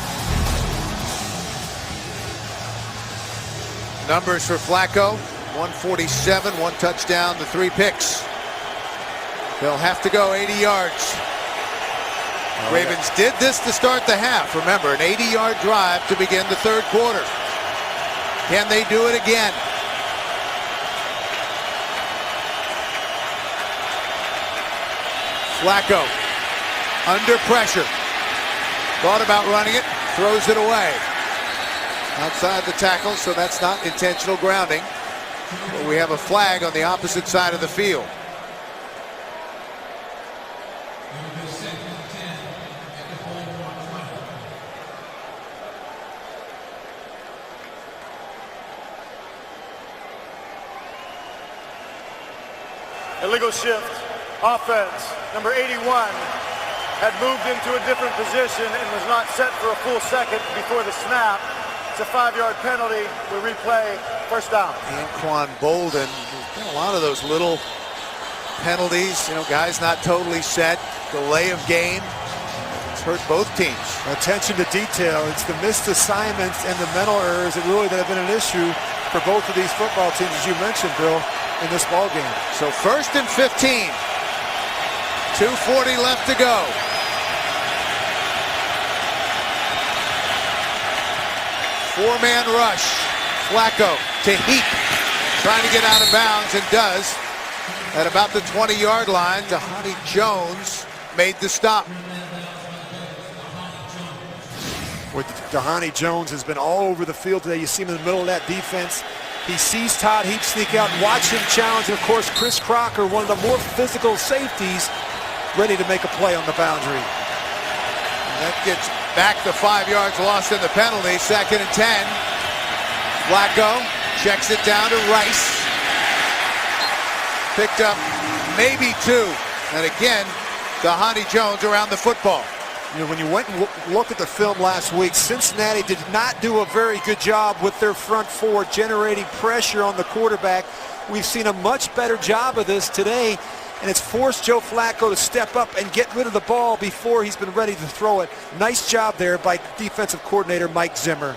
Numbers for Flacco, 147, 1 touchdown, the 3 picks. They'll have to go 80 yards. Ravens did this to start the half. Remember, an 80-yard drive to begin the third quarter. Can they do it again? Flacco under pressure. Thought about running it, throws it away. Outside the tackle, so that's not intentional grounding. But we have a flag on the opposite side of the field. Illegal shift. Offense, number 81, had moved into a different position and was not set for a full second before the snap. It's a 5-yard penalty. We replay, first down. Anquan Bolden, there's been a lot of those little penalties, guys not totally set, delay of game. It's hurt both teams. Attention to detail. It's the missed assignments and the mental errors that really have been an issue for both of these football teams, as you mentioned, Bill, in this ball game. So 1st and 15. 2:40 left to go. Four-man rush. Flacco to Heap. Trying to get out of bounds and does. At about the 20-yard line, Tahani Jones made the stop. With Tahani Jones has been all over the field today. You see him in the middle of that defense. He sees Todd Heap sneak out and watch him challenge. And of course, Chris Crocker, one of the more physical safeties, ready to make a play on the boundary. And that gets back the 5 yards lost in the penalty. 2nd and 10. Flacco checks it down to Rice. Picked up maybe 2. And again, Tahani Jones around the football. When you went and looked at the film last week, Cincinnati did not do a very good job with their front four generating pressure on the quarterback. We've seen a much better job of this today, and it's forced Joe Flacco to step up and get rid of the ball before he's been ready to throw it. Nice job there by defensive coordinator Mike Zimmer.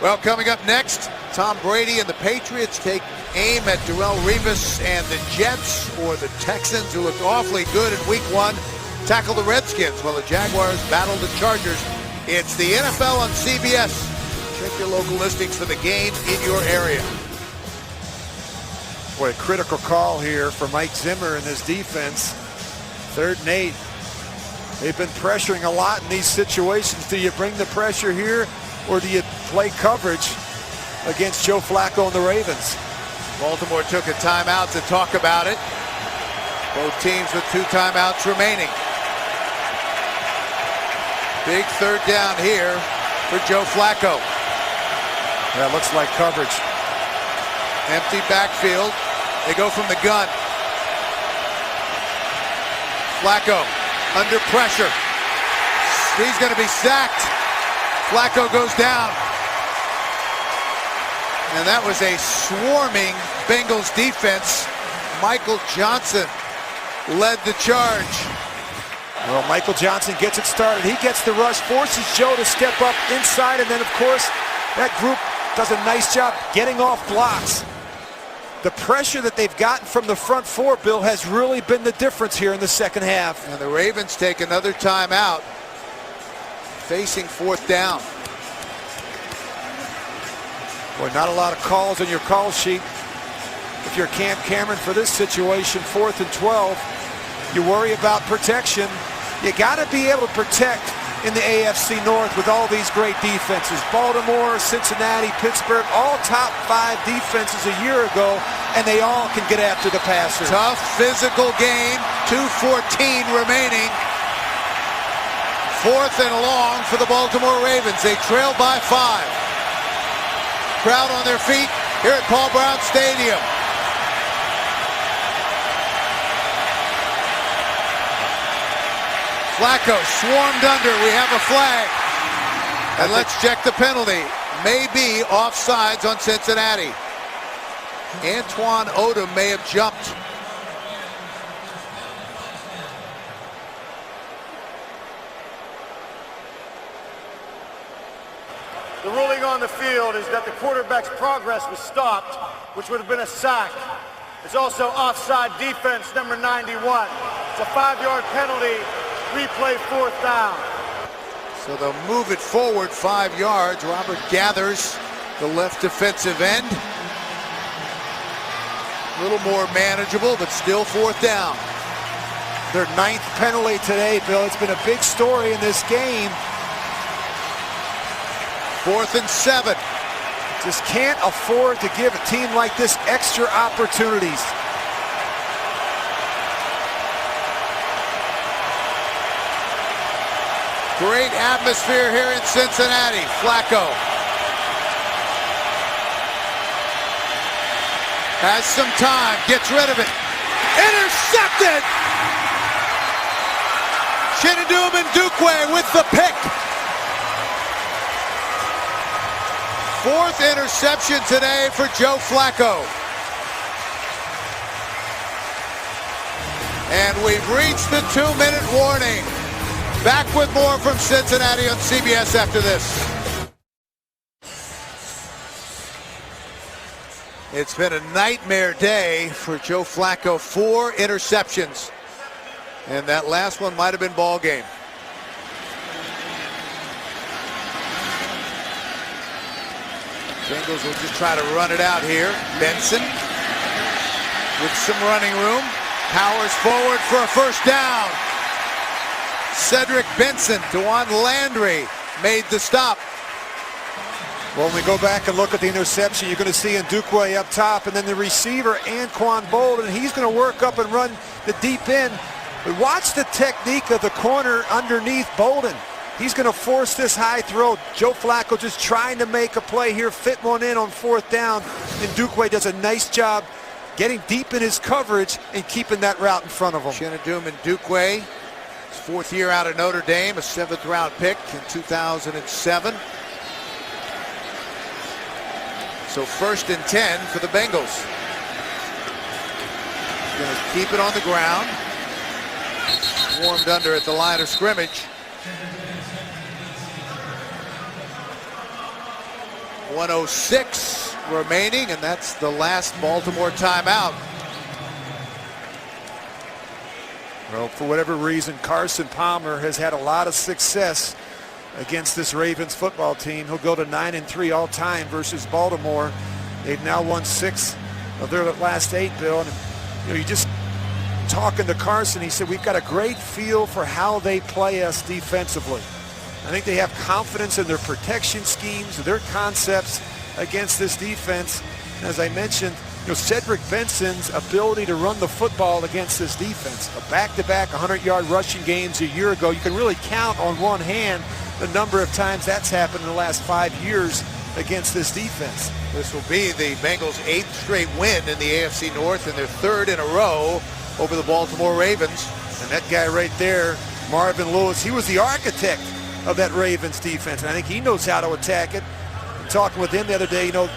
Well, coming up next, Tom Brady and the Patriots take aim at Darrelle Revis and the Jets, or the Texans, who looked awfully good in Week 1, tackle the Redskins while the Jaguars battle the Chargers. It's the NFL on CBS. Check your local listings for the game in your area. Boy, a critical call here for Mike Zimmer and his defense. 3rd and 8. They've been pressuring a lot in these situations. Do you bring the pressure here, or do you play coverage against Joe Flacco and the Ravens? Baltimore took a timeout to talk about it. Both teams with 2 timeouts remaining. Big 3rd down here for Joe Flacco. Yeah, looks like coverage. Empty backfield. They go from the gun. Flacco under pressure. He's going to be sacked. Flacco goes down. And that was a swarming Bengals defense. Michael Johnson led the charge. Well, Michael Johnson gets it started. He gets the rush, forces Joe to step up inside, and then, of course, that group does a nice job getting off blocks. the pressure that they've gotten from the front four, Bill, has really been the difference here in the second half. And the Ravens take another timeout, facing fourth down. Boy, not a lot of calls on your call sheet. If you're Cam Cameron for this situation, 4th and 12, you worry about protection. You got to be able to protect in the AFC North with all these great defenses. Baltimore, Cincinnati, Pittsburgh, all top 5 defenses a year ago, and they all can get after the passer. Tough physical game, 2:14 remaining. 4th and long for the Baltimore Ravens. They trail by 5. Crowd on their feet here at Paul Brown Stadium. Flacco swarmed under. We have a flag. And let's check the penalty. Maybe offsides on Cincinnati. Antoine Odom may have jumped. The ruling on the field is that the quarterback's progress was stopped, which would have been a sack. It's also offside defense, number 91. It's a 5-yard penalty. Replay 4th down. So they'll move it forward 5 yards. Robert Gathers, the left defensive end. A little more manageable, but still 4th down. Their 9th penalty today, Bill. It's been a big story in this game. 4th and 7. Just can't afford to give a team like this extra opportunities. Great atmosphere here in Cincinnati. Flacco has some time, gets rid of it. Intercepted! Shinadum Ndukwe with the pick. 4th interception today for Joe Flacco. And we've reached the 2-minute warning. Back with more from Cincinnati on CBS after this. It's been a nightmare day for Joe Flacco. 4 interceptions. And that last one might have been ball game. Bengals will just try to run it out here. Benson with some running room. Powers forward for a first down. Cedric Benson, Dewan Landry made the stop. Well, when we go back and look at the interception, you're going to see Ndukwe up top, and then the receiver, Anquan Bolden, he's going to work up and run the deep end. But watch the technique of the corner underneath Bolden. He's going to force this high throw. Joe Flacco just trying to make a play here, fit one in on 4th down. And Ndukwe does a nice job getting deep in his coverage and keeping that route in front of him. Shinadum Ndukwe, his 4th year out of Notre Dame, a 7th round pick in 2007. So 1st and 10 for the Bengals. Going to keep it on the ground. Warmed under at the line of scrimmage. 1:06 remaining, and that's the last Baltimore timeout. Well, for whatever reason, Carson Palmer has had a lot of success against this Ravens football team. He'll go to 9-3 all time versus Baltimore. They've now won 6 of their last 8, Bill. And, you know, you just talking to Carson, he said, we've got a great feel for how they play us defensively. I think they have confidence in their protection schemes, their concepts against this defense. And as I mentioned, you know, Cedric Benson's ability to run the football against this defense. A back-to-back 100-yard rushing games a year ago. You can really count on one hand the number of times that's happened in the last 5 years against this defense. This will be the Bengals' 8th straight win in the AFC North and their 3rd in a row over the Baltimore Ravens. And that guy right there, Marvin Lewis, he was the architect of that Ravens defense, and I think he knows how to attack it. And talking with him the other day, you know,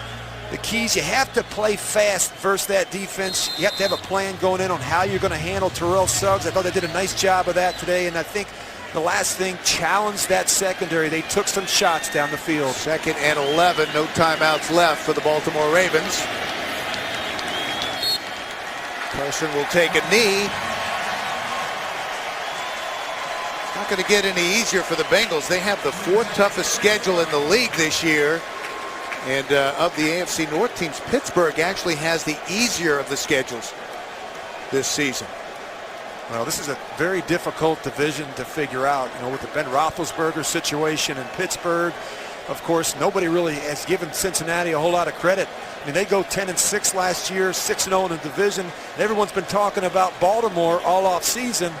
the keys, you have to play fast versus that defense. You have to have a plan going in on how you're going to handle Terrell Suggs. I thought they did a nice job of that today, and I think the last thing, challenged that secondary. They took some shots down the field. 2nd and 11, no timeouts left for the Baltimore Ravens. Person will take a knee. Not going to get any easier for the Bengals. They have the 4th toughest schedule in the league this year. And of the AFC North teams, Pittsburgh actually has the easier of the schedules this season. Well, this is a very difficult division to figure out. You know, with the Ben Roethlisberger situation in Pittsburgh, of course, nobody really has given Cincinnati a whole lot of credit. I mean, they go 10-6 last year, 6-0 in the division. And everyone's been talking about Baltimore all off season.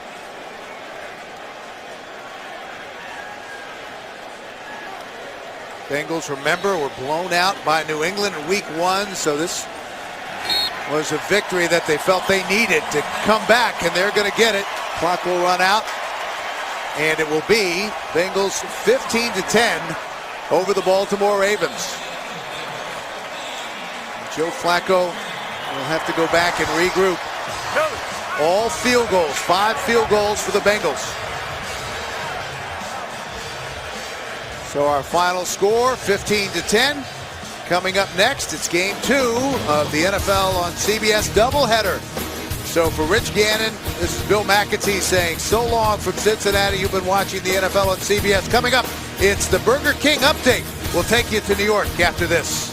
Bengals, remember, were blown out by New England in week 1, so this was a victory that they felt they needed to come back, and they're going to get it. Clock will run out, and it will be Bengals 15-10 over the Baltimore Ravens. Joe Flacco will have to go back and regroup. All field goals, 5 field goals for the Bengals. So our final score, 15-10. Coming up next, it's game 2 of the NFL on CBS doubleheader. So for Rich Gannon, this is Bill McAtee saying so long from Cincinnati. You've been watching the NFL on CBS. Coming up, it's the Burger King update. We'll take you to New York after this.